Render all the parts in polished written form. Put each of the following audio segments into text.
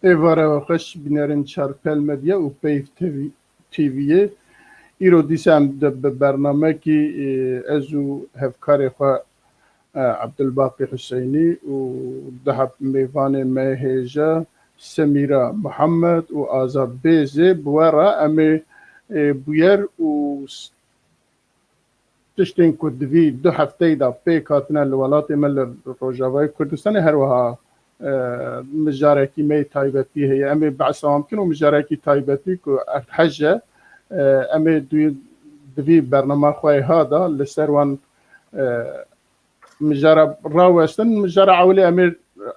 Evara xoş binərin çarpel medya و پیف تیویه ایرو دیسم به برنامه کی ازو هفکار خوا عبدالباقی حسینی و ده میوان مهجا سمیرا محمد و آزاد بیزه بورا امی بویر و تشتین کردوی 2 هفته دا پیکاتنا الولات مل روجاوای کردستان هر وها مجارکی می تایبتی هی امی بعثام کنو مجارکی تایبتی کو حجه امی دوی برنامه خواه هادا لسروان مجارة راوستن مجارة عولي امي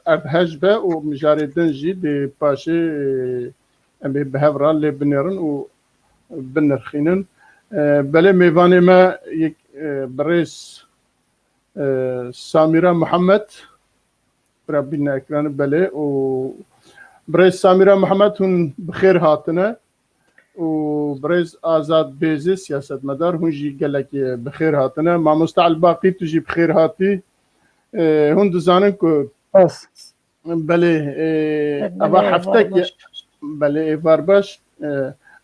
ارتهج به و مجارة دنجي دي باشي امي بهفرا اللي بنيرن و بنرخينن بله ميفاني ما بريس ساميرا محمد ربنا اكران بله و بريس ساميرا محمد هن بخير هاتنا و بريز آزاد بيزي سياسة مدار هون جي قالك بخير هاتنا مع مستعل باقي تجي بخير هاتي هون دزانن كو بس بله أبا حفتك بله فارباش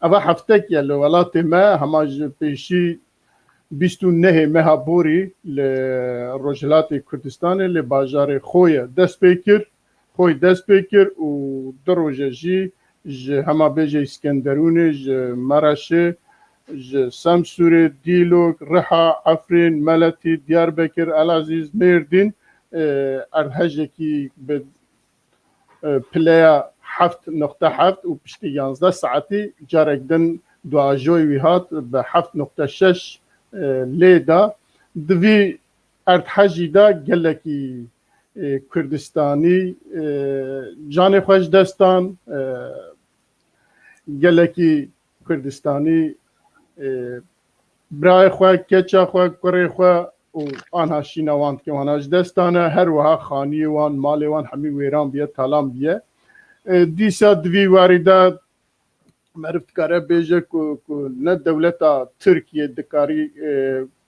أبا حفتك يا الولاتي ما هماج بيشي بيستو نهي مها بوري للرجلات كردستاني لباجار خويا دست بيكر خوي دست بيكر و دروجة جي هما بيجي اسكندروني مرشه سمسوري ديلوك رحا عفرين ملتي دياربكر العزيز ميردين ارهجكي بلايا 7.7 و بشتي 11 ساعتي جارك دن دواجوي ويهات ب7.6 ليدا دوي ارتحجي دا قالكي كردستاني جاني خوش دستان گلکی کردستانی برای خوا کچا خوا کره خوا و آنها شینوان که آنهاش دستانه هر وها خانی وان مال وان همی ویران بیه تالام بیه دیسا دوی واریده مرفت کاره بیجه که نه دولتا ترکیه دکاری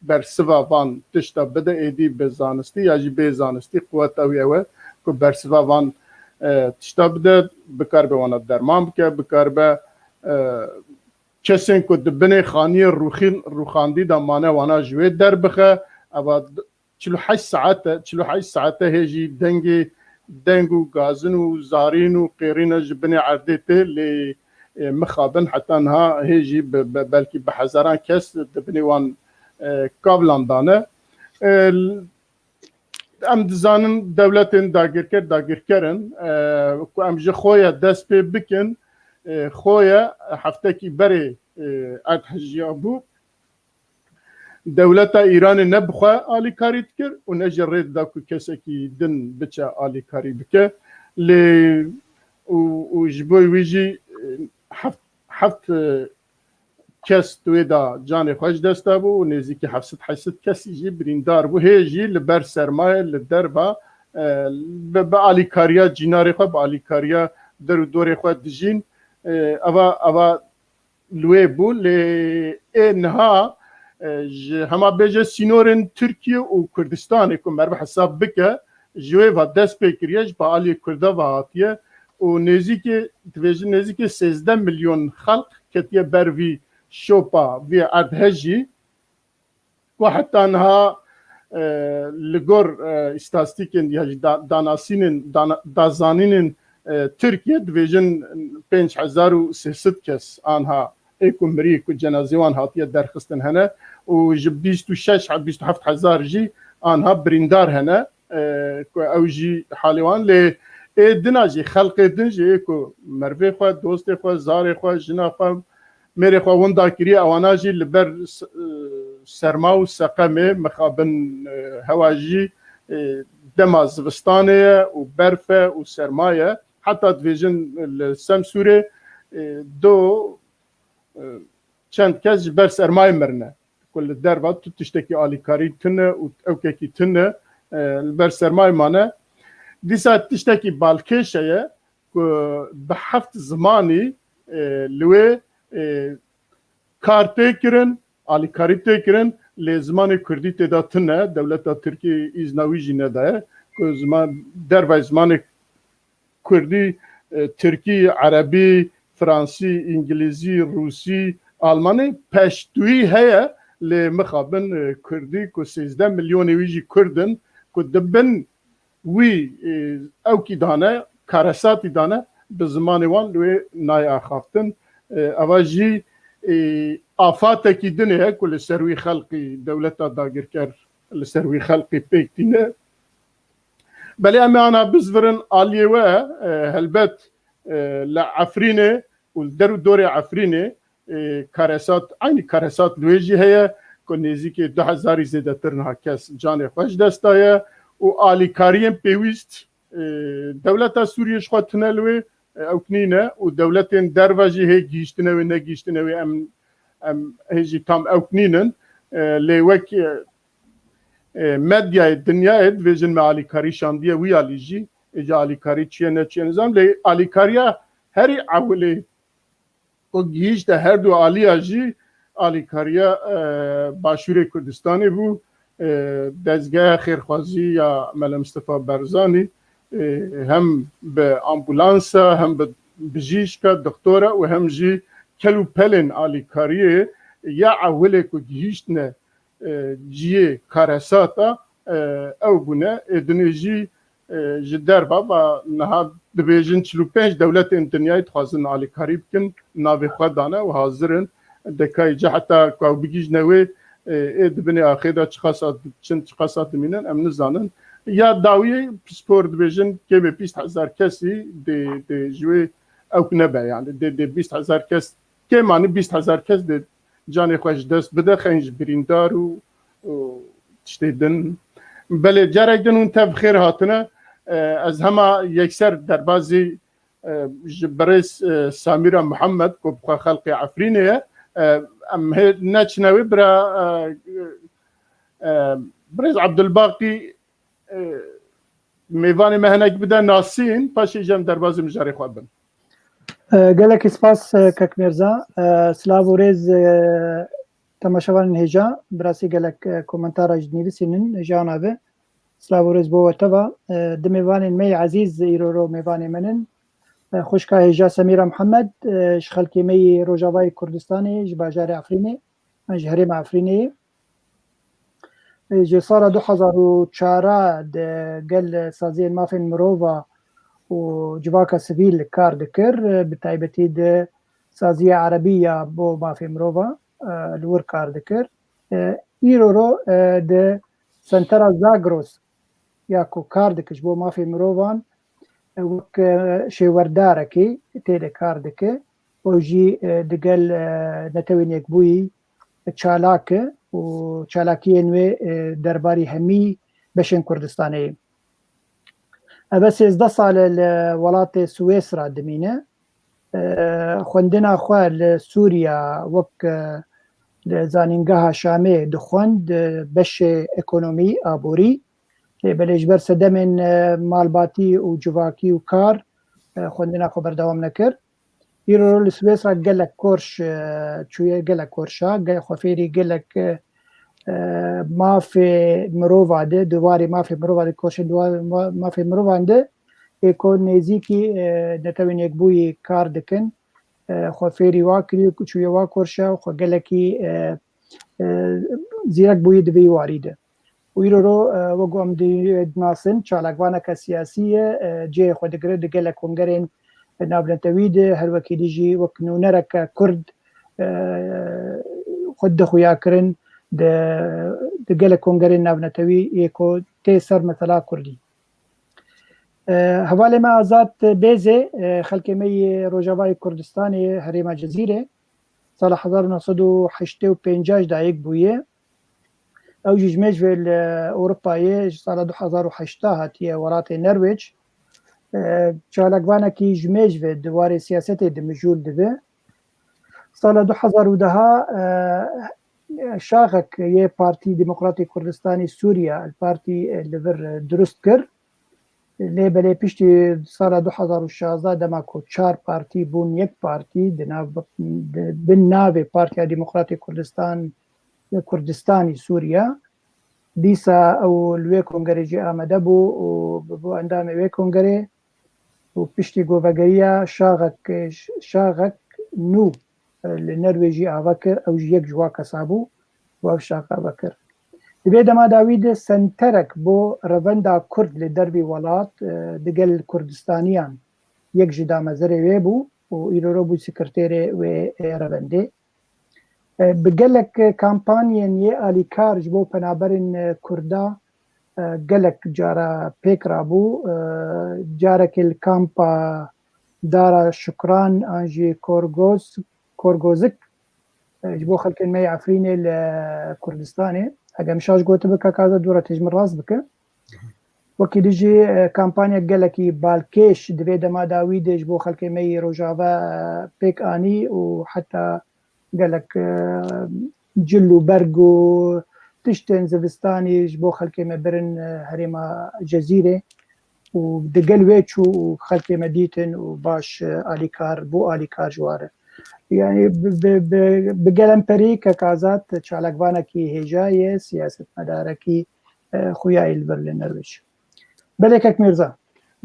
بر سوا وان تشتا بده ایدی بزانستی یا جی بزانستی قوت اویوه که بر سوا وان تشتا بده بکار به وانا درمان بکه بکار به کسین که دبنه خانی روخاندی دامانه وانا جوی در بخه اما 48 ساعته هجی دنگو گازن و زارین و قیرین جبنه عردیته لی مخابن حتی انها هجی بلکی بحزاران کس دبنه وان کابلان دانه ام دزانن دولتین داگیر کرن که ام جه خویا دست پی بکن خویا هفته کی بری اتحجیا بو دولتا ایران نبخوا آلی کاری تکر و نجرید دا که کسی کی دن بچه آلی کاری بکه لی و جبوی ویجی هفت کس توی دا جان خوش دسته بو و نیزی که 700 کسی جی بریندار بو هیجی لبر سرمایه لدر با با آلی کاریا جیناری خواه با آلی کاریا در و دور خواه دجین اوا لوی بو لی اینها هما بیجه سینورن ترکیه و کردستان که مربع حساب بکه جوی و دست بکریش با آلی کرده و هاتیه و نیزی که 13 میلیون خلق کتیه بروی شوپا وی ادهجی و حتی انها لگور استاتستیکن یا دازانین ترکیه دویجن 5300 کس آنها ایکو مری کو جنازیوان هاتیه درخستن هنه و 27 هزار جی آنها بریندار هنه کو اوجی حالیوان لی دناجی خلق دنجی ایکو مروی خواه دوست خواه زار خواه جنا خواه میره خواهون داکری اواناجی لبر سرما و سقمه مخابن هواجی دما زبستانه و برفه و سرمایه حتی دویجن سمسوره دو چند کس بر سرمایه مرنه کل در بعد تو تشتکی آلیکاری تنه و اوکیکی تنه بر سرمایه مانه دیسا تشتکی بالکشه که به 7 زمانی لوی کار تکرن آلی کاری تکرن لی زمان کردی تداتنه دولت ترکی ایزناوی جینه ده که در و زمان کردی ترکی، عربی، فرانسی، انگلیزی، روسی، آلمانی پشتویی هیا لمخابن كردي كو 13 مليون ويجي كردن كو دبن وي او كي دانا كارساتي دانا بزمان وان لوي ناي اخافتن اواجي افاتكي دنيا كل سروي خلقي دولتا داغر كر السروي خلقي بيكتينا بل انا بزفرن اليوا هلبت لعفرينه والدرو دوري عفرينه كارسات عيني كارسات لويجي هي کنیزی که 2000 زیاده ترنها کس جان خوش دستایه و آلیکاریم پیوست دولت سوریه شخواه تنلوی او کنینه و دولت درواجی هی گیشتنوی نگیشتنوی ام هیجی تام او کنینن لیوک مدیای دنیای دویجن ما آلیکاری شاندیه وی آلیجی اجا آلیکاری چیه نه چیه نظام لی آلیکاریا هری اولی و گیشت هر دو آلیا جی آلیکاریا باشور کردستانی بو دزگاه خیرخوازی یا ملا مصطفى برزانی هم به آمبولانس هم به بجیشکا دکتوره و هم جی کلو پلن آلیکاریه یا اوله که گیشتنه جیه کارساتا او بونه ادنجی جدر بابا نها دبیجن 45 دولت دنیای تخوازن آلیکاری بکن ناوی خود دانه و حاضرن دکای جه حتی که بگیج نوی دبنی آخیده چند چقاسات مینن ام نزانن یا داوی سپور دبیجن که به 20,000 کسی دی جوی او کنبه یعنی دی 20,000 کس که معنی 20,000 کس دی جان خوش دست بده خنج بریندار و تشتیدن بله جرک دن اون تب خیر هاتنه از همه یکسر در بازی برس سامیرا محمد که بخوا خلق عفرینه ام نچنوی برز عبدالباقی میوان مهنک بده ناسین پاشی جم در بازی مجاری خواب بن گلک سپاس کک مرزا سلاو و ریز تماشاوان هجا براسی گلک کومنتار نویسینن هجا نابه سلاو و ریز بو تبا د میوان می عزیز ایرو میوان منن خوشکا هجا سمیرا محمد شخلکی می روجاوای کردستانی جباجار عفرینه جهرم عفرینه جه سال 2004 ده گل سازی مافین مروفا و جواکا سویل کار دکر بتایبتی ده سازی عربیه بو مافی مروفا الور کار دکر ایرو رو ده سنترا زاگروس یا کو کار دکش بو مافی مروفان وک شیوردارکی تیل کار دکه و جی دگل نتوین یک بوی چالاکه و چالاکی نوی درباری همی بشن کردستانی بس 13 سال الولات سويسرا دمينه خوندنا خواه سوريا وك زانينگاها شامي دخوند بش ايكونومي آبوري بلش برس دمن مالباتي و جواكي و كار خوندنا خو بردوام نكر يرو لسويسرا قلق كورش شوية قلق كورشا خوفيري قلق ما في مروفا ده دواري ما في مروفا ده كورش دواري ما في مروفا ده يكون نزيكي نتوين يكبوي كار دكن خوفيري واكري شوية واكورشا وخو قلقي زيرك بوي دبي واريده ويرو وقوم دي ناسن چالقوانا كسياسية جي خود قرد قلق كونغرين نابلن تويده هر وكي ديجي وكنونرك كرد خود دخو ياكرن د گل کنگرین نابنتوی یکو تیسر مثلا کردی حواله ما آزاد بیزه خلق می روجاوای کردستانی حریم جزیره سال 1985 دایک بویه او جمعش في اوروبایی سال 2008 هاتیه ورات نرویج چالکوانا کی جمعش في دوار سیاست دمجول دبه سال 2010 شاخك يه بارتي ديمقراطي كردستاني سوريا البارتي اللي درست كر اللي بلي بيشتي صار 2016 دماكو 4 بارتي بون يك بارتي بالنابي بارتي ديمقراطي كردستاني سوريا ديسا او الوي كونغري جي امدبو وبو اندام وي كونغري و پشتی گوڤگەریە شاغك نو لنروێژی ئاوا کرد ئەو یەک جووا کەسا بوو و شاقاوە کرد دەبێ دەما داویدە سنتەرك بۆ ڕەڤەندا کورد لە دەربی وڵات دەگەل کوردستانیان یەک ji damezirê wê bû û îroro bû sekretêrê wê revendê bi gelek kampanyên yê alîkar ji bo penaberên Kurda gelek cara pêk rabû carekê li kampa dara Şükran an jî Korgozik ji bo xelkên me yê Efrînê li Kurdistanê eger mişaj gotu bike kaza dûra têj min rast bike وەکی دژی کامپانیا gelekî balkêş divê dema dawî ji bo xelkê me yê Rojava pêk anî û heta gelek cil û berg û tiştên zivistanî ji bo xelkê me birin herêma Cezîrê û digel wê çû û xelkê me dîtin û baş alîkar bû alîkar ji ware yani bi gelemperî kekazat çalakvanekî hêjayê siyasetmedarekî xuyayê li vir li Norwêj belêkek Mirza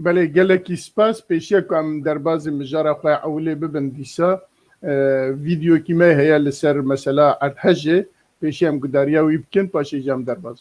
بله gelekî spas pêşiya ku em derbasî mijara xwe ewlê bibin dîsa vîdyokî me heye li ser mesela Erdhejê pêşî em gudariya wî bikin paşê jî em derbas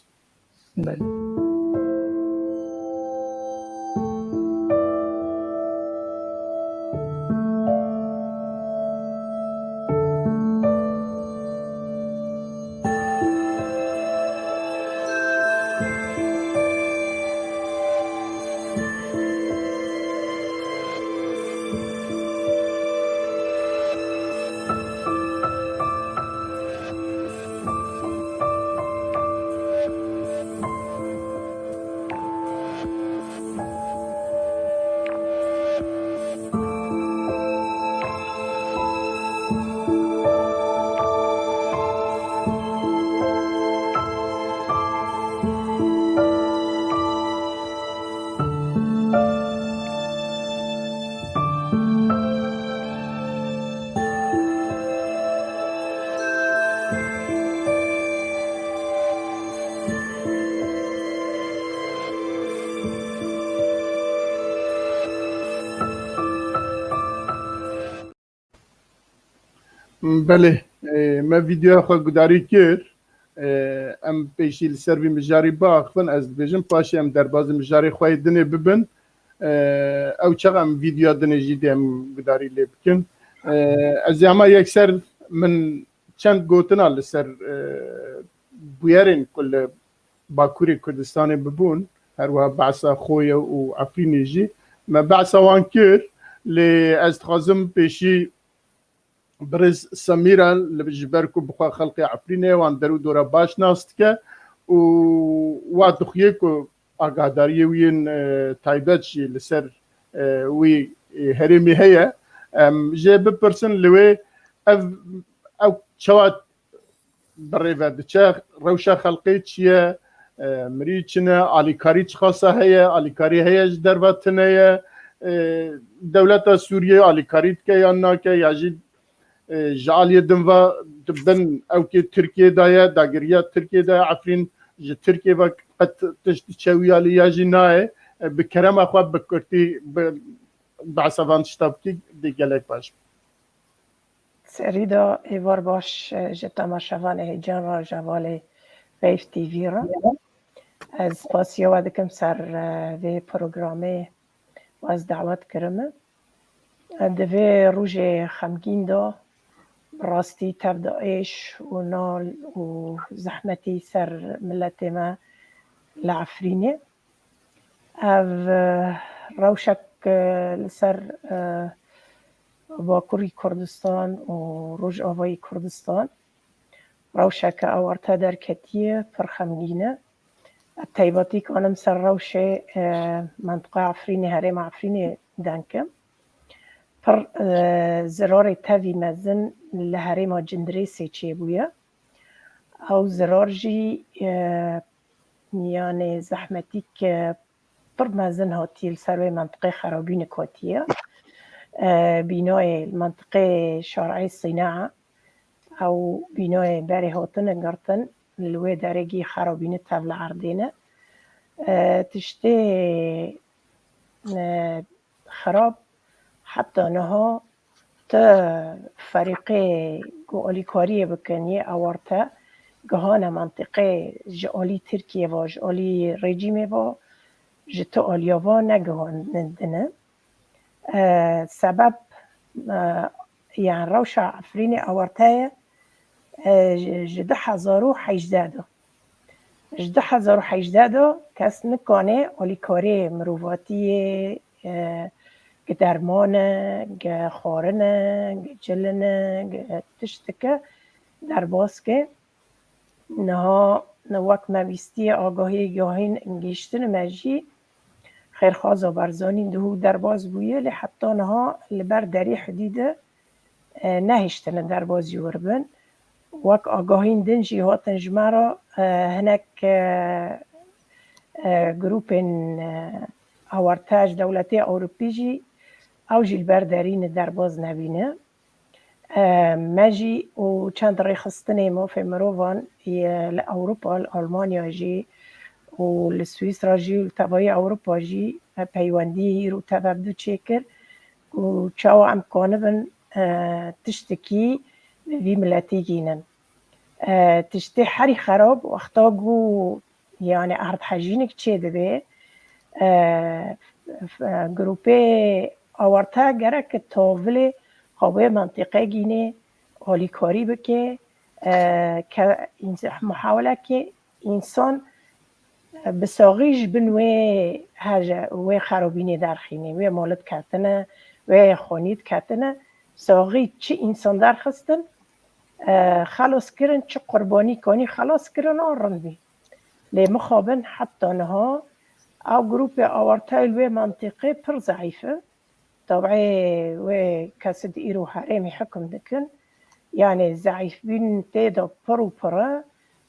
بله me vîdyoya xwe gudarî kir em pêşî li ser vî mijarî biaxivin ez dibêjim paşê em derbasî mijarê xwe yê dinê bibin ew çax em vîdyoya dinê jî dê em gudarî lê bikin ez ê hema yekser min çend gotina li ser bûyerên ku li Bakurê Kurdistanê bibûn her wiha behsa Xoya û Efrînê jî me behsa wan kir lê ez dixwazim pêşî Birêz Semîra li ji ber ku bixwe xelkê Efrînê wan derû dora baş nas dike û wa dixuye ku agadariyê wî yên taybet jî li ser wî herêmê heye em jê bipirsin li wê ev çawa birêve diçe rewşa xelkê çi ye mirî çi ne alîkarî çi xasa heye alîkarî heye ji derve tune ye dewleta Sûriyê alîkarî dike yan nake ya jî ji aliyê din ve dibin ew kê Tirkiye daye dagiriya Tirkiye daye Efrîn ji Tirkiye ve qet tiştî çewîya lê ya jî nayê bi kerema xwe bi Kurtî behsa van tişta bikî dê gelek baş Serî da êvar baş ji temaşevanê hêcan ra jevalê Wave TV ra ez spasiya we dikim ser vê programê ez dawet kirime di vê rojê xemgîn da rastî tev da êş û nal û zehmetî ser milletê me li Efrînê ev rewşek li ser Bakurî Kurdistan û Rojavayî Kurdistan rewşeke ewarte derketiye pir xemgîn e taybetî kanim ser rewşê mentiqeya Efrînê herêma Efrînê denkim pir zirarê tevî mezin li herêma Cindirêsê çêbûye ew zirar jî yanê zehmetîk pir mezin hatiye li ser wê mentiqê xerabînek hatiye bînayê li mentiqeyê Şareyê Sînaa ew bînayê berê hatine girtin li wê deregî xerabînê tev li erdê ne tiştê خراب حتى نها تا فريقي قولي كوريا بكنية أورتا جهانا منطقة جولي تركيا و جولي ريجيمي و جتو اليابا نجهان ندنا سبب يعني روشة عفريني أورتايا جده حزارو حيجدادو جده حزارو حيجدادو كاس نكونه أولي كوري مروفاتي درمانه خارنه جلنه تشتكه در باسکه نها نوک مویستی آگاهی گاهین انگیشتن مجی خیرخواز و برزانی دهو در باز بویه لی حتی نها لبر دری حدیده نهشتن در باز یوربن وک آگاهین دنجی هاتن جمعرا هنک گروپن آورتاج دولتی اوروپیجی او جی البردارین در باز نبینه ماجي وكانت ريخصتني مو في مروفان لأوروبا الألمانيا جي والسويسرا جي وتبعي أوروبا جي بيواندي وتبعدو تشيكر وشاو عم كونبن تشتكي في ملاتي جينن تشتي حري خراب واختاقو يعني أرض حاجينك تشيد بي جروبي آورتا جرك توفلي قوه منطقه گینه حالی کاری بکه که محاوله که انسان بساقیش بنوی هجا و خرابینه در خینه و مالت کتنه و خانیت کتنه ساقی چه انسان در خستن خلاص کرن چه قربانی کنی خلاص کرن آرن بی لی مخابن حتی نها او گروپ آورتایل و منطقه پر ضعیفه طبعا وكاسد إيرو حرامي حكم دكن يعني ضعيفين تيدا برو برا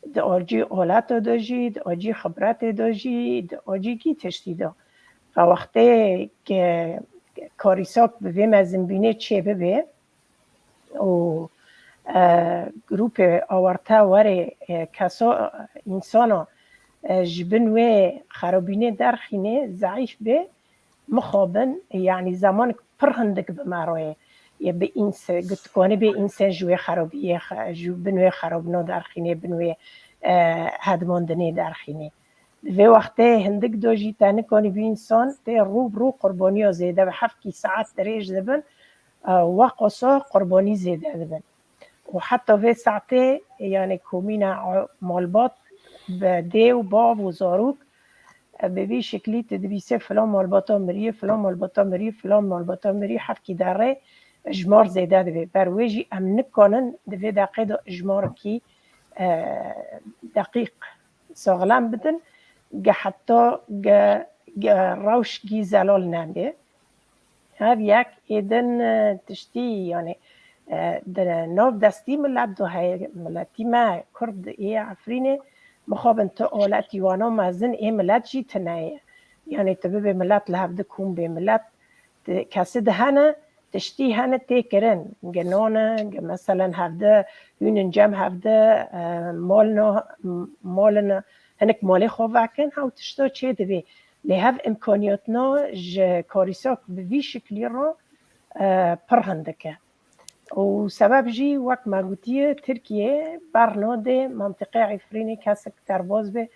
دا أجي أولاد داجي دا أجي خبرات داجي دا أجي كي تشتيدا فوقته كاريساك ببه مزنبينه چه ببه و گروپ آورتا وره کسا انسانا جبن و خرابینه درخینه ضعیف به مخابن يعني زمان پرهندك بمعروه يا بإنسان قلت كوني بإنسان جوي خرابية جو بنوي خرابنا درخيني بنوي هدمان دني درخيني في وقته هندك دوجي تاني كوني بإنسان تي رو قربانيا زيادة بحفكي ساعات دريج دبن وقصا قرباني زيادة دبن وحتى في ساعته يعني كومينا مالبات بدي وباب وزاروك ببی شکلی تدبیسه فلان مالباتا مریه فلان مالباتا مریه فلان مالباتا مریه حفکی داره اجمار زیده دوی برویجی ام نکنن دوی دقیق اجمار کی دقیق ساغلم بدن گه حتی روش گی زلال نمده هر یک ایدن تشتی یعنی در ناف دستی ملت دو های ملتی ما کرد ای عفرینه مخابن تا آلت یوانا مزن ای ملت جی تنایه یعنی تبه به ملت لحفده کون به ملت کسی ده هنه تشتی هنه تی کرن گنانه مثلا هفده یونن جم هفده مالنا هنک مالی خواه وکن هاو تشتا چه دوی لحف امکانیاتنا کاریساک به وی شکلی را پرهنده که و سبب جی وقت مربوطیه ترکیه برناده منطقه عفرینی کسک ترباز به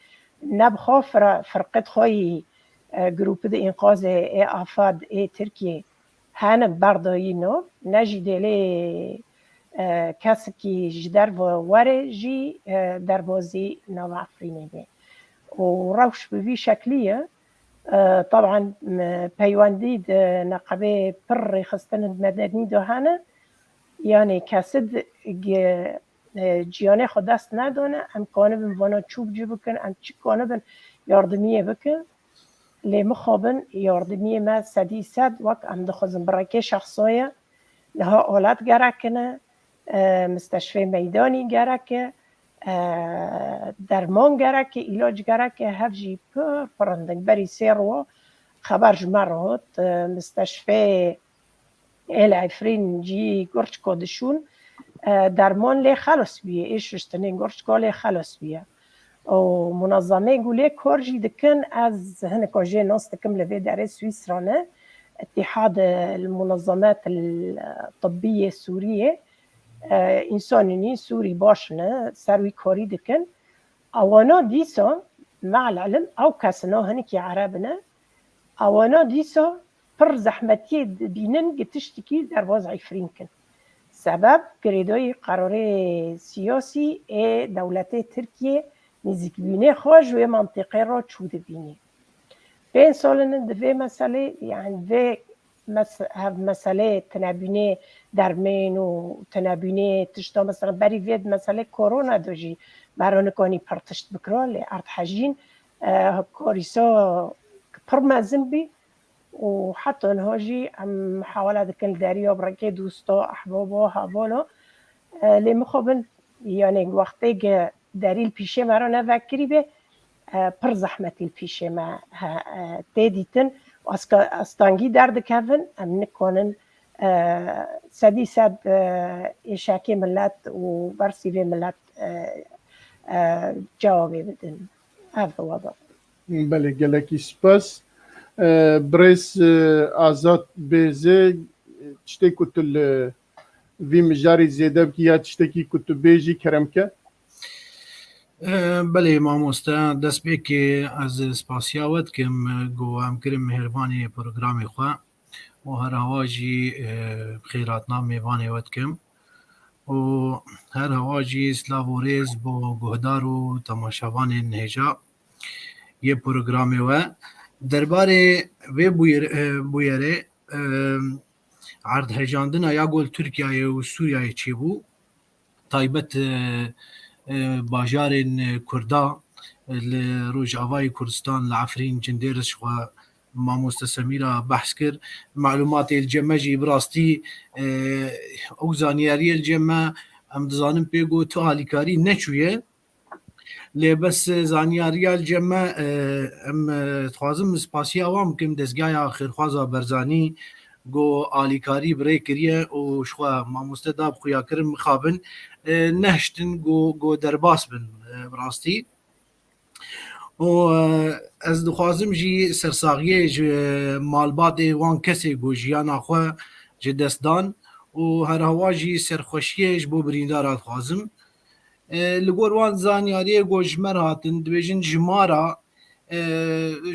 نبخوا فرقت خواهی گروپ ده انقاذ ای آفاد ای ترکیه هنه بردایی نو نجی دلی کسکی جدر و وره جی دربازی نو عفرینی به و روش بوی شکلیه طبعا پیواندی ده نقبه پر خستن مدنی ده هنه یعنی کسید جیانه خود دست ندانه امکانه بین وانا چوب جی بکن ام چی کانه بین یاردمیه بکن لی مخابن یاردمیه ما صدی صد وقت ام دخوزن برای شخصایه لها آلت گرکنه مستشفی میدانی گرکه درمان گرکه علاج گرکه هفجی پرندن بری سیروا خبر جمرات مستشفی العفرین جی گرچ کادشون درمان لی خلاص بیه ایش رشتنین گرچ کالی خلاص بیه و منظمه گوله کار جی دکن از هنکا جه ناس دکم لوی داره سویسرانه اتحاد المنظمات الطبية السورية إنساني سوري باشنا سروي كوري دكن أوانا ديسا مع العلم أو كاسنا هنكي عربنا أوانا ديسا پر زحمتي بينن تشتكي درواز عفرينكن سبب گریدوی قرار سیاسی دولت ترکیه نزدیک بینه خواج و منطقه را چوده بینه بین سالن دوی مسئله یعنی دوی مسئله تنبینه درمین و تنبینه تشتا مثلا بری وید مسئله کرونا دوجی برانه کانی پرتشت بکرا لی ارد حجین کاریسا پر مزم بی وحتى نهاجي عم محاولة كل داريا بركي دوستا أحبابا هوالا اللي مخابن يعني وقتی داري البيشة مرا نفكري به پر زحمتي البيشة ما تاديتن واستانجي درد كافن ام نكونن سدي سد إشاكي ملات وبرسي في ملات جوابي بدن هذا الوضع. بله گلکی سپاس. بريس آزاد بيزي تشتي كنت في مجاري زيادة بكي تشتكي كنت بيجي كرمكة بله مامۆستا دەست پێکێ ئەز سپاسیاوت کەم گۆ ئەم کرم مهربانی پرۆگرامی خوا و هەرهەواژی خێراتنا میێوانێوت کەم و هەرهەواژی سلااو و رێز بۆ گۆهدار و تەماشاوانên هێژا یê پرۆگرامê we derbarê vê bûyerê erdhejandina ya gol Tirkiyeyê û Sûriyeyê çêbû taybet bajarên Kurda li Rojavayê Kurdistan li Efrîn cindêriş xwe mamoste Semîra behs kir malumatê li cem me jî bi rastî ew zaniyariyê li cem me em dizanin pê got tu alîkarî neçûye lê bes zaniyariya li cem me em dixwazim spasiya wan bikim dezgaya xêrxwaza Berzanî got alîkarî birê kiriye û ji xwe mamoste da xuya kirin mixabin nehiştin got derbas bin bi rastî û ez dixwazim jî sersaxiyê ji malbatê wan kesê got jiyana xwe ji dest dan û herhewa jî serxweşiyê ji bo birîndara dixwazim li gor wan zaniyariyê got ji me re hatin dibêjin ji mara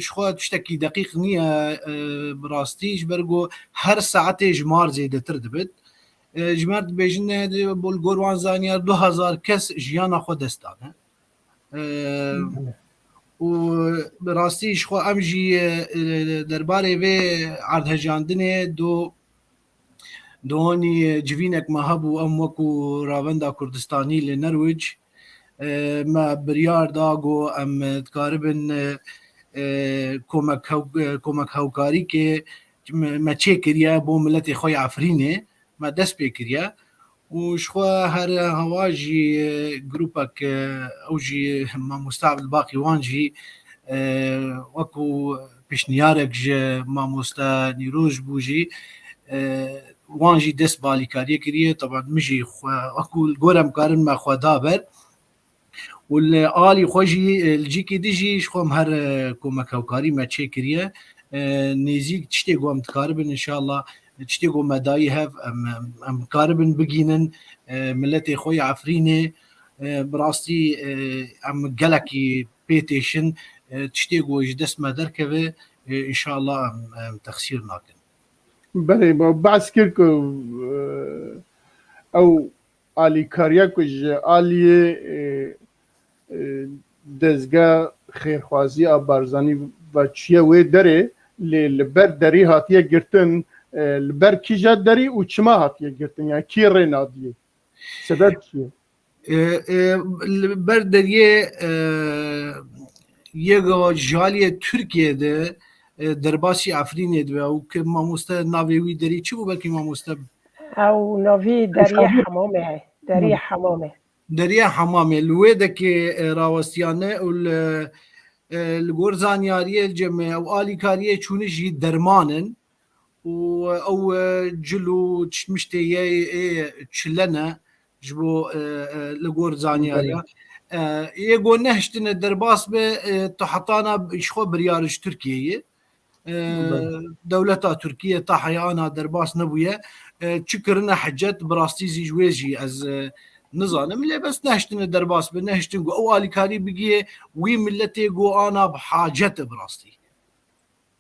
ji xwe tiştekî deqîq niye bi rastî ji ber got her saetê ji mar zêdetir dibit ji me dibêjin bo li gor wan zaniyar 2000 kes jiyana xwe dest dane û bi rastî ji xwe em jî derbarê vê erdhejandinê دوانی جوینک ما هبو ام وکو راوندا کردستانی لی نرویج ما بریار داگو ام تقاربن کومک هاوکاری که ما چه کریه بو ملت خوی عفرینه ما دست بی کریه و شخوا هر هواجی گروپک او جی ما مستعب الباقی وان جی وکو پیشنیارک جی ما مستا نیروش بوجی وانجی دست بالیکاری کریه طبعا مجی اکول گورم کارن ما خدا بر والآلی خوشی الجیکی دیجی شخوام هر کومک هاوکاری ما چه کریه نزیک تشتی گوام تکاربن انشاءالله تشتی گو مدایی هف ام کاربن بگینن ملت خوی عفرینه براستی ام گلکی پیتیشن تشتی گو جدست مدر که انشاءالله ام تخسیر ناکن بله با بحث کرد که او آلیکاریا کج آلی دزگاه خیرخوازی آبارزانی و چیه وی داره لبر داری هاتیه گرتن لبر کی جد داری و چما هاتیه گرتن یعنی کی رینا دیه سبب چیه؟ لبر داریه یک جالی ترکیه درباسی عفرینه دو او که ماموسته ناویوی داری چی بو بلکه ماموسته او ناوی داری حمامه داری حمامه داری حمامه لوی دکی راوستیانه الگور زانیاریه الجمعه او آلیکاریه چونه جی درمانن او جلو مشتیه چلنه جبو لگور زانیاریه یه گو نهشتن درباس به تحطانا اشخو بریارش ترکیه دولتا تركيا تا حيانا درباس نبويا تشكرنا حجت براستي زيجويجي از نظام اللي بس نهشتن درباس بنهشتن او الي كاري بقيه وي ملتي جو انا بحاجه براستي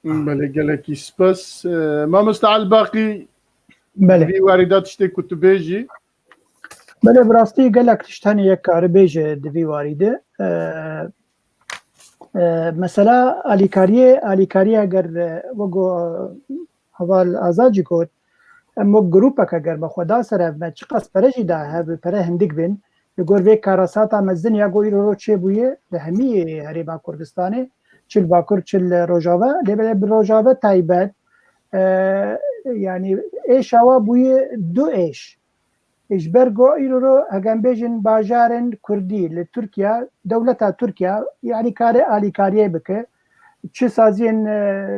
بله گلکی سپاس ما مستعل باقی بله بی واردات شتی کتبیجی بله براستی گلک تشتنی یک کار بیجه دوی واریده مثلا الیکاری اگر وگو حوال آزاجی کود اما گروپا که اگر بخدا سره و چقاس پرجی ده هب پره هندگ بین لگور وی کاراساتا مزن یا گوی رو چه بویه لهمی هریبا کردستانه چل باکر چل روجاوه لیبه روجاوه تایبت yani eş hava buyu du eş. İşbergo İroro hagam bejin bajarın Kurdi le Türkiye devleta Türkiye yani kare ali kariye bike çi sazin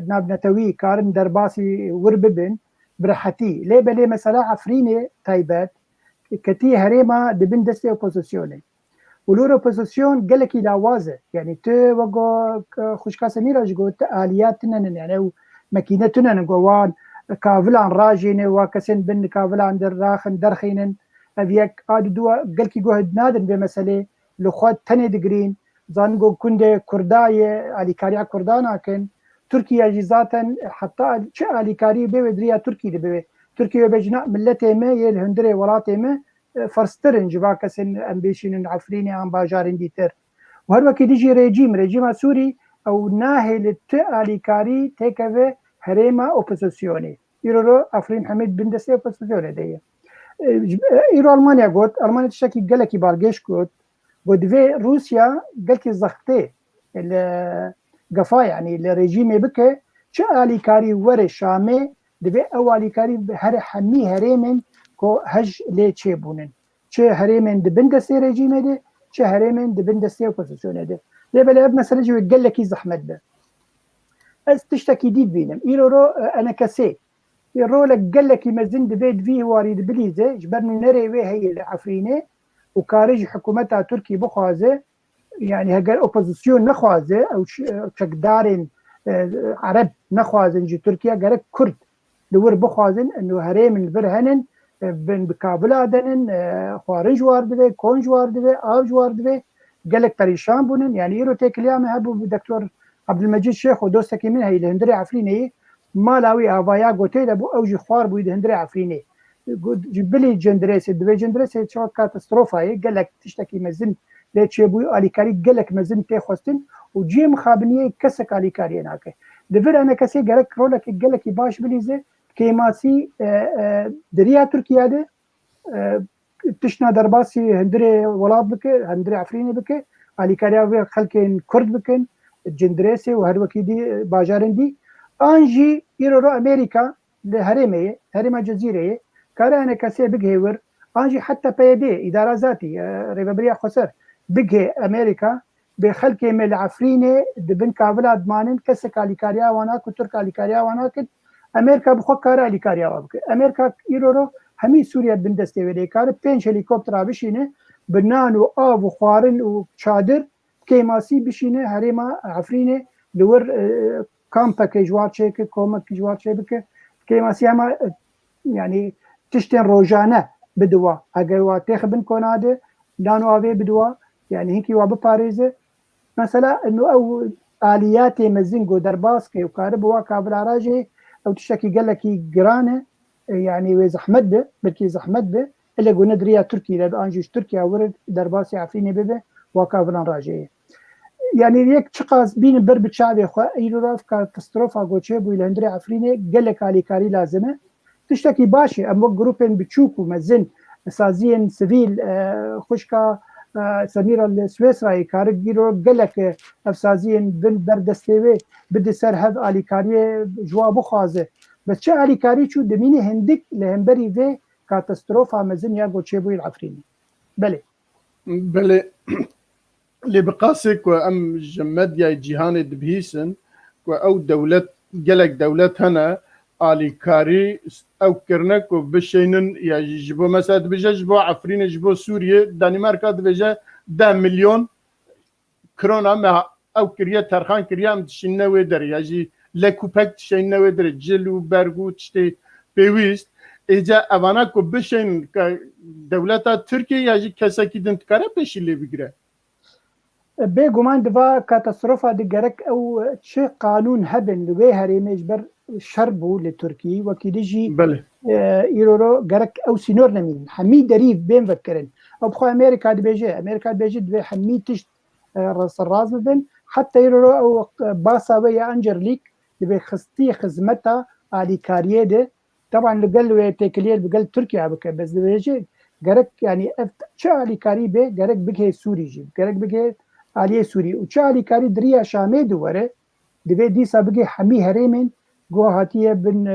nabnetawi karın derbasi vurbibin برحتي ليه بلي مثلا عفريني تايبات كتي هريما دبن دستي اوبوزيسيوني ولور اوبوزيسيون قالك لاوازه يعني تو وقو خوشكا سميرا جوت الياتنا يعني ماكينتنا نقوان كافلان راجين وكسن بن كافلان دراخن درخينن ابيك اد دو قالك جوهد نادن بمساله لخوات تاني دقرين زانقو كنده كرداي علي كاريا كردانا كن تركيا جزاتا حتى شالي كاري بودريا تركي دبي تركيا بجنا ملته ما يلهندري ولاته ما فرسترن جباكسن امبيشن عفريني ام باجارين ديتر وهر وقت يجي ريجيم سوري او ناهل التالي كاري تيكافي هريما اوبوزيسيوني يرو عفرين حميد بندسي اوبوزيسيوني دي يرو المانيا قلت المانيا تشكي قالك بارجيش قلت ودفي روسيا قالك زختي قفا يعني الرجيم بك شالي كاري ور شامي دبي اولي كاري هر حمي هريمن كو هج لي تشيبونن چه هريمن دبندسي رجيم دي چه هريمن دبندسي اوبوزيسيون دي لبلا مثلا جو قال لك زحمت ده از تشتكي دي بينم يرو انا كسي يرو لك قال لك مزن دبيت فيه واريد بليزه جبرني نري وي هي العفرينه وكارج حكومتها تركي بخوازه يعني هجر اوبوزيسيون نخوازه او تشكدارين عرب نخوازن جي تركيا جرك كرد دور بخوازن انه هريم البرهنن بن بكابل دنن خارج واردوي كونج واردوي اوج واردوي قالك بريشان بونن يعني يرو تيكليام هبو دكتور عبد المجيد شيخ ودوستك من هي الهندري عفريني مالاوي افايا قوتي ابو اوجي خوار بو الهندري عفريني جبلي جندريس دبي جندريس شو كاتاستروفا قالك تشتكي مزن ليش بوي اليكاري قالك مزن تي خوستن وجي مخابنيه كسك اليكاري هناك دفر انا كسي قالك رولك قالك باش بليزه كيماسي دريا تركيا ده تشنا درباسي هندري ولاد بك هندري عفريني بك اليكاري خلكين كرد بكن جندريسي وهر وكيدي باجارن دي انجي يرو امريكا لهرميه هرمه جزيره كاره انا كسي بغيور انجي حتى بيدي اداره ذاتي ريبابريا خسر بگه امریکا به خلک مل عفرینه دبن کابل ادمانن کس کالیکاریا وانا کتر کالیکاریا وانا کد امریکا بخو کار الیکاریا وابک امریکا ایرو همی سوریا بندسته ولی کار 5 هلیکوپتر بشینه بنان و آب و خوارن و چادر کیماسی بشینه هریما عفرینه دور کامپک جوار چک کومک جوار چک کیماسی اما يعني تشتن روجانه بدوا اگه تخبن کناده لانو اوی بدوا يعني هيك وابو باريزه مثلا انه او اليات مزنجو درباسكي وكارب وكابل عراجي او تشتكي قال لك جرانه يعني وزحمت به بلكي زحمت به الا قلنا دريا تركي لا انجيش تركيا ورد درباسي عفيني به وكابل عراجي يعني يك تشقاس بين برب شعبي خو ايروف كاتاستروفا غوتشي بو الهندري عفريني قال لك علي كاري لازمه تشتكي باشي اما جروبين بتشوكو مزن سازين سيفيل خشكا سميرة السويسراي كارك جيرو قالك افسازين بن بردستيوي بدي سر هذ علي كاري جواب خازه بس شا علي كاري شو دميني هندك لهمبري في كاتاستروفا مزن يا غوتشيبوي العفريني بلي اللي بقاسك وام جمد يا جيهان دبهيسن او دولة قالك دولة هنا علي كاري او كرنك وبشينن يجبو مثلا بجبو عفرين يجبو سوريا دنمارك دبجا 10 مليون كورونا مع او كريا ترخان كريا متشنوي در يجي لکوپک تشین نودر جل و برگو تشتی پیویست ایجا اوانا کو بشین که دولتا ترکیه یا جی کساکی دنتکاره پیشی لی بگیره بێگومان دوا کاتەسرۆفا دگەرەک ئەو چه قانون هەبن لێ هەرێمێش بەر شەر بوو لە تورکی وەکی دژی ئیرۆرۆ گەرەک ئەو سینۆر نەمین هەمی دەریف بێن vekkirin ئەو بخۆ ئەمریکا دبێژێ دوێ هەمی تشت ڕاز ببن حتى ئیرۆرۆ ئەو باساوە یا ئەنجەرلیک دەبێ خستی خزمەتە ئالیکاریە دێ طبعا لەگەل وێ تێکلێر بگەل تورکیا بکە بەس دەبێژێ گەرەک ینی چه ئالیکاری بێ گەرەک بگێ سووریژی گەرەک بگێ عالیه سوری و چه علیکاری دریا شامه دواره دوی دیسا بگه همی هرمین گوهاتیه بن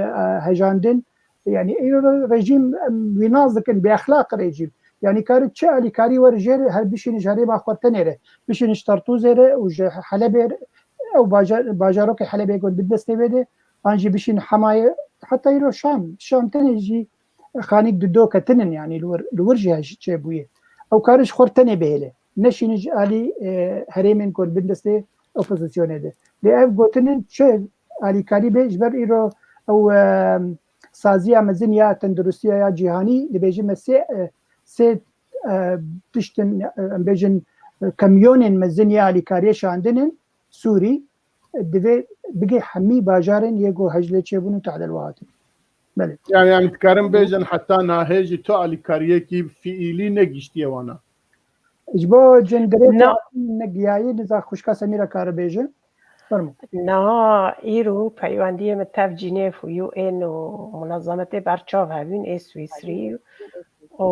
هجاندن یعنی این رژیم ویناز دکن به اخلاق رژیم یعنی کاری چه علیکاری ور جر هر بشینش هرم اخوات نره بشینش ترتوزره و حلب او باجارو که حلب يكون بالدسته بده انجي بشين حمايه حتى يرو شام تنجي خانيك دو كتنن يعني الورجه شي بويه او كارش خورتني بهله نشینج علی هرمین کن بندسته اپوزیسیونه ده لیاف گوتنن چه علی کاری بیش بر ایرو او سازی مزن یا تندرستی یا جهانی لبیجی مسه سه تشتن بیجن کمیون مزن یا علی کاری شاندنن سوری دوی بگی همی باجارن یگو هجله چه بونو تعدل وات بله يعني تكرم بيجن حتى ناهج تو علی کاریه کی فعلی نگشتی وانا اجبو جندريت نگیایی نزا خوشکا سمیرا کار بیجه فرمو نه ایرو پیوندی متف جنیف و یو این و منظمت برچاو هبین ای سویسری و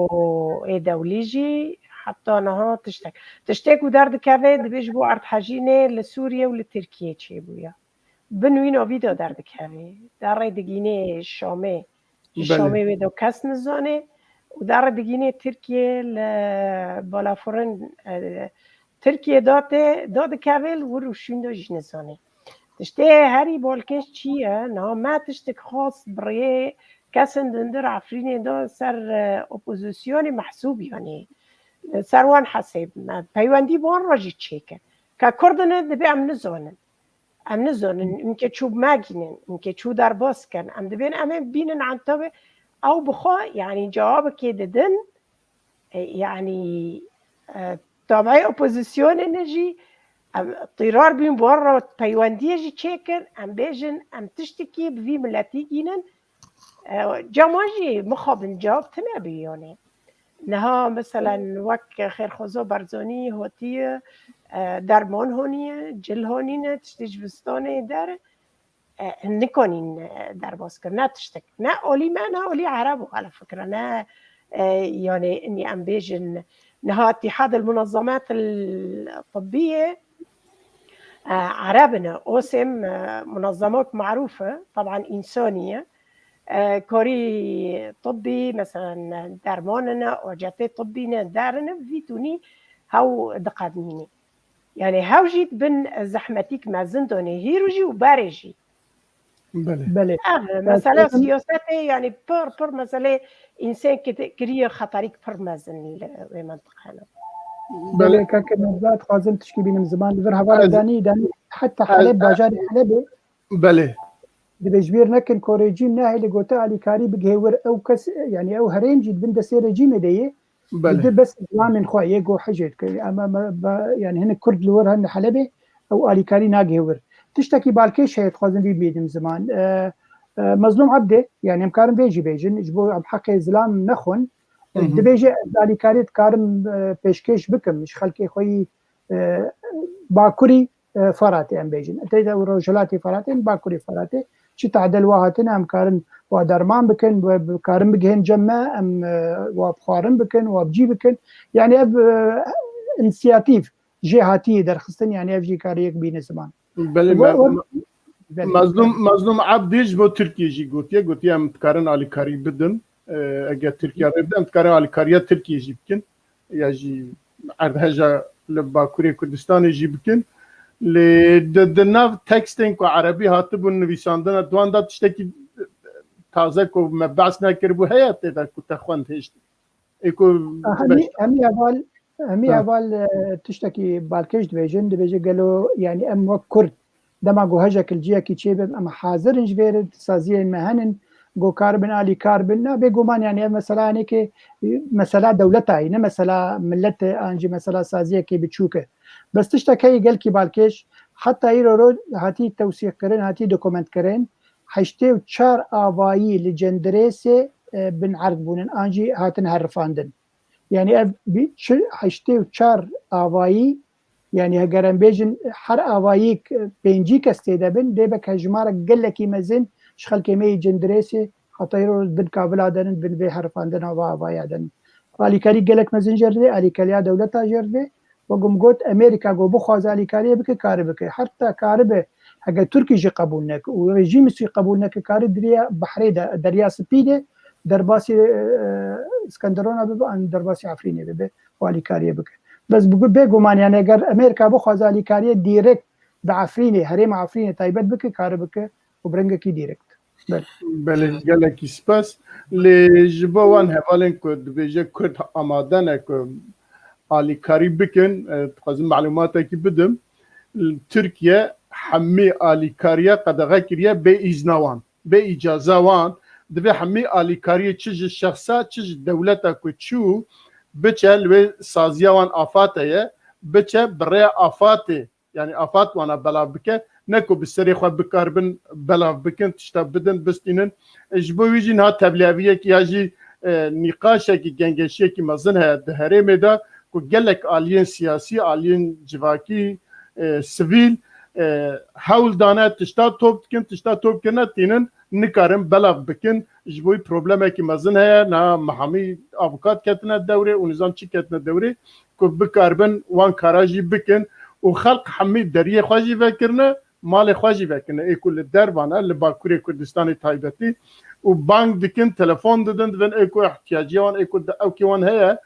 ای دولیجی حتی نها تشتک و درد که دبیش بو عرض حجینه لسوریه و لترکیه چی بویا بنوین آویدا درد که در دگینه شامه ویدو کس نزانه و در دگینه ترکیه بالافرن ترکیه داد کاول و روشون دا جنزانه تشته هری بالکش چیه نه ما تشتک خاص برای کسن دندر عفرین دا سر اپوزیسیون محسوب یعنی سروان حساب پیوندی بان راجی چیکن که کردنه دبی ام نزانن اینکه چوب مگینن اینکه چو در باز کن ام دبین ام بینن عن طبع او بخوا يعني جوابك ددن يعني طبعا اوبوزيسيون نجي اضطرار بين برا بيوانديه جي تشيكن ام بيجن ام تشتكي بفي ملاتي جينن جاماجي مخابن جواب تمابي يعني نها مثلا وك خير خوزو برزوني هوتي درمان هونيه جل هونينه تشتيج بستانه داره نکنین در باز کردن نه تشتک نه اولی من نه اولی عربو على فكرة نه يعني اني ام بيجن نها اتحاد المنظمات الطبية عربنا اوسم منظمات معروفة طبعا انسانية كوري طبي مثلا درماننا وجاتي طبينا دارنا فيتوني هاو دقادنيني يعني هاو جيت بن زحمتيك مع زندوني هيروجي وبارجي بله مثلا سیاستی یعنی پر مسئله انسان كريه خطريك پر مزن المنطقه هنا بله كان نبات خازن تشكي بين زمان غير هوا داني حتى حلب باجار حلب بله بجبير نكن كوريجيم ناهي اللي قلت علي كاري بجهور او كس يعني او هريم جد بند سير رجيم دي بده بس من خو يجو حجت اما يعني هنا كرد لور هن حلبه او علي كاري ناجهور تشتكي بالكيش هي خازن دي بيدم زمان مظلوم عبده يعني مكارم بيجي بيجن جبو عم حكي زلام نخون دبيجي علي كاري كارم بيشكيش بكم مش خلكي خوي باكوري فراتي ام بيجن تيدا رجلاتي فراتي باكوري فراتي شي تعدل واهاتنا ام كارن ودرمان بكن كارم بجهن جمع ام وبخارم بكن وبجي بكن يعني اب انسياتيف جهاتي درخستن يعني افجي كاريك بين زمان مظلوم عبديش بو تركيا جي قوتي ام تكارن على كاري بدن اجا تركيا بدن تكارن على كاريا تركيا جي بكن يجي عرضها لباكوري كردستان جي بكن لدنا تكستين كو عربي هاتبون نویساندن دوان دا تشتكي تازه كو مبعث نكربو هيات دا كو تخوان هشت ايكو همي اول تشتكي بالكش دبيجن قالوا يعني ام كرد دما جو هجا كل كي تشيب اما حاضر جبير سازيه مهنن جو كاربن الي كاربن نا بيجومان يعني مثلا هيك مثلا دولتها هنا مثلا ملت انجي مثلا سازيه كي بتشوكه بس تشتكي قال كي بالكش حتى يرو هاتي توثيق كرين هاتي دوكومنت كرين حشتي تشار آوایی لجندريسي بن عربون انجي هاتن هرفاندن يعني حشتي تشار آوایی يعني هجرن بيجن حر آواییک بینجی کسته دبن دیبک هجمار گلکی مزن شخل کمی جندريسي خطيرو بن كابل عدن بن به هرفاندن و آوایی عدن آلی کاری گلک مزن جرده آلی کاریا دولتا جرده وقم قلت أمريكا جو بخواز آلی کاری بك كاربك حتى كاربه هجا تركي جي قبولنك ورجيم سي قبولنك كارب دريا بحري دريا سبيده درباسي اسكندرونه ببا ان درباسي عفريني ببا والي كاري بك بس بگومان يعني اگر امريكا بخواز آلی کاری ديريكت بعفريني هريم عفريني تايبت بك كاربك وبرنگكي ديريكت بله گلکی سپاس لجبوان هوالن که دبیجه کرد آمادنه که آلی کاری بکن تخوازم معلوماتی که بدم ترکیه حمی آلی کاریه قدغه کریه به ایزنوان به اجازه وان دبی حمی آلی کاریه چیز شخصا چیز دولتا که چو بچه لوی سازیه وان آفاته بچه برای آفاته يعني آفات وانا بلا بك نكو بالسري خو بكاربن بلا بكن تشتا بدن بستينن جبو ويجي ها تبليويه كي ياجي نقاشه كي جنگشيه كي مزنها دهري ميدا كو جلك الين سياسي الين جواكي سيفيل حول دانا تشتا توب كن تينن نكارم بلا بكن جبوي بروبلم كي مزنها نا محامي افوكات كتنا الدوري ونظام تشي كتنا الدوري كو بكاربن وان كاراجي بكن وخلق حميد دريه خواجي فكرنا مال خواجي فكرنا اي كل الدربانا اللي باكوري كردستاني تايبتي وبانك دكن تلفون ددن ايكو احتياجيوان ايكو او كيوان هي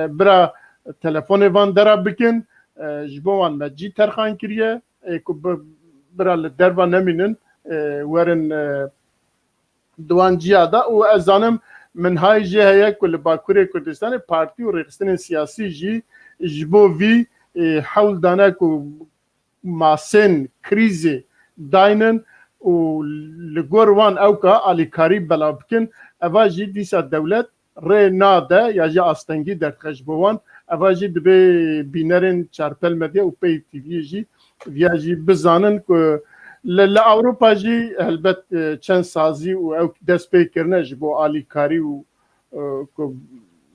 برا تلفوني فان درا بكن جبوان مجي ترخان كريه ايكو برا الدربان نمينن ورن دوان جيادا وازانم من هاي جي هي كل باكوري كردستاني بارتي ورئيسين سياسي جي جبو في حول داناكو ماسن كريزي داينن ولغور وان اوكا الي كاريب بلا بكن افاجي ديسا الدولة ري نادا ياجي استنجي در خشبوان افاجي دبي بينرن چارپل مديا و بي تي في جي فياجي بزانن كو لاوروبا جي هلبت چند سازي و دس بي كرنا جبو الي كاري و كو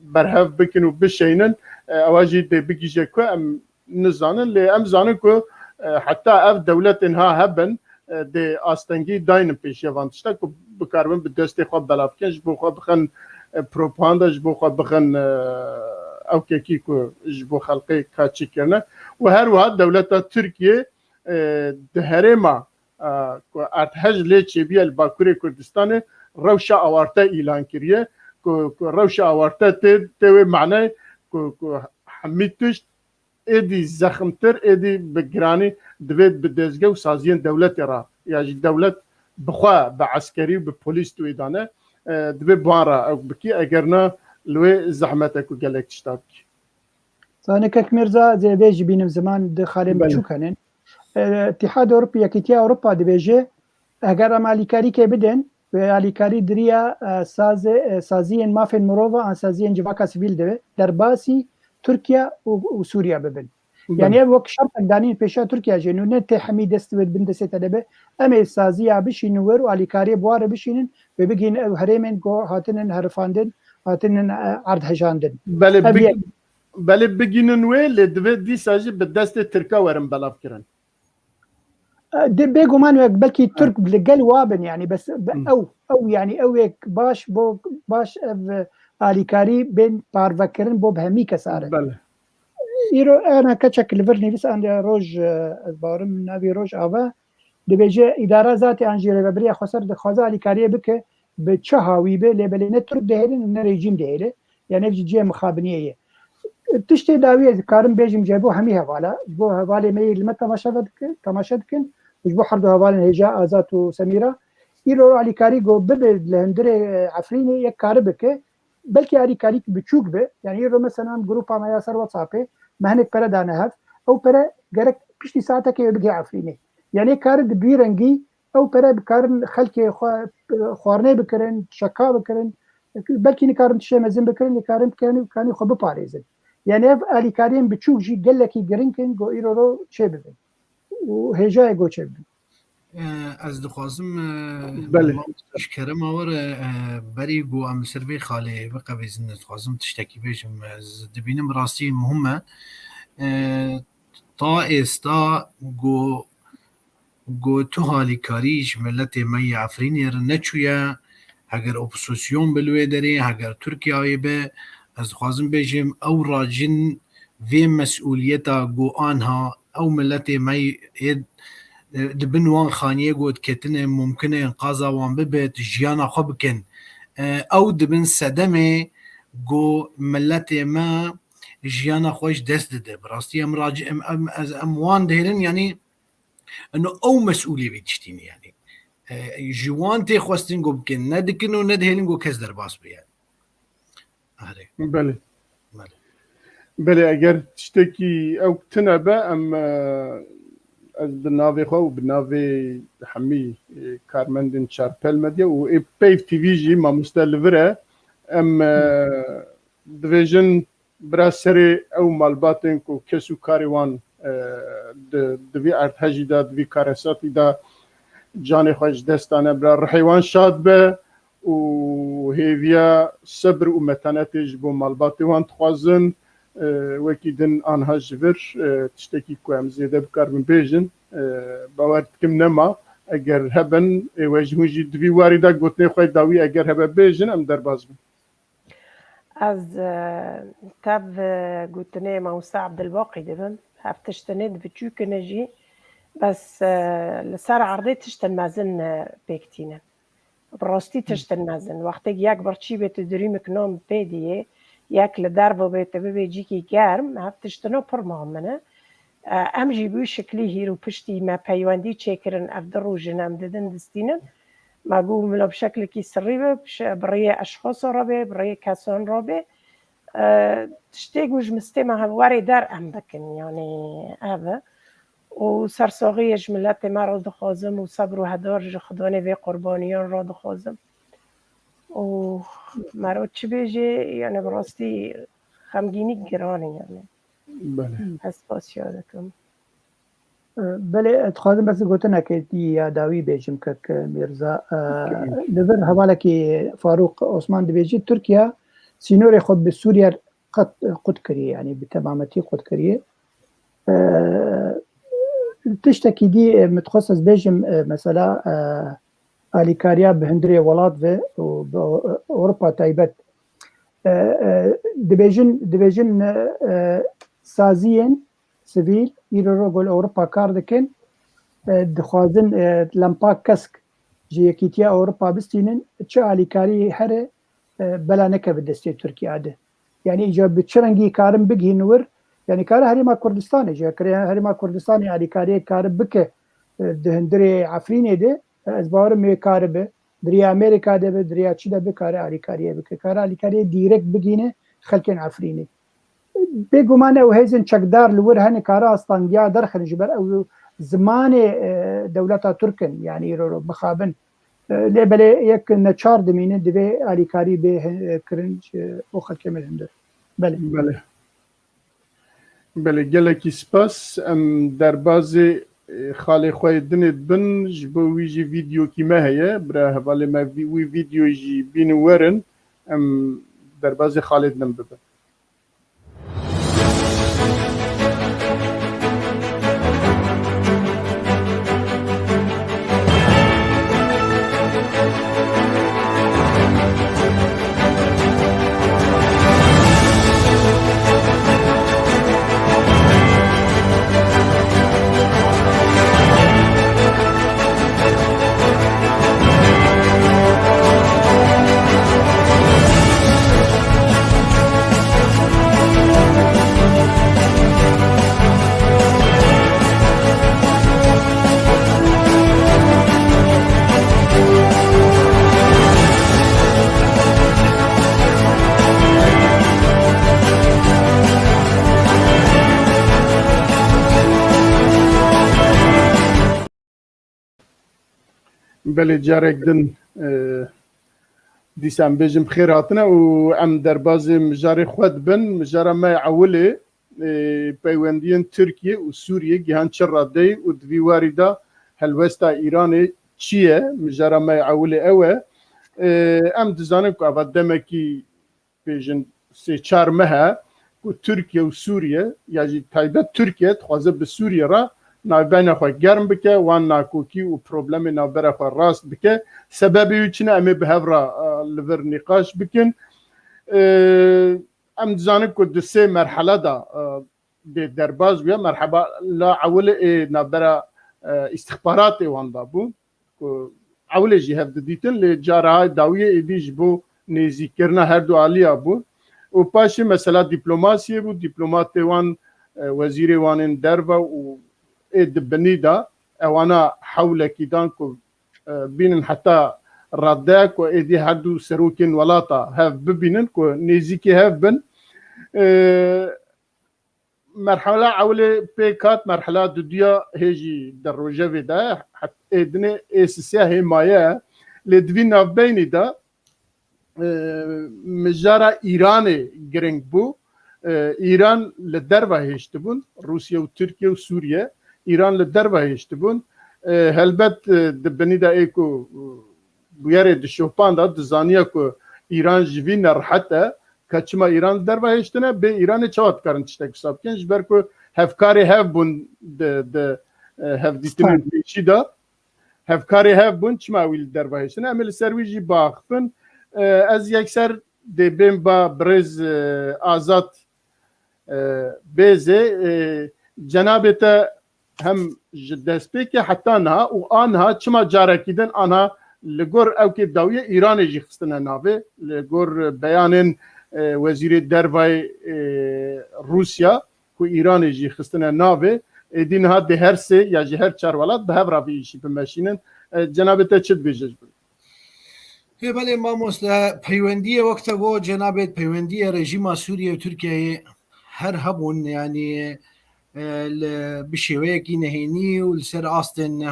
برهف بكن و بشينن اواجي دي بيجي كو ام نزانن لي ام زانن كو حتى اف دولتها هبن دي استنجي داين بيش فانتشتا كو بكاربن بدستي خو بلافكن جبو خو بخن بروباغندا جبو خو بخن او كيكو جبو خلقي كاتشي كرنا وهر واحد دولتها تركيا دهرما كو ارتهج لي تشبيه الباكوري كردستان روشا اوارتا اعلان كريه كو روشا اوارتا تي معناه كو حميتش ادي زخمتر ادي بجراني دبيت بدزجه وسازين دولتي را يعني دولت بخوا بعسكري وببوليس تو ادانه دبي بوارا او بكي اجرنا لوي زحمتك وقالك تشتاك ثاني كميرزا زي بيجي بينم زمان دخالي بتشو كانن اتحاد اوروبي يكيتيا اوروبا دبيجي اگر مالكاري كي بدن واليكاري دريا سازين ما في المروفا عن سازين جواكا سيفيل دبي درباسي تركيا وسوريا ببن يعني وقت شرط دانين بيشا تركيا جنو نت حميد استود بندسه تدبه اما سازيا بشين ور واليكاري بوار بشين ببجين هريمن جو هاتنن هرفاندن هاتنن عرض هجاندن بل بجينن ويل دي ساجي بدست تركا ورم بلافكرن دي بيجو مان بلكي ترك بلقال وابن يعني بس او يعني او باش بو باش اليكاري بين بارفكرن بو بهمي كساره بله يرو انا كتشك ليفرني بس عند روج بارم نبي روج افا دبيجي اداره ذاتي انجيري ببريا خسر دخوازا اليكاري بك بتشهاوي به لبلين ترك دهيرن ان ريجيم دهيره يعني جي مخابنيه تشتي داويه كارم بيجم جابو همي هوالا بو هواله مي المتا تماشدكن وجبو حردو هوالا هجاء ازات وسميره يرو اليكاري جو ببل لهندري عفريني يكاربك بلكي اليكاري بتشوك به يعني يرو مثلا جروبا ما ياسر واتساب ما هنك برا دانهف او برا جرك بيشتي ساعتك يبقى عفريني یعنی کار بیرنگی او پره بکارن خلک خوارنه بکرن شکا بکرن بلکه نکارن تشه مزین بکرن نکارن کانی خو بپارێزن یعنی اف الیکارین بچوک جی گلکی گرینکن گو ایرو رو چه ببین و هجای گو چه ببین از دخوازم بله کرم آور بری گو ام سروی خاله بقویزن دخوازم تشتکی بیشم از دبینم راستی مهمه تا استا گو تو حالی کاریش ملت می عفرینی رو نچویا اگر اپوزیسیون بلوه داری اگر ترکیه به از خوازم بیشم او راجن وی مسئولیتا گو آنها او ملت می دبن وان خانیه گود کتنه ممکنه انقاذا وان ببت جیانا خو بکن او دبن صدمه گو ملت ما جیانا خوش دست ده براستی ام راجع ام از اموان دهرن يعني انه او مسؤوليه بتشتين يعني جوان تي خوستين گو بكن ندكن وندهلن گو كز در باس بيان بله بله اگر تشتكي او تنبا ام از بناوی خو بناوی حمی کارمندن چارپل مدیا و پیف تی وی جی ما مستلوره ام دیویژن براسری او مالباتن کو کسو کاریوان دوی ارتحجی دا دوی کارساتی دا جان خوش دستانه برا رحیوان شاد به و هیویا صبر و متانتش بو مالباتی وان تخوازن وکی دن آنها جبر تشتکی که هم زیده بکار من بیجن باورد کم نما اگر هبن واجهون جی دوی وارده گوتنه خواهی داوی اگر هبه بیجن هم در باز بن از تاب گوتنه موسى عبد الباقي دبن هفتشتنه دبچو کنجی بس لسر عرضه تشتن مازن بکتینه براستی تشتن مازن وقتی یک برچی بیت دریم کنام پیدیه یک لدربو بیت ببیجی که گرم هفتشتنو پر مهمنه ام جی بو شکلی هیرو پشتی ما پیواندی چکرن افدر رو جنم ددن دستینن ما گو ملا بشکل کی سری برای اشخاص را به برای کسان را به تشتی گوش مستمع هواری در ام بکن یعنی اوه و سرساقی جملت ما را دخوازم و صبر و هدار خدانه و قربانیان را دخوازم و مرا چی بیجه یعنی براستی خمگینی گرانه یعنی بله از پاس یادکم بله اتخاذم بس گوتنه که یاداوی بیجم که میرزا لبر حواله که فاروق عثمان دبیجی ترکیه سینور خود به سوریه قد کریه یعنی به تمامتی قد کریه تشتكي دي متخصص بيجم مثلا اليكاريا بهندري ولاد و اوروبا تايبت دبيجن سازيين سيفيل يرو گول اوروبا كاردكن دخوازن لمپا كسك جيكيتيا اوروبا بستينن تشا اليكاري هر بلا نكه بدستي تركيا ده يعني ايجاب بتشرنگي كارم بگي نور يعني كار هرما كردستان جا هرما كردستان يعني كار بك دهندري عفريني ده ازبار مي كار به دريا امريكا ده دريا چي ده بكار علي كاريه بك كار علي كاريه ديريكت بگينه خلكن عفريني بگمان او هيزن چقدار لور هن كار استانيا درخل جبر او زمان دولتا تركن يعني رو بخابن لبل يك نچار دمينه دبي علي كاري به كرنج او خلك مهندر بله بله بله گلکی سپاس ام در باز خاله خواه دنید بن جبو ویجی ویدیو کی مهیه برای حواله ما ویدیو جی بینو ورن ام در باز خاله دنم ببن بله جارك دن دیسان بجم خیراتنا و ام درباز مجاری خود بن مجارا ما عوله پیوندین ترکیه و سوریه گهان چر راده و دویواری دا هلوستا ایران چیه مجارا ما عوله اوه ام دزانم که اول دمکی بجن سه چار مها و ترکیه و سوریه یعنی تایبت ترکیه خوازه به سوریه را نابین خو گرم بکه وان ناکوکی و پروبلم نابره خو راست بکه سببی چنه امی به هفرا لور نقاش بکن ام دزانم که دو سه مرحله دا به درباز بیا مرحبا لا اول نابره استخبارات وان دا بو اول جی هف دیتن لی جارهای داویه ایدیش بو نیزی کرنا هر دو عالیا بو و پاشی مثلا دیپلوماسیه بو دیپلومات وان وزیر وان دربا و دبني دا اوانا حول كيدانكو بينن حتى رداك وايدي هادو سروكين ولاطا هاف ببينن كو نيزيكي هاف بن مرحلة عولي بيكات مرحلة دوديا هيجي دروجة دا حتى ايدني اسسيا هي مايا لدوينا بيني دا مجارة ايراني جرينج بو ايران لدربا هيشتبون روسيا وتركيا وسوريا ایران لدربه هشتبون هلبت دبنی دا ایکو بیاره دشوپان دا دزانیه که ایران جوی نرحته که چما ایران دربه هشتنه به ایران چواد کرن چشتک ساب کنج بر که هفکاری هف بون هف دیتنین بیشی دا هفکاری هف بون چما ویل دربه هشتنه امیل سرویجی باختن از یکسر دی بین با برز آزاد بیزه جنابتا هم دستپیک حتی نه و آنها چما جارکیدن آنها لگور او که داویه ایران جی خستنه ناوه لگور بیان وزیر دروای روسیا که ایران جی خستنه ناوه دین ها ده هر سه یا جی هر چار ولاد به هر رافی ایشی بمشینن جنابت چد بیجش بود بله ما مسلا پیوندی وقت گو جنابت پیوندی رژیم سوریه و ترکیه هر هبون یعنی بشويكي نهيني والسر أصلا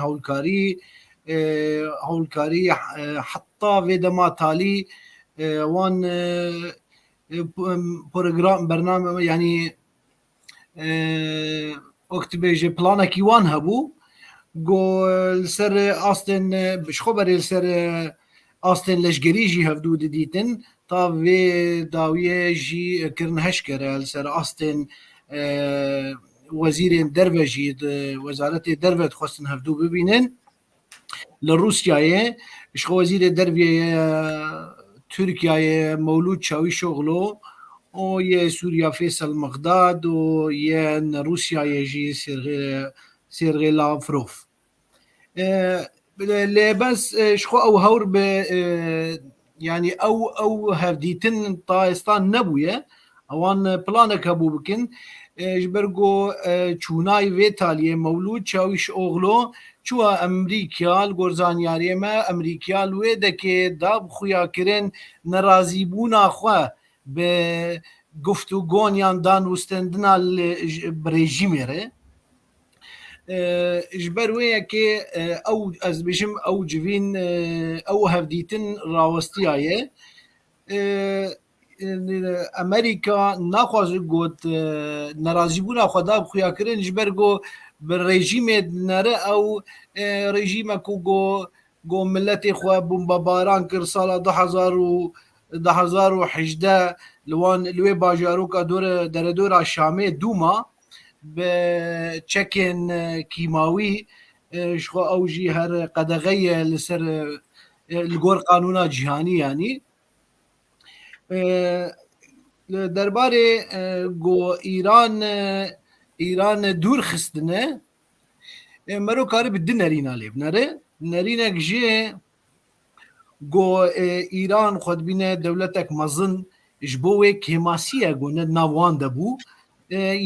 هولكاري حتى في دما تالي وان برنامج يعني وقت بيجي بلانكي وان هبو جو السر أصلا بشخبر السر أصلا لشجري جي هفدو ديتن تا في داوية جي كرنهش كره السر أصلا وزير دربجي وزارة دربة خواستن هفدو ببينن لروسيا اش وزير دربية تركيا مولود شاوي شغله و يه سوريا فيصل مغداد و يه روسيا يجي سيرغي لافروف بس شخو او هور ب يعني او هفديتن طايستان نبويه اوان بلانك هبو بكن جبرگو چونای ویتالیه مولود چاویش اوغلو چوا امریکیال گرزانیاری ما امریکیال ویده که داب خویا کرن نرازی بونا خواه به گفتگونیان دان وستندنا برژیمه ره جبرویه که او از بشم او جوین او هفدیتن راوستیایه امریکا نخواست گوت ناراضی بونا خدا بخویا کرن جبرگو بر رژیم نره او رژیم کو گو ملت خو بمباران کر سال 2018 لوان لوی باجارو کا دور شامه دوما به چکن کیماوی شخو اوجی هر قدغه لسر الگور قانونا جهانی یعنی درباره گو ایران دور خستنه مرو کاری بدن نرینا لیب نرینا گجه گو ایران خود بینه دولتک مزن جبوه کماسیه گو ناوان دبو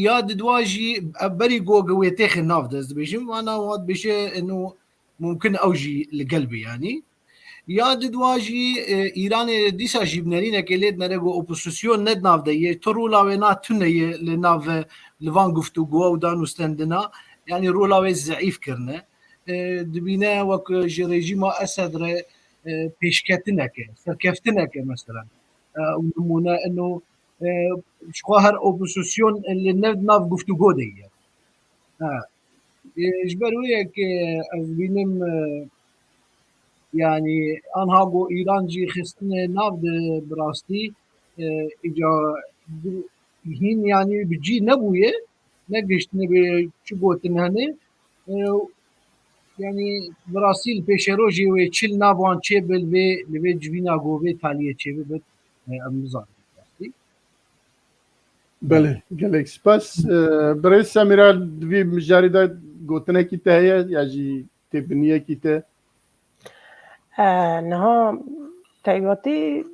یاد دواجی بری گو گوه تیخ ناف دست بشیم وانا واد بشه انو ممکن اوجی لقلبي يعني یاد دواجی ایران دیسا جیب نرینه که لید نرگو اپوزیسیون ند ناف ده تو رولاوه نا تونه لناف لوان گفتگو و دانوستندنا یعنی رولاوه ضعیف کرنه دبینه وک رژیم اسد را پیشکتنه که سرکفتنه که مثلا نمونه انه شخو هر اپوزیسیون اللي ناف گفتگو دیگه اجبرویه که از بینم يعني انها بو ايران جي خستنه ناف براستی اجا هین يعني بجي نبويه نقشتنه بشبوتن هنه يعني براسيل بيشروجي ويتشل نافوان تشيبل بي لبي جبينا غوبي تاليه تشيبل بت امزان بله گلک سپاس برای سمیرا دوی مجاریده گوتنه کی تهیه یا جی تبنیه کی ته نها تایواتی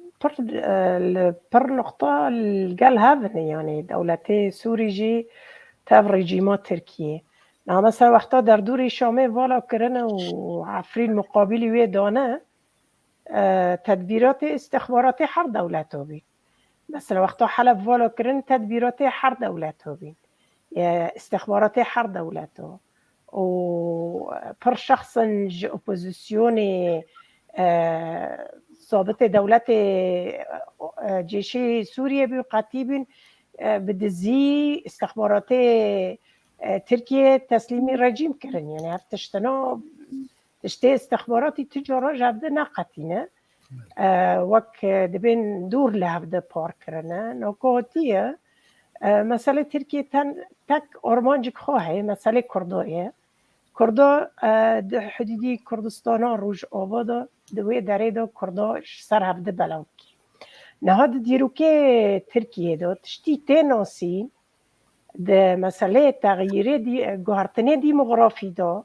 پر نقطة القال هذا يعني دولتي سوري جي تاب رجيمات تركيا نها مثلا وقتا در دوری شامه والا کرنه و عفرین مقابلی وی دانه تدبیرات استخباراتي هر دولت ها بید مثلا وقتا حلب والا کرن تدبیرات هر دولت ها بید استخبارات هر دولت ها و پر شخص اپوزیسیون ثابت دولت جيشي سوريا بقاتيب بدزي استخبارات تركيا تسليمي رجيم كرن يعني هفتشتنا تشتي استخباراتي تجارة جابده ناقتينه وك دبين دور لهفده بار كرنه نوكوتيه مسألة تركيا تك أرمانجك خواهي مسألة كردوية کردا د حدودی کردستان روج آباد دوی دره دا کردا سر هفته بلاو کی نهاد دیروکه ترکیه دا تشتی تناسی ده مسئله تغییر گوهرتنه دیموغرافی دا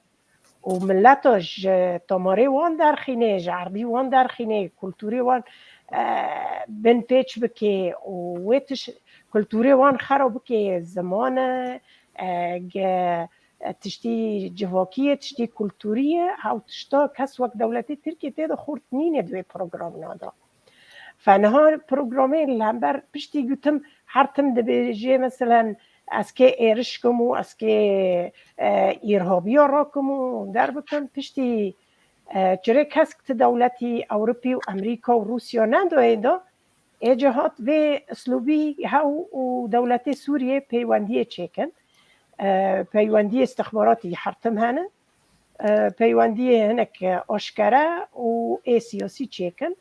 و ملتاش تماره وان در خینه جعربی وان در خینه کلتوری وان بن پیچ بکه و ویتش کلتوری وان خراب بکه زمان تشتي جواكية تشتي كولتورية أو تشتا كس وقت دولتي تركيا تيدا خورت نينة دوي بروغرام نادا فنها بروغرامين لامبر بشتي قلتم حرتم دبيجي مثلا اسكي ايرشكمو اسكي إرهابية راكمو در بكم بشتي جري كسكت دولتي أوروبي وأمريكا وروسيا ناندو ايدا اجهات في اسلوبي هاو ودولتي سوريا بيواندية تشيكن پیوندی استخباراتی حرتم هنه پیوندی هنک آشکره و ای سیاسی چیکن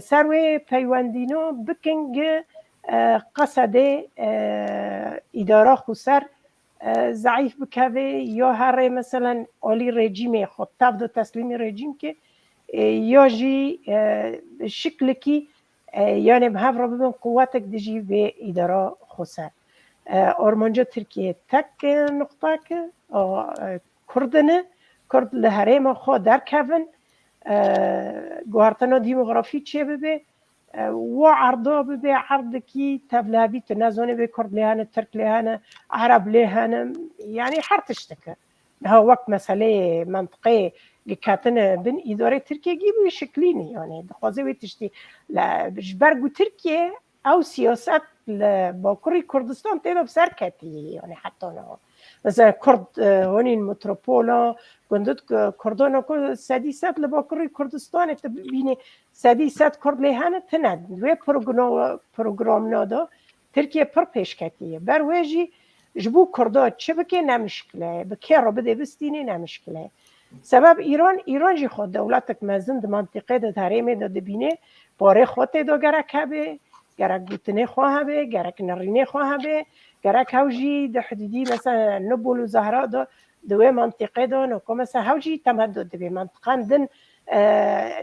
سروی پیوندینو بکنگ قصد اداره خسر ضعیف بکوه یا هر مثلا آلی رژیم خود تفد و تسلیم رژیم که یا جی شکل کی یعنی به هفر ببین قوتک دیجی به اداره خسر آرمانجا ترکیه تک نقطه که کردنه کرد لحریم خواه در کون گوهرتنا دیموغرافی چه ببه و عرضا ببه عرض کی تبلهبی تنازونه به کرد لحانه ترک لحانه عرب لحانه يعني حرتش تکه ها وقت مسئله منطقه لكاتنا بن إدارة تركيا جيبوا شكليني يعني دخوازي ويتشتي لا بجبرجو تركيا أو سياسات باكوري كردستان تيدا بسركتي يعني حتى أنا مثلا كرد هوني المتروبولا كندت كردانا كل سادسات لباكوري كردستان تبيني سادسات كرد لهانة تند و پروگرام نادا تركيا پر پیشکتیه بر وجی جبو کردا چه بکه نمشکله بکه را بده بستینی نمشکله سبب ایران جی خود دولتک مزن ده منطقه ده تحریم ده بینه باره خود ده گرک هبه گرک گوتنه خواه هبه گرک نرینه خواه هبه گرک هوجی ده حدودی مثلا نبول و زهرا ده دوی منطقه ده نکو مثلا هوجی تمدد ده به منطقه دن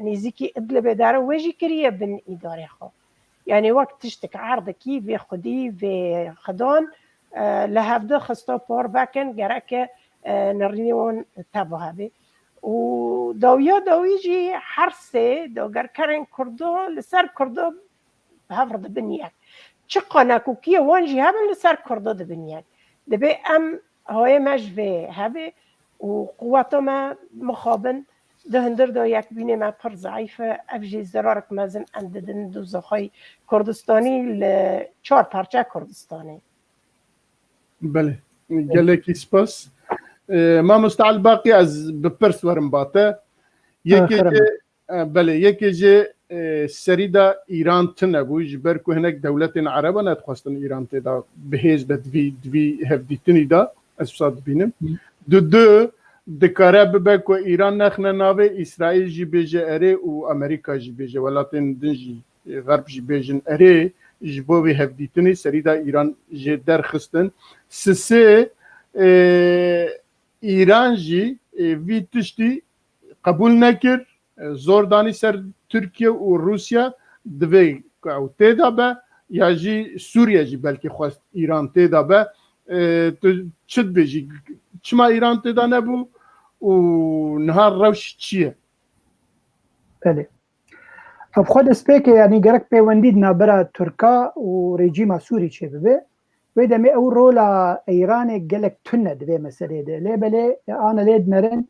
نزیکی ادل بداره وجی کریه بن اداره خواه يعني وقت تشتك عرض كي في خدي في خدان لهفده خستا بار بكن جرك نرينيون تبعه به و داویجی حرسه داگر کرن کرده لسر کرده هفرد بنیاد چه قانکو کی وانجی هم لسر کرده بنیاد دبی ام های مجوه هبه و قوت ما مخابن ده هندر دا یک بینه ما پر ضعیفه افجی زرارک مزن انددن دوزخای کردستانی لچار پرچه کردستانی بله گلکی سپاس ما مستعل باقي از بپرس ورم باته یکی جه سریدا ایران تنبو جبر که هنک دولت عربا ندخواستن ایران تدا بهیز بدوی هفدیتنی دا از فساد بینم دو دکاره ببه که ایران نخنه ناوه اسرائیل جی بیجه اره و امریکا جی بیجه ولاتن دنجی غرب جی بیجن اره جبوی هفدیتنی سریدا ایران جی در خستن سه ایران جی وی تشتی قبول نکر زور دانی سر ترکیه و روسیا دوی او تیدا به یا جی سوریه جی بلکه خواست ایران تیدا به تو چد بیجی چما ایران تیدا نبو و نهار روش چیه؟ بله خب خود سپیکه یعنی گرک پیوندید نابرا ترکا و رژیم سوری چه ببه ویده می او رولا ایران گلک تنه دوی مسئله ده لی بله آنا لید مرن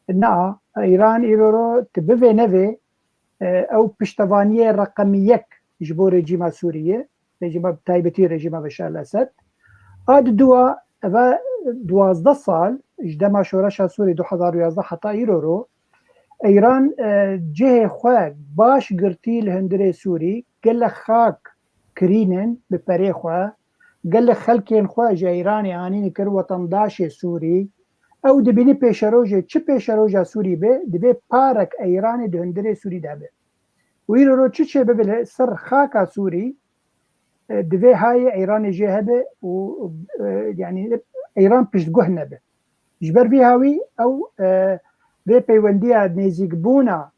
نا ایران ایرو تبوه نوه او پشتوانی رقم یک جبو رژیم سوریه رژیم تایبتی رژیم بشار الاسد آد دوا و 12 سال اجدما شورش سوری 2011 حتی ایرو ایران جه خواه باش گرتی لهندره سوری گل خاک کرینن بپره خواه گل خلکین خواه جه ایرانی آنین کر وطنداش سوری او دبینی پیشروجه چه پیشروجه سوری به دبی پارک ایرانی دهندره سوری ده به و ایرو چه ببله سر خاک سوری دبی های ایران جه هبه و یعنی ایران پشتگوه نبه جبر بی هاوی او به پیوندی نزیک بونا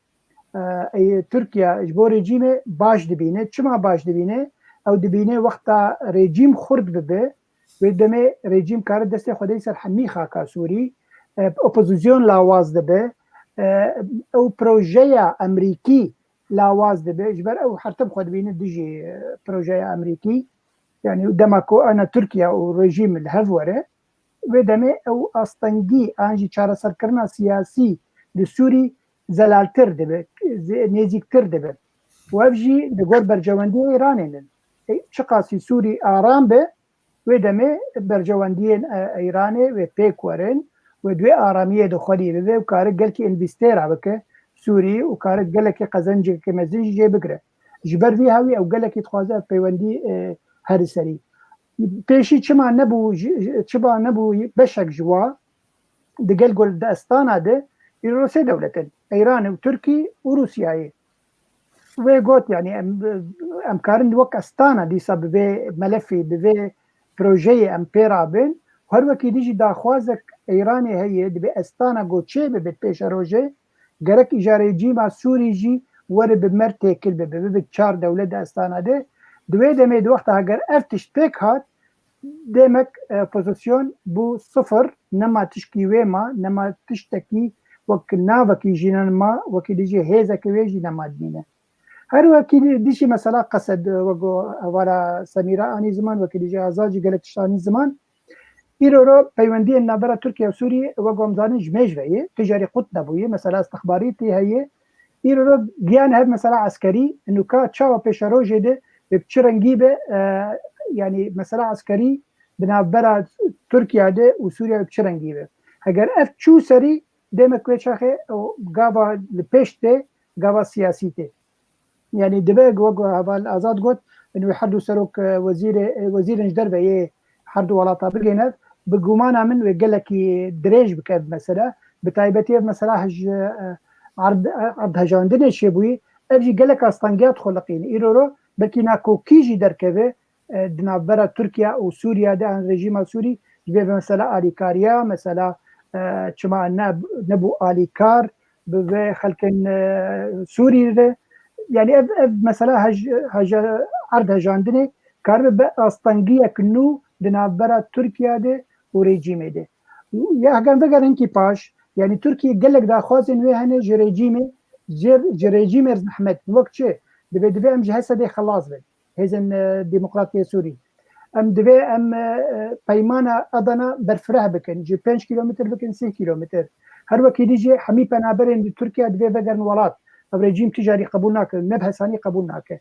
ترکیه جبو رژیم باش دبینه چما باش دبینه او دبینه وقتا رژیم خورد ببه و دمه رژیم کار دست خودی سر حمی خاکا سوری اپوزیسیون لاواز دبه او پروژه امریکی لاواز دبه جبر او حرتب خود بینه دیجی پروژه امریکی يعني دمكو انا تركيا ورجيم الهفوره ودمه او استنجي انجي چاره سرکرنا سیاسی لسوري زلالتر دبه نزيكتر دبه وابجي دغور برجواندي ايرانين چقاسي سوري آرام به ودمه برجواندي ايراني و بيكورن ودوي آراميه دخلي به وكار قالكي انفستيرا بك سوري وكار قالكي قزنجي كمزنجي جي بقره جبر في هاوي او قالكي تخوازه بيوندي هر سری پیشی چما نبو بشک جوا دگل گل داستانه ده روسیه دولتن ایران و ترکی و روسیه و گوت یعنی ام کارن وک استانه دیسا به ملفی به پروژه ام پیرابن هر وکی دیجی داخوازک ایرانی هی به استانه گوچه به پیش روزه گرک اجاره جی ما سوری جی ور به مرته کل به چهار دولت استانه ده دوی دمه دو وقت اگر افتش پیک هات دمک پوزیسیون بو صفر نما تشکی ویما نما تشتکی وک ناوکی جینن ما وکی دیجی هیزا که ویجی نما دینه هر وکی دیجی مثلا قصد وگو ولا سمیرا آنی زمان وکی دیجی آزاجی گلتشتانی زمان ایرو رو پیوندی نابرا ترکیه و سوری وگو امزانی جمیج ویه تجاری قط نبویه مثلا استخباریتی هیه ایرو رو گیان هب مثلا عسکری انو که چاو پیش رو جده بچرنگی به یعنی مثلا عسکری بنابرا ترکیه ده و سوریه بچرنگی به اگر اف چو سری دمک وچخه گاوا لپشته گاوا سیاسیته یعنی دبه گو اول آزاد گفت انه حدو سروک وزیر نجدر به حدو ولاتا بگینه بگومانا من وقالكي دريج بكذا مثلا بتايبتي مثلا هج عرض هجاندنه شبوي اجي قالك استنجات خلقين ايرو بلكي ناكو كيجي دركبه دنابرا تركيا وسوريا ده رژیم سوري جبه مثلا آلیکاریا مثلا چما نبو آلیکار به خلقن سوري ده يعني مثلا هج عرض هجاندنه کار به استنگی کنو دنابرا تركيا ده ورژیم ده یا اگر بگر انکی پاش يعني تركيا قالك دا خوازن وهنه رژیم احمد وقت چه دبي ام جهسه دي خلاص بن هزن ديمقراطيه سوري ام دبي ام پیمانه ادنا برفره بكن جي 5 كيلومتر بكن 6 كيلومتر هر وقت يجي حمي بنابرين تركيا دبي بقر ولات رژیم تجاری قبول ناکه مبحثانی قبول ناکه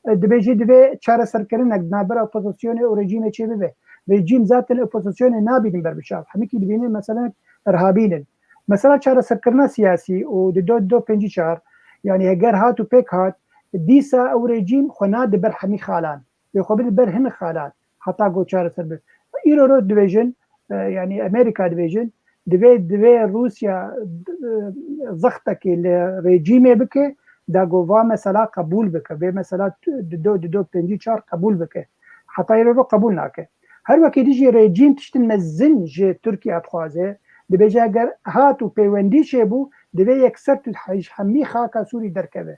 دبي چاره سرکرین نابر اپوزیسیون و رژیم چه به رژیم ذات الاپوزیسیون نابیدن بر بشار همین که ببینید مثلا ارهابين مثلا چاره سرکردنا سیاسی و دو پنجی چار يعني هجر هات وبيك هات ديسا او ريجيم خناد بر حمي خالان يخبر بر هن خالان حتى جو چاره سر ايرو ديفيجن يعني امريكا ديفيجن دبي روسيا ضغطك الريجيم بك دا جوفا مثلا قبول بك بمثلا دو بنجي شهر قبول بك حتى يرو قبول ناكه هر وقت يجي ريجيم تشتن مزن جي تركيا اتخوازه دبي جاگر هاتو بيوندي شبو دبي يكسرت الحج حمي خاكا سوري دركبه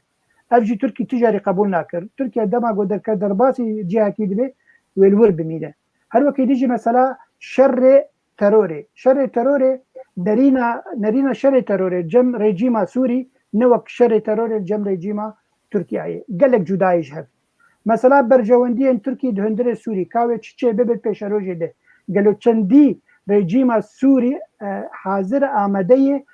افجي تركي تجاري قبول ناكر تركيا دما جو دركه درباسي جهتي دبي والور بميده هر وقت يجي مثلا شر تروري نرينا شر تروري جم ريجيما سوري نوك شر تروري جم ريجيما تركيا قالك جدايش هف مثلا برجواندي ان تركي دهندر سوري كاوي تشي بيبل بيشاروجي ده قالوا تشندي ريجيما سوري حاضر آمده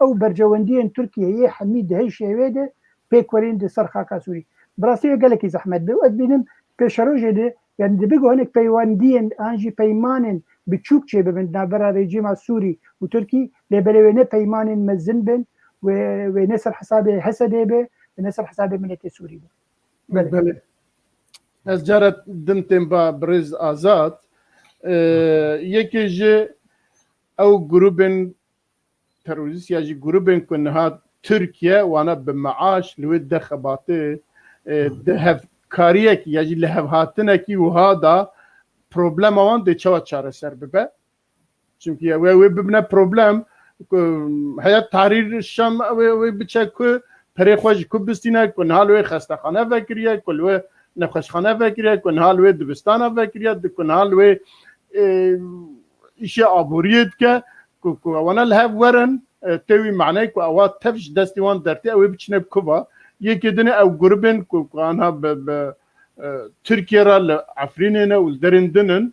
او برجواندي ان تركي هي حميد هي شيوده بيكورين دي سرخاكا سوري براسي قالك زحمت بينم بيشاروجي ده يعني بيجوا هناك بيواندي انجي بيمانن بتشوك شيء بين نابرا ريجيم السوري وتركي لبلوينه بيمان مزن بين ونسر حسابه حسده به ونسر حسابه ملت سوري بله از جرت دمتن با برز آزاد یکی جه او گروبن تروریست یا جی گروبن کنها ترکیه وانا بمعاش لود دخباته ده کاریک یا جی لهف هاتنه کی و هادا problem avan de çava çareser bibe. Çünkü ve bibne problem hayat tahrir şam ve biçe ku perexoj ku bistine ku hal ve xastaxane vekiriye ku ve nefxane vekiriye ku hal ve dibistana vekiriye ku hal ve işe aburiyet ke ku wana lev veren tevi mعنی ku avat tefş destivan derti ve biçne kuva yekidine ev grubin ku anha تركيا رال عفريننا والدرندنن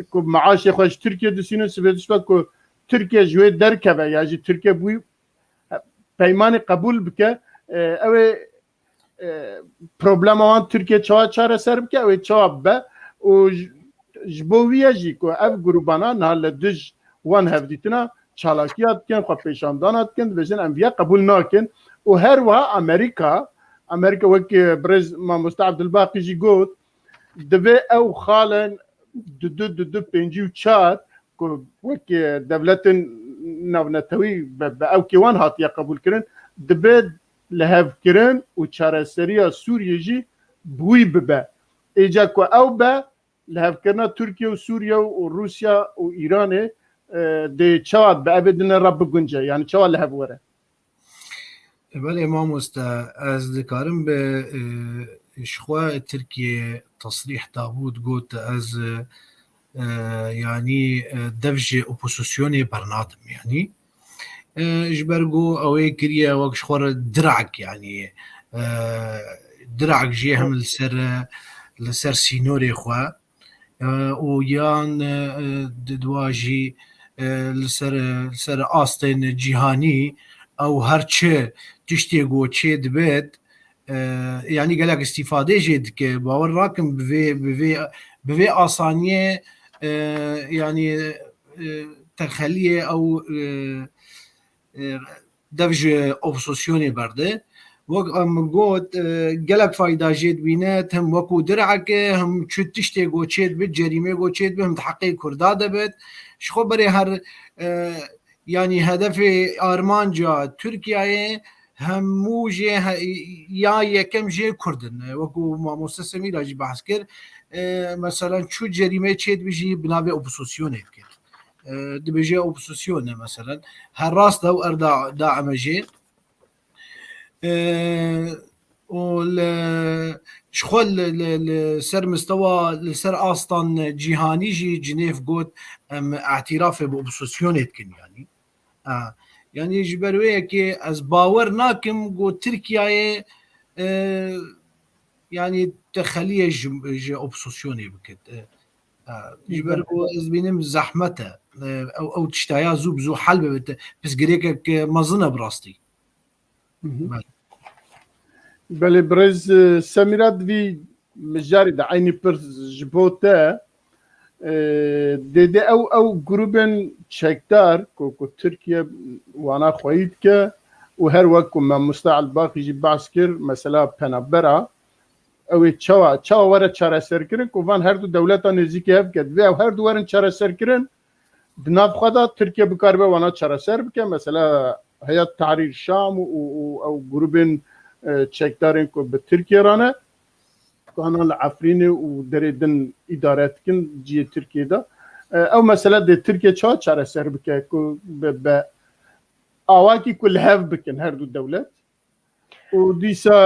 كو معاش خوش تركيا دسينو سبيدش كو تركيا جوي دركبه ياجي تركيا بوي بيمان قبول بك او بروبلم وان تركيا چاره سر بك او جواب به او جبويه جي كو اف جروبانا نال دج وان هفديتنا چالاكيات كن خو پیشاندانات كن وجن انبياء قبول ناكن و هر وا امريكا وكي برز ما مستعد الباقي جي قوت دبي او خالن دو بينجي وشات وكي دولتن نونتوي او كيوان هاتيا قبول كرن دبي لهف كرن وشارة سريا سوريا جي بوي ببا ايجا كو او با لهف كرنا تركيا وسوريا وروسيا وايران دي شواد بابدنا رب قنجة يعني شواد لهف ورا بله امام استا از دکارم به اشخوا ترکیه تصریح داوود گوت از يعني دفج اپوزيسيوني برنادم يعني جبرجو اوي كريا وقش خور درعك يعني درعك جيهم لسر سينوري خوا ويان دواجي لسر آستين جيهاني او هرچه تشتي گوچه دبت يعني قالك استفاده جد که باور راكم بفي آسانية يعني تخليه او دفج اوبسوسيوني برده وقت ام قلت قالك فايدة جد بينات هم وكو درعك هم شو تشتي گوچه دبت جريمه گوچه دبت هم تحقيق كرداده بت شخو بري هر يعني هدف آرمانجا تركيا هموجه یا یکم جه کردن وکو ماموستا سمیر اجی بحث کرد مثلا چو جریمه چید بجی بنابه اپوزیسیونه بکرد دی بجی اپوزیسیونه مثلا هر راست دو اردا داعم جه شخول سر مستوى لسر اصلا جهاني جي جنيف قوت اعتراف باوبوزيسيونه كن يعني يعني جبرويه كي از باور ناكم قو تركيا يعني تخليه اوبسوسيوني بكت جبرو از بينم زحمته او تشتايا زوب زو حلبه بس قريك مظنه براستي بله برز سميرات في مجاري دا عيني برز جبوتا دي او جروبن چکدار کو ترکیه وانا خوید که و هر وقت ما مستعل باقی جی بحث کر مثلا پنابرا او چاوا ورا چاره سر کرن کو وان هر دو دولتا نزدیکی هف کد و هر دو ورن چاره سر کرن بناف خدا ترکیه بکار به وانا چاره سر بکن مثلا هيئة تحرير الشام او جروبين چکدارن کو به ترکیه رانه كانوا العفريني ودريدن ادارات كن جي تركيا دا او مثلا دي تركيا چاره سر بك ب اواكي كل هاف بكن هر دو دولت وديسا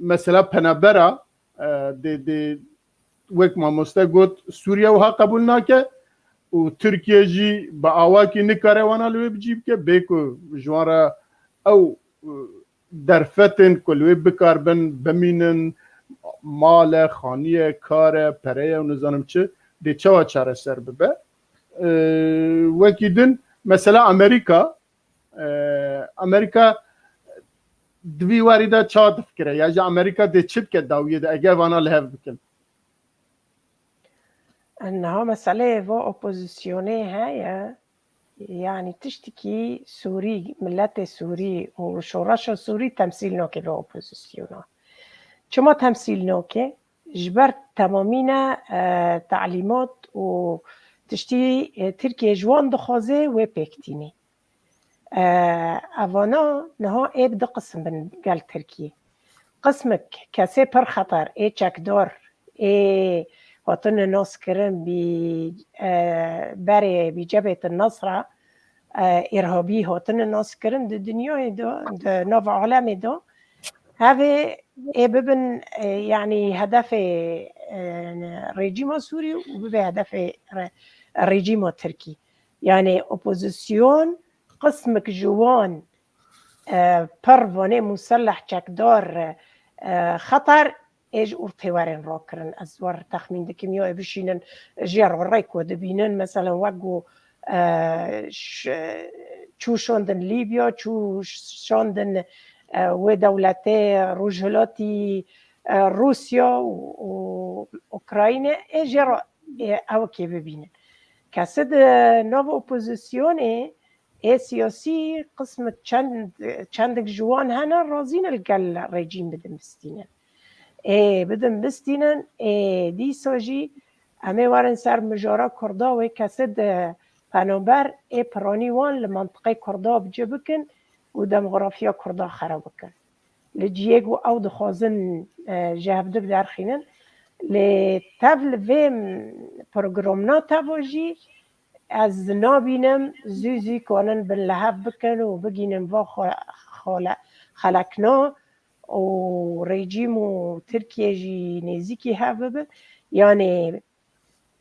مثلا پنابرا دي وك ما مستقود سوريا وها قبول ناكه وتركيا جي باواكي نكاره وانا لو بجيب كه بيكو جوارا او درفتن کلوی بکاربن بمینن مال خانیه کار پره و نظام چه دی چه چاره سر ببه وکیدن مثلا امریکا دوی واریده چه فکره یا جا امریکا دی چه بکه داویه ده اگر وانا لحف بکن انها مسألة و اپوزیسیونه هيا يعني تشتكي سوري ملت سوري وشورش سوري تمثيل نوكي به اپوزيسيونا چما تمثيل نوكي جبرت تمامينا تعليمات و تشتي تركيا جوان دخوازه و بيكتيني اوانا نها اي بدا قسم بن قال تركيا قسمك كاسي پر خطر اي چكدار اي هاتن ناس کرن برای بی جبهه النصره ارهابی هاتن ناس کرن د دنیای دا د نو عالم دا هذا ببن يعني هدف رژیم سوري وبه هدف الرژیم التركي يعني اپوزيسيون قسمك جوان پروانه مسلح چکدار خطر ايج اورتيوارن روكرن ازور تخمين دكيميو بشينن جير وريكو دبينن مثلا وقو چو شوندن ليبيا چو شوندن ودولتي روجهلاتي روسيا واوكراينا ايجر او كي ببينن كاسد نوفو اوبوزيسيوني اي سياسي قسم چندك جوان هنا رازين القل ريجيم بدن بستينن بدن بستینن دی ساجی همه وارن سر مجاره کردا و کسد پنابر پرانی وان لمنطقه کردا بجه بکن و دمغرافیا کردا خراب بکن لجیگو او دخوازن جهبده بدر خینن لطفل ویم پروگرامنا تواجی از نابینم زوزی کنن بن لحب بکن و بگینن با خلقنا و رژیم و ترکیه جی نزیکی هفته یعنی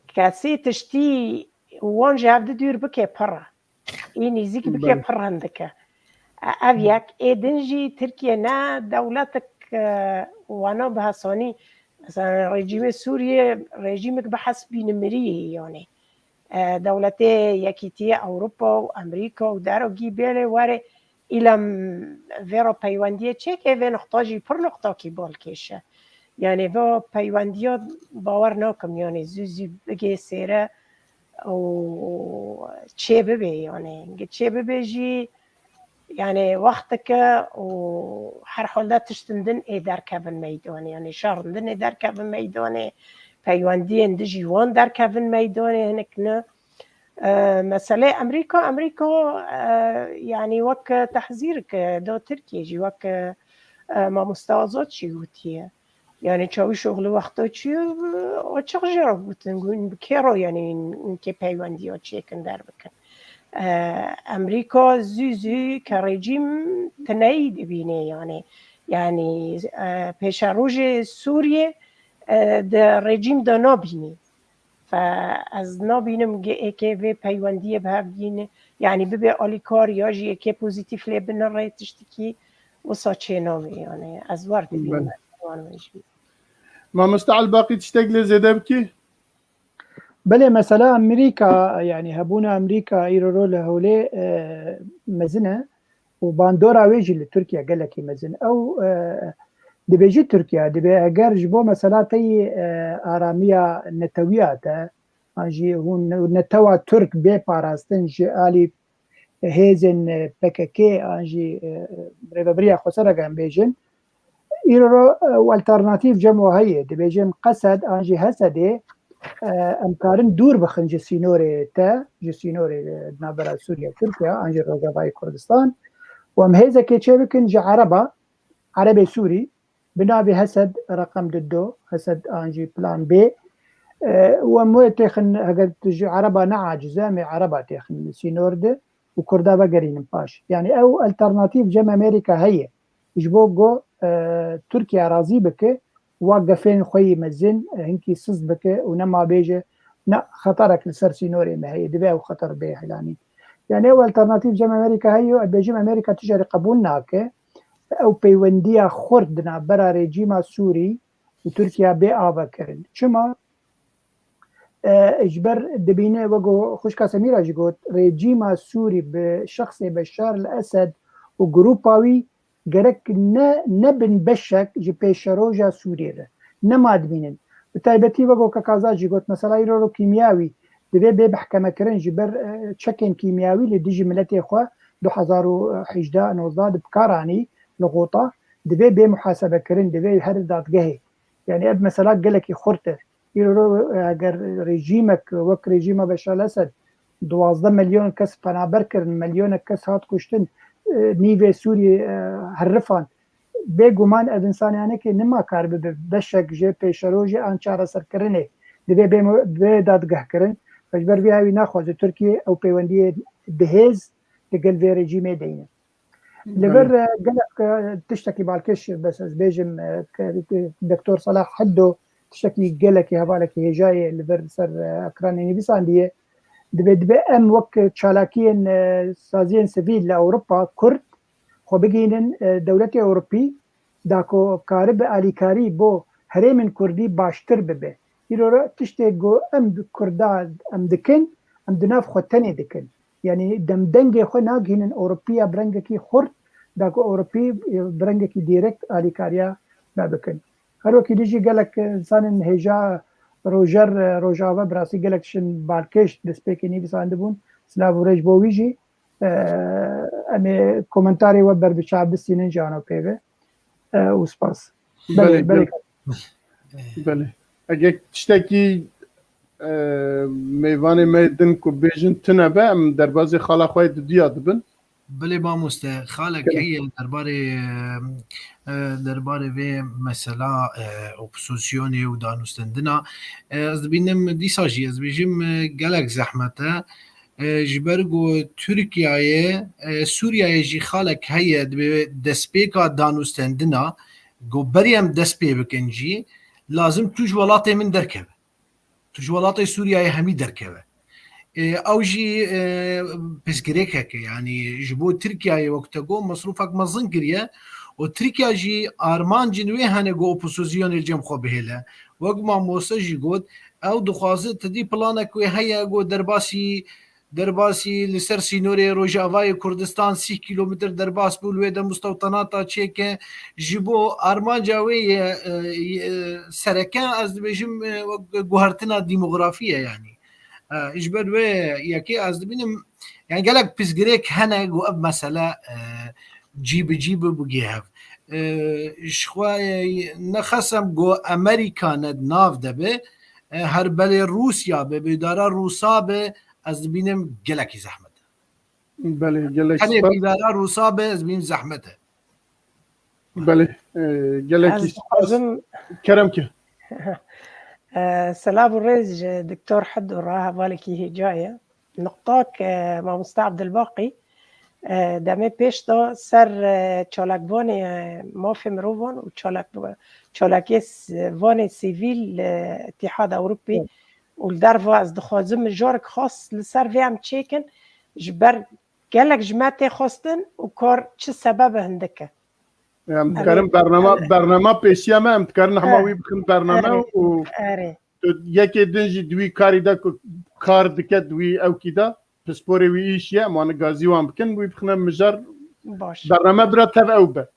کسی تشتی وان جهبده دور بکه پره این نزیک بکه پره هندکه اویک ایدنجی ترکیه نه دولتک وانا بحثانی مثلا رژیم سوریه رژیمک بحسبی نمریه یعنی دولت یکیتی اروپا و امریکا و درگی بیره واره ایلم ویرا پیوندیه چه که وی نقطاجی پر نقطا کی بال کشه یعنی و پیوندیات باور نکم یعنی زوزی بگه سیره و چه ببه یعنی چه ببه جی يعني وقتك وهر حال تشتندن در کبن میدانه یعنی شارندن در کبن میدانه پیوندی اندجی وان در کبن میدانه هنک نه مسألة أمريكا يعني وك تحذيرك دو تركيا جي وك ما مستوازات شي قوتيه يعني تشاوي شغل وقتا چي وچق جرا قوتن بكيرو يعني انكي پیوندی ها چي کن در بکن امریکا زوزو که رژیم تنهی بینه یعنی پیش روز سوریه در رژیم دا نبینه فاز نبینم که به پیوندی به بینه یعنی ببه آلیکار یا جی که پوزیتیف لبنه رای تشتکی و ساچه نامه یعنی از ورد بینه ما مستعل باقي تشتغل زيادة بكي؟ بله مثلا امریکا يعني هبونا امریکا ایرو له هولي مزنه وباندورا ويجي لتركيا قال لك مزن او دبيجي تركيا دبي اگر جبو مثلا تي آرامية نتوياته انجي هون نتوى ترك بي باراستن جي آلي هيزن بككي انجي بريبريا خسرة كان بيجن إيرو والترناتيف جمو هي دبيجن قصد انجي هسدي امكارن دور بخن جسينوري نابرا سوريا تركيا انجي روجافاي كردستان وام هيزا كي تشبكن جي عربي سوري بنابي هسد رقم ددو هسد انجي بلان بي ومو تخن هقد تجي عربا نعا جزامي عربا تخن سينورد وكردا بقرين باش يعني او الترناتيف جم امريكا هي جبوغو تركيا راضي بك وقفين خوي مزن هنكي سز بك ونما بيجي نا خطرك لسر سينوري ما هي دبا وخطر بيه يعني او الترناتيف جم امريكا هي بيجي امريكا تجري قبولناك او بيونديا خردنا برا ريجيما سوري وتركيا بي آبا كرن شما اجبر دبينه وقو خوشكا سميرا جيقوت ريجيما سوري بشخص بشار الأسد وجروباوي جرك نبن بشك جي بيشروجا سوري نما دبينن بتايبتي وقو كاكازا جيقوت مثلا يرورو كيمياوي دبي بحكمة كرن جبر تشكين كيمياوي لديجي ملتي اخوة 2011 نوزاد بكاراني لغوطة دبي بمحاسبة كرن دبي هردات قهي يعني اب مثلا قالك يخورته يرو اگر رژیمک وک رژیم بشار الاسد 12 مليون کس پنابر کردن مليون کس هات کشتن نیو سوری هرفان بگومان از انسانیانه که نما کار به بشک جه پیشروج آن چاره سر کرنه دبی به دادگاه کرن فجبر بیا وی ناخذ ترکیه او پیوندی بهز لقل في رژیم دینه لبر قالك تشتكي بالكش بس از بيجم دكتور صلاح حدو تشتكي قالك يا بالك هي جايه لبر سر اكراني بيسانديه دبي ام وك تشالاكين سازين سيفيل لاوروبا كرد خو بگینن دولت اوروبی داکو کارب الیکاری بو هرمن کردی باشتر ببه ایرو تشته گو ام کردا ام دکن ام دناف خوتنی دکن يعني دمدنجي خو ناگهن اوروبيا برنگكي خرد داكو اوروبي برنگكي ديركت اليكاريا بابكن هرو كي ديجي قالك انسان هجا روجاوا براسي قالك شن بالكش دسبيكني بساندبون سلافو رجبويجي امي كومنتاري وبر بشعب السنين جانو بيبه وسباس بله اگه تشتكي میوان میدن کو بیجن تنبه ام دربازی خاله خواه دیا دبن بله با مسته خالق هي درباره و مثلا اپوزیسیونی و دانستندنا از بینم دیساجی از بیجم گلک زحمته جبرگو ترکیه سوریه جی خالق هي دسپیکا دانستندنا گو بریم دسپی بکنجی لازم توش ولاته من درکبه توش ولاته سوریه همی درکبه او جي بسكريك هكا يعني جبو تركيا وقتها مصروفك مظن كريا وتركيا جي ارمان جنوي هانه جو اوبوزيسيون الجم خو بهله وقت ما موسى جي قد او دخوازه تدي بلانك وي هيا جو درباسي لسر سينوري روجافاي كردستان 6 كيلومتر درباس بولويدا مستوطناتا تشيكا جيبو ارمان جاوي سركان از بيجم جوهرتنا ديموغرافيه يعني اجبر و یکی از ببینم يعني قالك بسجريك هنا جو اب مثلا جيب بجيها شخوا نخسم جو امريكا ندناف دبه هر بل روسيا به بداره روسا به از ببینم قالك زحمت بله قالك يعني بداره روسا به از ببینم زحمته بله قالك كرمك سلام الريز دكتور حد وراها بالك هي جاية نقطاك مع مستعبد الباقي دمه پیش دا سر چالکوان مافی مروان و چالکی وان سیویل اتحاد اوروپی و در از دخوازم جارک خاص لسر ویم چیکن جبر گلک جمعتی خواستن و کار چه سبب هندکه متكرم برنامه پیشیه ما متكرم هماوی بخن برنامه و یکی دنجی دوی کاری دا کار دکه دوی او کی دا پسپوری وی ایشیه مانه گازی وان بکن وی بخنم مجر برنامه برا تب او به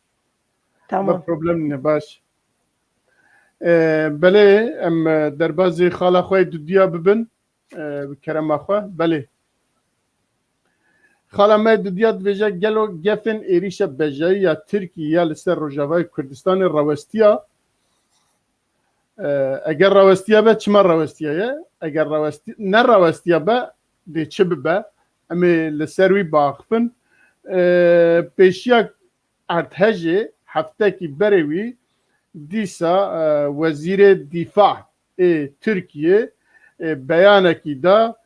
تمام پروبلم نه باش بله ام دربازی خالا خوی دودیا ببن کرم اخوا بله خالا ما دودیا دویجه گلو گفن ایریش بجایی یا ترکیه لسر روجاوای کردستان روستیا اگر روستیا به چما روستیه اگر روستی نه روستیا به دی چه به امی لسروی باخفن پیشیا ارتهجه هفته کی بروی دیسا وزیر دفاع ترکیه بیانکی دا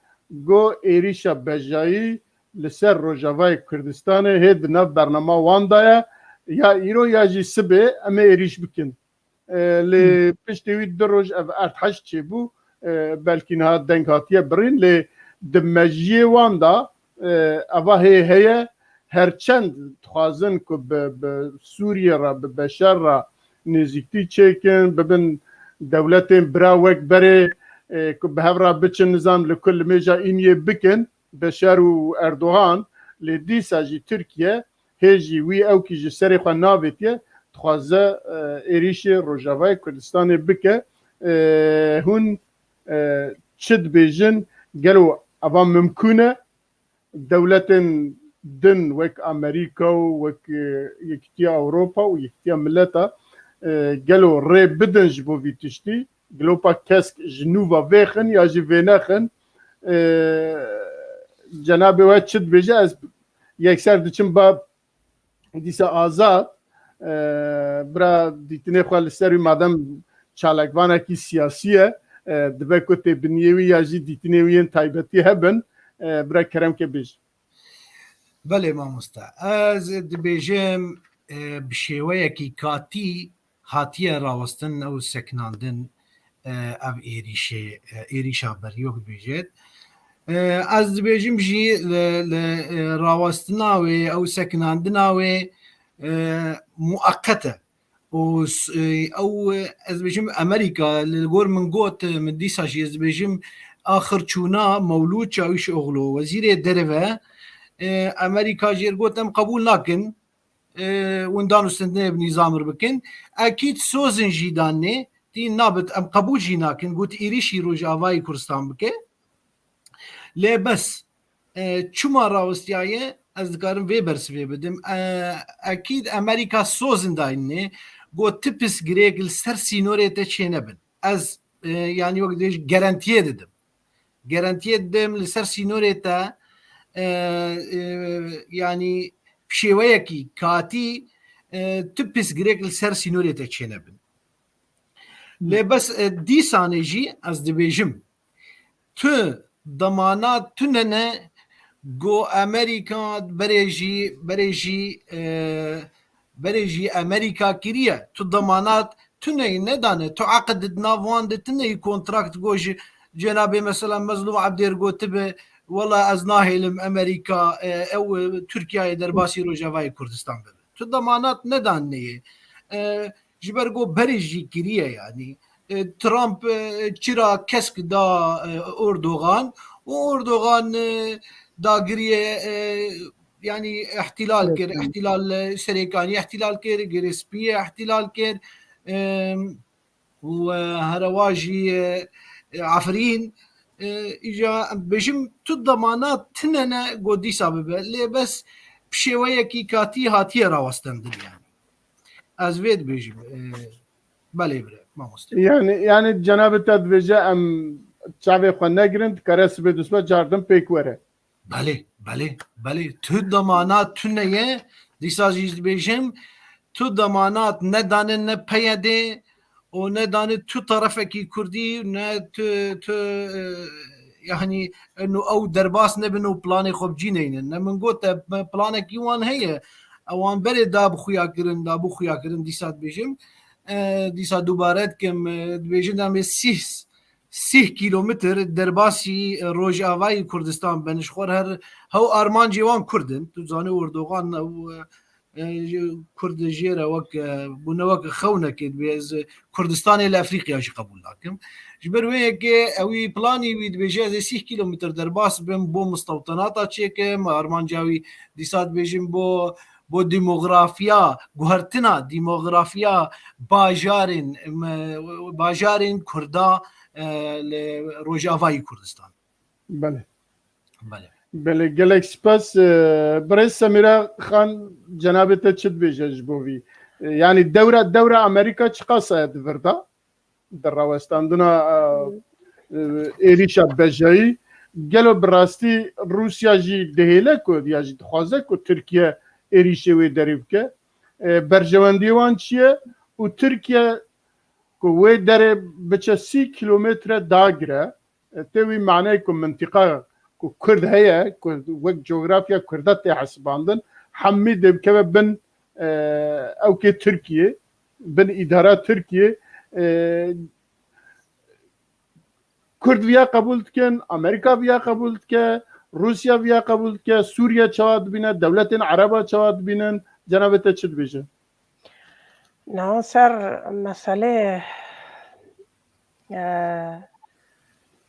گو ایریشا بجایی لسر روجاوای کردستان هید نف برنامه واندایا یا ایرو یا جی سبه اما ایریش بکن لی پشتوی در روز ارتحش چه بو بلکه نه دنگ هاتیه برین لی دمجیه واندا اوه هیه هرچند تخوازن که به سوریه را به بشر را نزیکتی چکن ببین دولت برا وک بره که به هفرا بچن نظام لکل میجا اینیه بکن بشار و اردوغان لدی ساجی ترکیه هجی وی او کی جی سری خو نابتیه تخوازه ایریش روجاوای کردستان بکه هون چد بیجن گلو اوام ممکنه دولت دن وک امریکا وک یکتیا اوروپا و یکتیا ملتا گلو ری بدن جبو ویتشتی گلو پا کسک جنوبا ویخن یا جی وینخن جناب و چد بیجه از یک سر دچم با دیسا آزاد برا دیتنه خواه سروی مادم چالکوانه کی سیاسیه دبه کتی بنیوی یا جی دیتنه وین تایبتی هبن برا کرم که بیج بله مامۆستا ئەز دەبێژم بشێوەیەکی کاتی هاتیە ڕاوەستن ئەو سەکناندن ئەو ئێریشا بەریۆک بێژێت ئەس دەبێژم ژی لە ڕاوەستناوێ ئەو سەکناندناوێ موقەتە ئەو ئەس دەبێژم ئەمریکا لە گۆر من گۆت من دیساژی ئەس دەبێژم آخر چوونا مەولود چاویش ئۆغلۆ وەزیرێ دەرەوە امریکا جرگوت ام قبول نکن وندان استندنه بنظامر بکن اكيد سوزن جيدانه دي نابت ام قبول جي ناكن قلت ايريشي روجاوای کردستان بکه لی بس چما راوستیایه از دکارم وی برسوی بدم اكيد امریکا سوزن داینه قلت تپس گریگل سر سینوره تا چه نبن از يعني وقت دیش گرانتیه دم لسر سینوره تا يعني بشێوەیەکی کاتی تپس گرێک لەسەر سینۆرێتە چێنە بن لێ بەس دیسانێژی ئەس دەبێژم تو دەمانات تونەنە گۆ ئەمریکا بەرێژی ئەمریکا کریە تو دەمانات تونەی نەدانێت تو عقدت ناوان تنەی کۆنتراکت گۆژ جێنابێ مەسەلا مەزلوم عەبدێر گۆتبێ والله از ناهلم امریکا او ترکیه در باسی روجاوای کردستان بده تو ضمانات ندان نیه جبرگو برجی کریه یعنی ترامپ چرا کسک دا اردوغان و اردوغان دا گریه يعني احتلال كير احتلال سريكاني احتلال كير جريسبيه احتلال كير وهرواجي عفرين اجا بجم تو ضمانات تننا قدي سبب لي بس بشوية كاتي هاتي راوستن يعني از ويد بجم بله بره ما مستقيم يعني جناب تدويجه ام چاوي خو نگرند كرس بدوسما جاردم پيكوره بله تو ضمانات تنيه ديساجي بجم تو ضمانات ندانه نه پيده و ندانه تو طرفکی کردی نه تو يعني انه او درباس نبنو بلاني خوب جينين نه من قلت بلانك يوان هي اوان بري داب خويا كرن ديسات بيجم ديسا دوبارت كم بيجن دام 6 كيلومتر درباسي روجاوای کردستان بنشخور هو ارمان جوان كردن تو زانه اردوغان او كرد جيرا وك بنوك خونك بيز كردستان الى افريقيا شي قبول لكن جبرويك اوي بلاني ويد بيجاز 6 كيلومتر درباس بين بو مستوطنات تشيك ارمان جاوي ديسات بيجن بو بۆ دیمۆغرافیا گوهرتنا دیمۆغرافیا باژارên کوردا li Rojavayê Kurdistan. بله بله بله gelek spas برای سمیرا خان جنابت چت بیجش بوی yani devre Amerika çıkasa verda در راوستاندنا ایریشا بجایی گلو براستی روسیا جی دهیله کد یا جی خوازه کد ترکیه ایریشه وی دریب که برجواندی وان چیه و ترکیه که وی داره بچه 30 کیلومتر داگره تاوی معنی که منطقه که کرد هیا که وک جغرافیا کردت حسباندن حمی دب که بن او که ترکیه بن اداره ترکیه کرد ویا قبول کن امریکا ویا قبول که روسیا ویا قبول که سوریه چواد بینه دولت عربا چواد بینن جنابت چت بیشه نه سر مسئله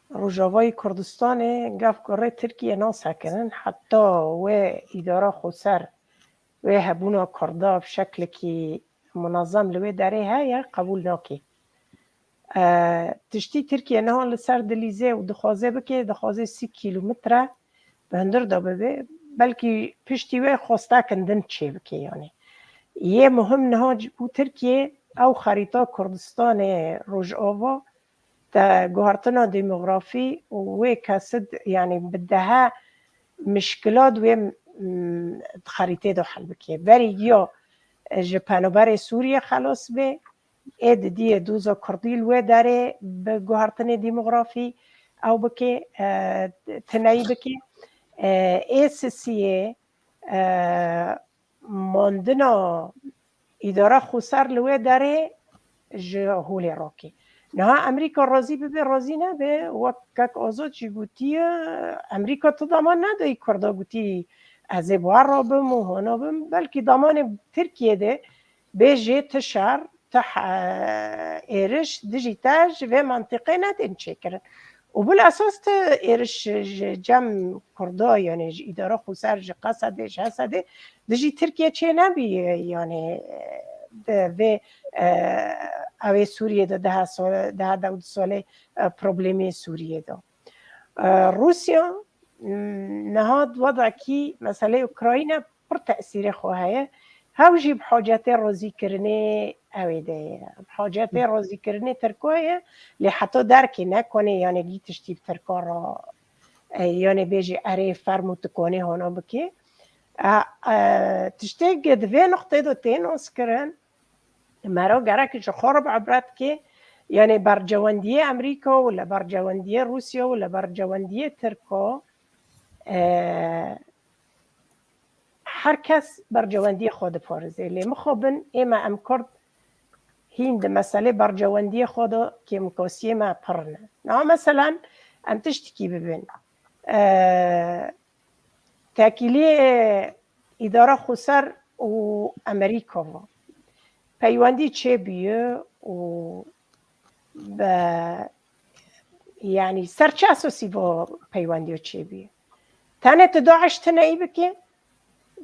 روجاوای کردستان گفت کره ترکیه ناسکنن حتی و اداره خسر و هبونا کردا بشکل که منظم لوی داره های قبول ناکی تشتی ترکیه نه لسر دلیزه و دخوازه بکه دخوازه 30 کیلومتره به هندر دا ببه بلکه پشتی وی خواسته کندن چه بکه یعنی یه مهم نه بو ترکیه او خریطه کردستان روجاوا تا گوهرتنا دیموغرافی و کسد یعنی بدها مشکلات و خریطه دو حل بکه بری یا جپانوبر سوریه خلاص به اید دیه دوزا کردیل و داره به گوهرتن دیموغرافی او بکه تنایی بکه ایسیه ماندنا اداره خسر لوه داره جهول راکی نه امریکا راضی به راضی نه به وقت آزاد چی گوتی امریکا تو دامان ندایی کرده گوتی از بوار را بم و هانا بم بلکه دامان ترکیه ده به جیت شهر تح ایرش دیجیتاج و منطقه ندین چه کرد و بالاساس ایرش جم کرده یعنی اداره خسر قصدش هسته دیجی ترکیه چه نبی یعنی و اوی سوریه ده ساله پروبلمی سوریه ده روسیا نهاد وضع کی مسئله اوکراین پر تأثیر خواهی هاوجی بحاجت رازی کرنه اویده بحاجت رازی کرنه ترکوه لی حتی درکی نکنه یعنی گیتش تیب ترکا را یعنی بیجی اره فرموت کنه هانا بکی تشتی گدوه نقطه دو تینوس کرن مرا گره که خارب عبرت که یعنی برجواندی امریکا و برجواندی روسیا و برجواندی ترکا هر کس برجواندی خود پارزه لی مخابن ایما ام کرد هیند مسئله برجواندی خود که مکاسیه ما پرنه نه مثلا ام تشتکی ببین تاکیلی اداره خسر و امریکا و پیواندی چه بیه و یعنی سر چه اساسی با پیواندی چه بیه تانه داعش تنایی بکه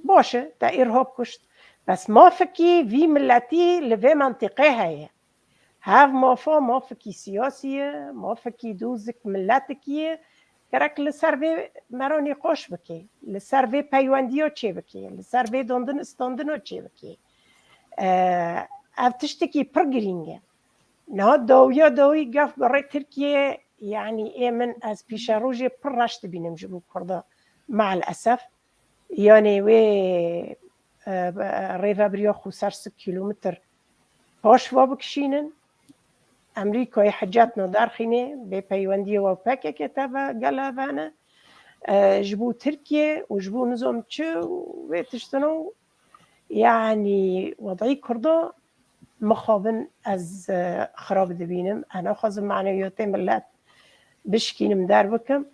باشه تا ارهاب کشت بس مافکی وی ملتی لوی منطقه هایه هاو مافکی سیاسیه مافکی دوزک ملتکیه کرک لسر وی مرانی قوش بکی لسر وی پیواندی ها چه بکی لسر وی داندن استاندن ها چه بکی افتشتکی پر گرینگه نه داوی گفت برای ترکیه یعنی ایمن از پیش روژه پر رشت بینم جبو کرده مع الاسف یعنی وی ریفا بریا خوصر 6 کیلومتر پاش و بکشینن امریکای حجات ندار خینه به پیوندی و پکه که تبا گلابانه جبو ترکیه و جبو نظام چه و تشتنو يعني وضعي كرده مخابن از خراب دبینم انا خازم معنویاتی ملت بشکینم در بکم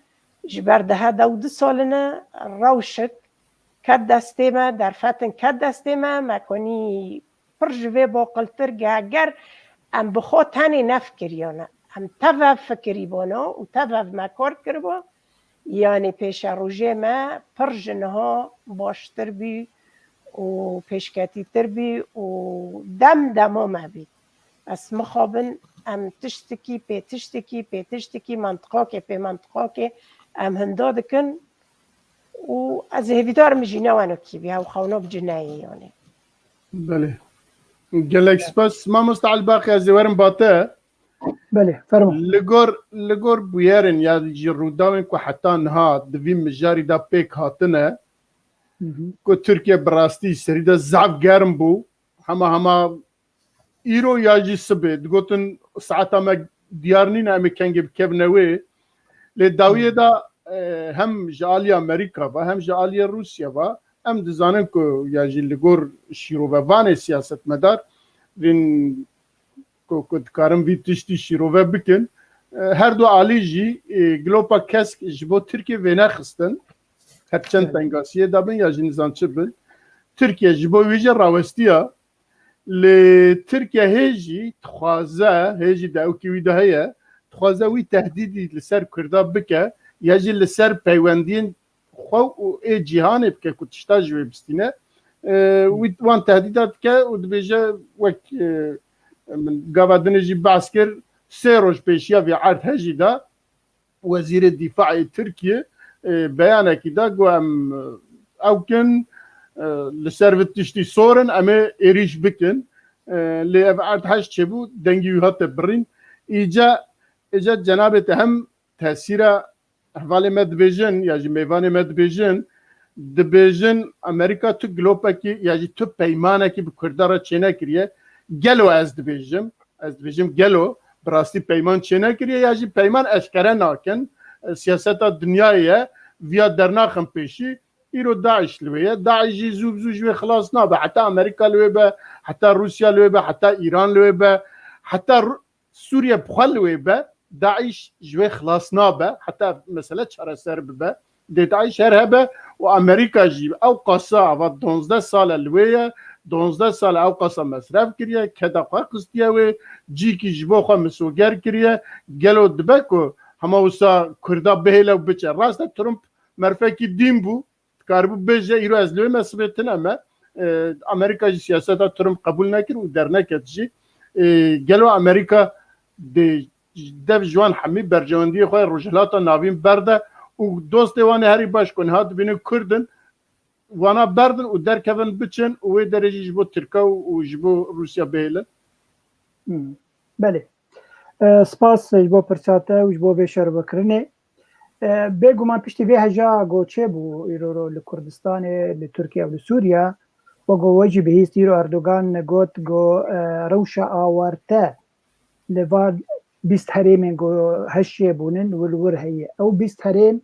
جبر ده دو سالنه روشک کد دسته ما در فتن کد دسته ما مکنی پر جوه با قلتر گهگر ام بخوا تنی نفکر یانه ام تفه فکری بانا و تفه مکار کربا یعنی پیش روژه ما پر جنها باشتر بی و پیشکتی تر بی و دمو مبی بس مخابن ام تشتکی منطقه که پی منطقه که ام هندا دکن و از هیویدار مجینه وانو کی بی او خونو بجنایی یعنی بله گلک سپاس ما مستعل باقی از ورم باته بله فرمو لگور بویرن یا جروداوین که حتی نها دویم مجاری دا پیک هاتنه که ترکیه براستی سری دا زعب گرم بو همه ایرو یا جی سبه دگوتن ساعتا ما دیارنین امی کنگی بکبنوی لی داویه دا هم جالی امریکا و هم جالی روسیا و هم دزانن که یا جی لگور شیروبوان سیاست مدار وین که دکارم وی تشتی شیروبه بکن هر دو عالی جی گلوپا کسک جبو ترکیه وینا خستن هرچند تنگاسیه دابن یا جی نزان چه بن ترکیه جبو ویجه راوستیا لتركيا هيجي تخوازا هيجي داوكي ويدا هي تخوازا وي تهديدي لسر كردا بكا يجي لسر بيواندين خو اي جهان بكا كنت تشتاج بستينا وان تهديدات كا ودبيجا وك من قابدن يجي بعسكر سيروش بيشيا في عرض هجي دا وزير الدفاع التركي بيانا كدا قوام او كان لسرفت تشتي صورن اما اريش بكن اللي ابعاد هاش تشبو دنجي وهات برين اجا جنابه هم تاثير احوال مدبيجن يا جميفان مدبيجن دبيجن امريكا تو جلوبا كي يا تو بيمانه كي بكردارا تشينا كريه جلو از دبيجم جلو براستي بيمان تشينا كريه يا جي بيمان اشكره ناكن سياسات الدنيا ويا درناخم بيشي ایرو داعش لویه داعش زوب زوج خلاص نابه حتى امریکا لویه حتى روسيا لویه حتى ایران لویه حتى سوريا بخل لویه داعش جوه خلاص نابه حتى مسألة شهر سر ببه داعش هربه وامريكا جيب او قصا و 12 سال لویه 12 سال او قصا مصرف کریه کدا قصدیه و جی کی جبو خو مسوگر کریه گلو دبکو هما وسا کردا بهله بچه راست ترامپ مرفکی دین بو کاربو بجه ایرو از لوی مسئولیتن اما امریکا سیاست ترامپ قبول نکرد و در نکرد جی گلو امریکا دف جوان حمی برجواندی خواه رجلات ناوین برده و دوست وانه هری باش کن هات بینه کردن وانا بردن و در کفن بچن و درجه جبو ترکا و جبو روسیا بهیلن بله سپاس جبو پرساته و جبو بشر بکرنه بگومان پشتی به هجا گوچه بو ایرو لکردستان لترکیه و لسوریا و گو وجه بهیست ایرو اردوگان گوت گو روشا آورته لوار بیست هریم گو هشیه بونن ولور هیه او بیست هریم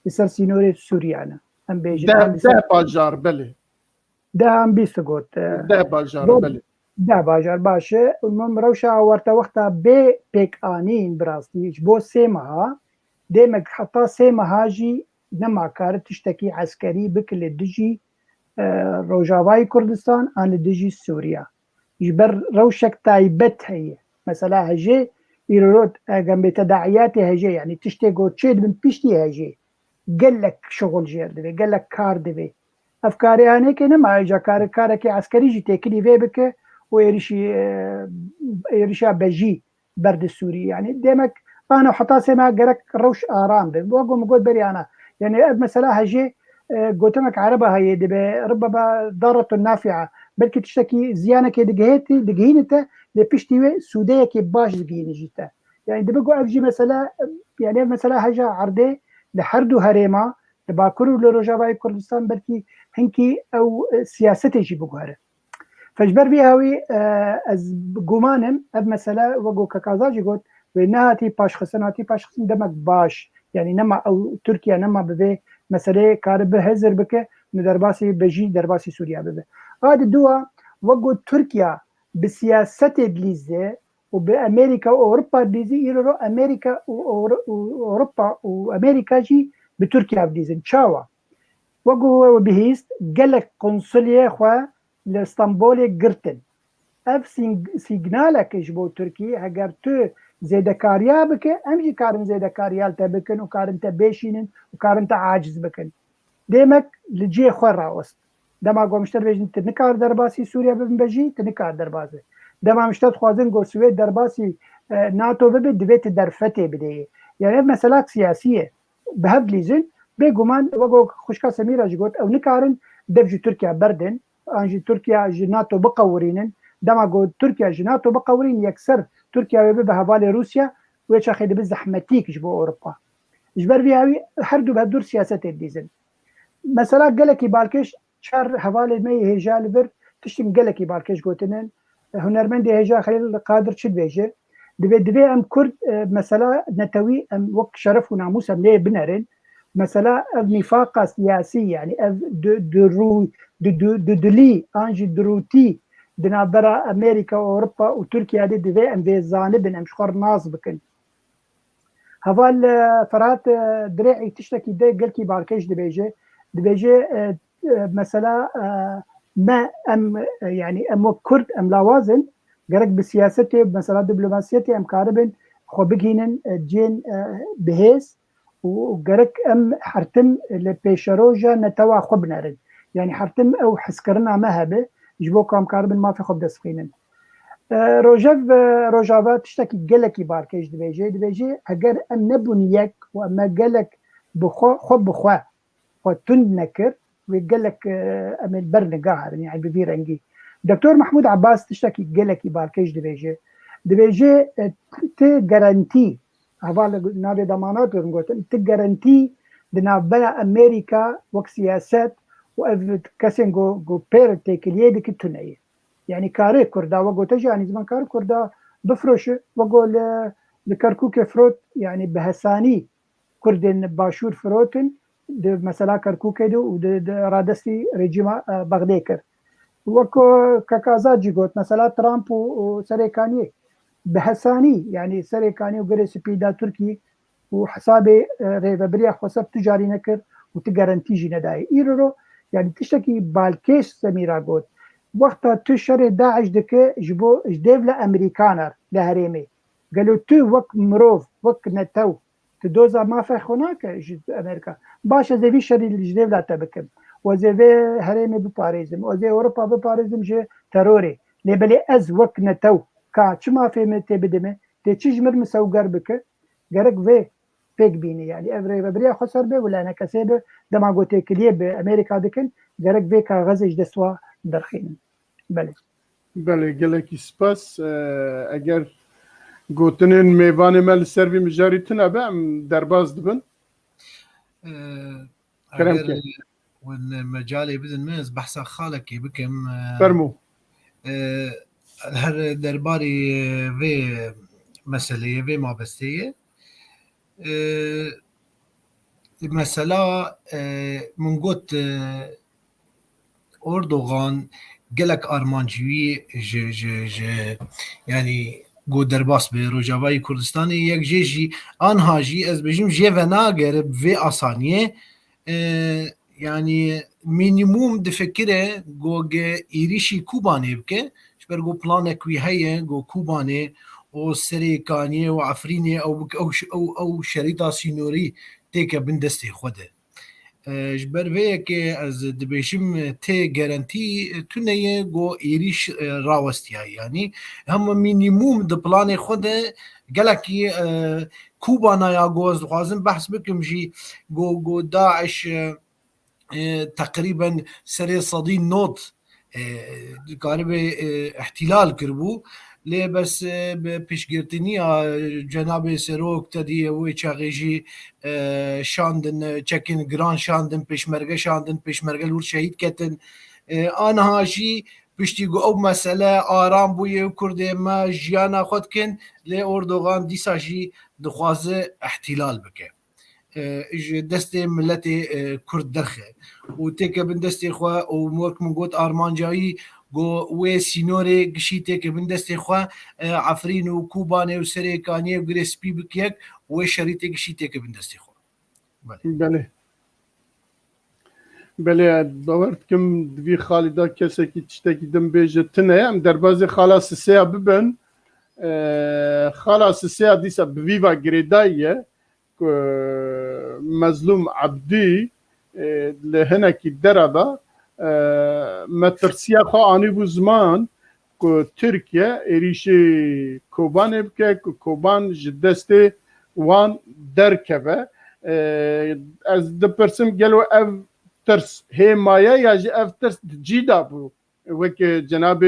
لسر سینور سوریانه هم بیجن ده باجار بله ده هم بیست گوت ده باجار بله ده باجار باشه المهم روشا آورته وقتا به پیک آنین براستی بو سیمها ديمك حتى سيما هاجي نما كارت تشتكي عسكري بكل دجي روجاواي كردستان عن دجي سوريا يجبر روشك تايبت هي مثلا هجي يرود جنب تداعياتي هجي يعني تشتكو تشيد من بيشتي هجي قال لك شغل جير دبي قال لك كار دبي افكاري انا كي نما اجا كارك عسكري جي تكلي بك ويرشا بجي برد السوري يعني ديمك انا وحتى سما قالك روش ارام بوقو مقول بري انا يعني مثلا هجي قلت لك عربه هي ربما ضاره نافعه بلكي تشتكي زيانه كي دقهينته لبيشتي سوديه كي باش دقهين جيتا يعني دبقو افجي مثلا يعني مثلا هجا عرضي لحردو هريما لباكرو لروجاواي كردستان بلكي هنكي او سياستي جي بقوهره فجبر بيها هوي از قمانم اب مثلا وقو كاكازاجي قلت ونهاتي باشخصن دمك باش يعني نما او تركيا نما ببي مسألة كاربه هزر بك ندرباسي بجي درباسي سوريا ببي هذا الدوا وقو تركيا بسياسة دليزة وبأمريكا وأوروبا دليزة يرو أمريكا وأوروبا وأمريكا جي بتركيا دليزة شاوا وقو بهيست قالك قنصلية خوا لإسطنبول قرتن اف سيجنالك جبو تركيا هجر تو زيدا كاريا بك امجي كارن زيدا كاريال تبكن وكارن تبيشين وكارن عاجز بكن ديمك لجي خورا وسط دما گومشتر بيجن تنكار درباسي سوريا بنبجي تنكار درباسي دما مشتت خوازن جو سويد درباسي ناتو ببي دبيت درفتي بدي يعني مسألات سياسية بهبليزن بيجومان وجو خوشكا سميرة جوت أو نكارن دبج تركيا بردن أنجي تركيا جناتو بقورينن دما جو تركيا جناتو بقورين يكسر تركيا ببي بهوالي روسيا ويش أخذ بزحمتيك جبو أوروبا جبر فيها هردو بهدور سياسة الديزن مثلا قالك بالكش شهر حوالي مي هجا لبر تشتم قالك بالكش قوتنن هنرمندي هجا خليل قادر شد بيجي دبي ام كرد مثلا نتوي ام وك شرف وناموس ام ليه بنرن مثلا نفاق سياسي يعني دلي انجي دروتي دنابرا امريكا واوروبا وتركيا دبي ام بيزانبن ام شخور ناس بكن هفال فرات درعي تشتكي دي قلكي بالكش دبيجي مثلا ما ام يعني ام كرد ام لوازن قرق بسياسته مثلا دبلوماسيته ام كاربن خو بگينن جين بهيس وقرق ام حرتم لبيشروجا نتوا خو بنرد يعني حرتم او حسكرنا مهبه جبو كام كاربن ما في خو دسخينن روجافا تشتكي قلكي باركيش دبيجي اگر ام نبنيك واما قلك بخو خو بخوا خو تنكر ويقول لك امن برنقاهر يعني بفيرنجي دكتور محمود عباس تشتكي قلكي باركيش دبيجي تي جارانتي هفال نابي ضمانات ورنقوت تي جارانتي دنابلا امريكا وك سياسات وافد كاسين جو بير تيكليه ديك التنيه يعني كاري كردا وقو تجي يعني زمان كاري كردا بفروش وقو لكركوك فروت يعني بهساني كردن باشور فروتن مثلا كركوك دو ورادستي رجيم بغديكر وكو كاكازات جيغوت مثلا ترامب وسريكاني بحساني يعني سريكاني وقري سبيدا تركي وحسابي ريفابريا حساب تجاري نكر وتجارنتي جنداي ايرو يعني تشتكي بالكيش سميرا قوت وقتها تشري داعش دك جبو جديف لامريكانر لهريمي قالوا تو وك مروف وك نتو تدوزا ما في هناك امريكا باشا زي في شري الجديف لا تبكم وزي في هريمي بباريزم وزي اوروبا بباريزم جي تروري لبلي از وك نتو كا ما في متى بدمه تشجمر مسوقر بك قرق في فيك بيني يعني افري ببريا خسر به ولا انا كسبه دما قوتي كليه بامريكا دكن قرق في كغزج دسوا درخين بله قالك سباس اگر گوتنین میوان مال سروی مجاری تنابع درباز دبن اگر والمجالي بزن مز بحث خالك بكم فرمو هر درباري في مسألة في ما بستية مثلا من قلت أردوغان قالك أرمانجوي يعني قو درباس بروجافاي كردستاني يك جيجي أنهاجي أز بجيم جيفنا قرب في أصانية يعني مينيموم دفكره قو إيريشي كوباني بكي شبر قو بلانك وي هيا قو كوباني أو سريكاني وعفريني أو شريطة سينوري تيكا بندستي خوده جبر ویک از دبیشم ته گارانتی تونه گو ایریش راوستیا یعنی هم مینیموم د پلان خود گلکی کوبانا یا گوز خوازم بحث بکم جی گو داعش تقریبا سری صدی نوت قارب احتلال کربو لی بس پیشگرتنی جناب سروک تدیه وی چاقیجی شاندن چکن گران شاندن پیشمرگه لور شهید کتن آنها جی پشتی گو او مسئله آرام بویه و کرده ما جیانا خود کن لی اردوغان دیسا جی دخوازه احتلال بکه دست ملت کرد درخه و تیکه بن دستی خواه و موک من گوت آرمانجایی گو وی سینوری گشی تیکه بن دستی خواه عفرین و کوبانه و سریکانیه و گریسپی بکیک وی شریطه گشی تیکه بن دستی خواه بله باورت کم دوی خالدا کسی که تشتکی دم بیجه تنه ام در بازی خلاص سیا ببن خلاص سیا دیسا بویوا گریداییه مظلوم عبدی لهنکی دربا مترسیا خو آنی بو زمان که ترکیه ایریشی کوبان بکه که کوبان جدسته وان درکبه از دپرسم گلو اف ترس همایه یا جی اف ترس جیدا بو وک جناب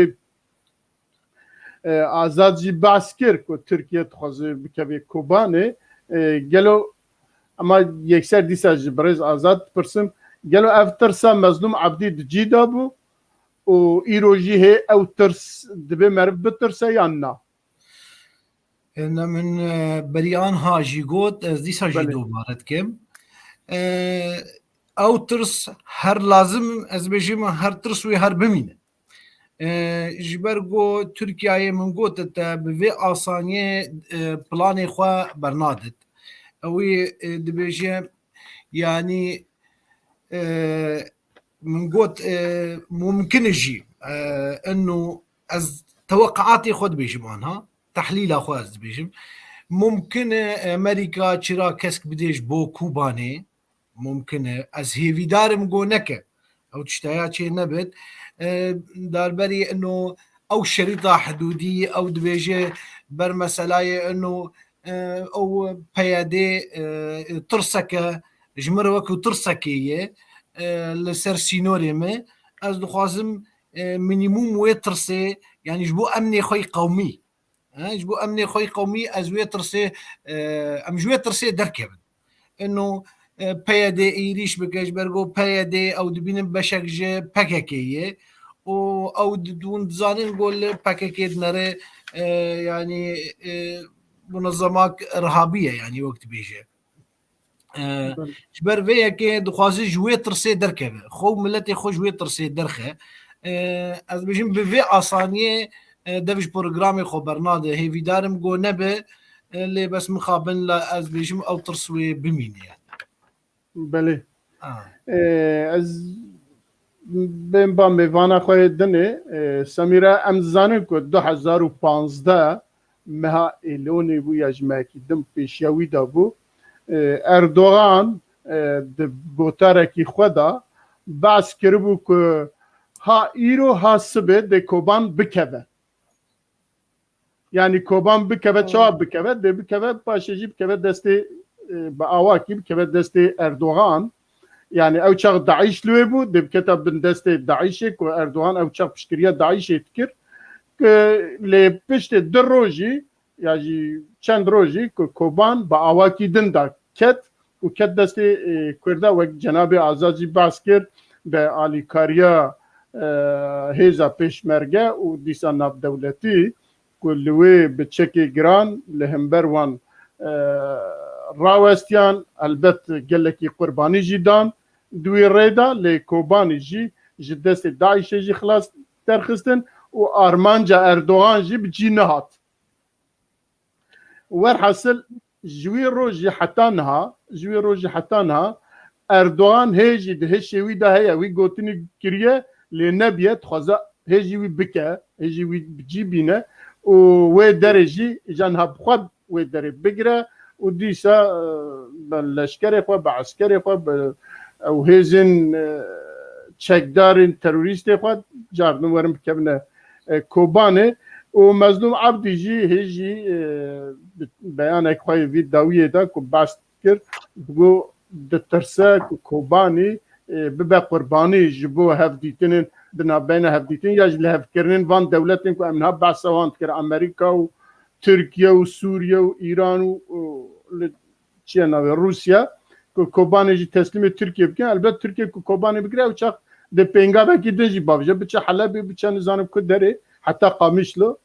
آزاد جی باس کر که ترکیه تخوازه بکه کوبانه گلو اما یکسر دیسا جی برز آزاد پرسم گلو اف ترسا مظلوم عبدی جیدا بو و ایروجی هی او ترس دبی مرب بترسه یا نه إن من بريان هاجي قوت ديسا جي بله. دوبارت كم او ترس هر لازم از بجيما هر ترس وي هر بمينه جبرگو ترکیه من قوت بفي آسانية بلاني خوا برنادت اوي دبيجي يعني من قوت ممكن يجي انه از توقعاتي خود بيجم عنها تحليل اخو از بيجم ممكن امريكا تشرا كسك بديش بو كوباني ممكن از هيفي دارم جو نكه او تشتايا شي نبت داربري انه او شريطه حدوديه او دبيجي بر مسالاي انه او بيادي ترسكه جمر وكو ترسكيه لسر سينوري ما از دخوازم مينيموم ويترسي يعني جبو امني خوي قومي جبو امني خوي قومي از ويترسي ام جويترسي دركبن انه بيادي ايريش بكاش برغو بيادي او دبين بشك جي باكاكيه او دون زانين نقول باكاكيه نرى يعني منظمات ارهابيه يعني وقت بيجي جبر فيا كي دخوازي جوي ترسي دركبه خو ملتي خو جوي ترسي درخه از بيجم بفي اسانيه دفش برنامج خو برنامج هي في دارم جو نبه اللي بس مقابل لا از بيجم او ترسوي بمين يعني بله از بین با میوانه خواه دنه سمیره امزانه که 2015 مها ایلونی بو یجمعکی دم پیشیوی دا بو اردوغان بوتارکی خودا بحث کربو که ها ایرو ها سبه ده کوبان بکوه یعنی کوبان بکوه چا بکوه ده بکوه پاشجی بکوه دسته با آواکی بکوه دسته اردوغان يعني او شغ داعش لويبو دب كتب بندست داعش كو اردوغان او شغ بشكريا داعش يتكر لي بشت دروجي يعني چند روجي كو كوبان با اواكي دندا كت وكت دست كردا و جناب آزادی باسكر به آلیکاریا هیزا پیشمرگه و دیسا ناب دولتی كلوي بتشكي جران لهمبر وان راوستيان البت قالك قرباني جدان دوی ریدا لی کوبانی جی جدست داعش جی خلاص ترخستن و آرمانجا اردوغان جی بجی نهات ور حاصل جوی روجی حتی نها اردوغان هیجی ده هشوی ده هیا وی گوتنی کریه لی نبیت خوزا هیجی وی بکه هیجی وی بجی بینه و وی درجی جانها بخواد وی دره بگره و دیسا بلشکر خوا بعسکر خوا او هیزن چکدارین تروریست خود جاردن ورم بکبنه کوبانه و مظلوم عبدی جی هیجی بیان اکوی وید داویه دا که باست کرد بگو دترسه کوبانی ببه قربانی جبو هفدیتنین دنا بین هفدیتن یا جلی هفکرنین وان دولتین که امنها بحثوان کرد امریکا و ترکیه و سوریه و ایران و چیه ناوی روسیا که کوبانی جی تسلیم ترکیه بکن البته ترکیه که کوبانی بگیره و چاق ده پینگا بکی دنجی باوجه بچه حلبی بچه نظانم که داره حتی قامیشلو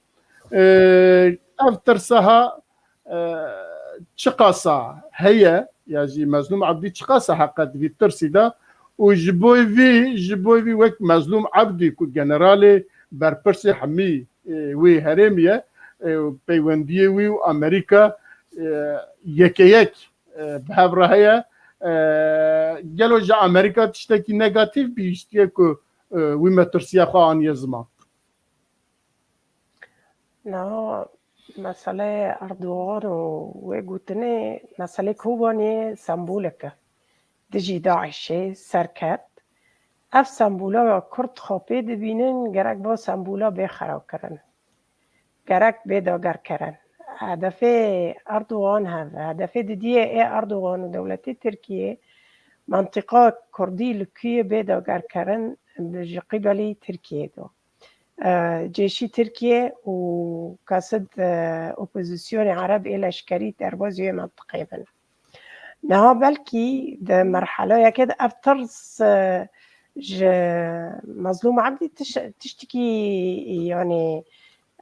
افترسها چقاسا هيا يعني مظلوم عبدي چقاسا حقا في ترسي دا وجبوي في وقت مظلوم عبدي كو جنرالي برپرسي حمي وي هرميه بيونديه وي وامريكا يك بهبره هيا گلو جا امریکا تشتکی نگاتیو بیشتیه که وی مترسیه خواه یزما نه مسئله اردوغان و گوتنه مسئله کوبانی سمبولکه دجی داعشه سرکت اف سمبولا کرد خوابه دبینن گرک با سمبولا بخراو کرن گرک بیداگر کرن هدف اردوغان هدف دیگه اردوغان و دولت ترکیه منطقه کردی لکیه بیداگر کرن قبلی ترکیه دو جيشي تركيا وكاسد اوبوزيسيون عرب الى شكري دربازي منطقه بن نها بلكي ده مرحله كده ابترس مظلوم عبدي تشتكي يعني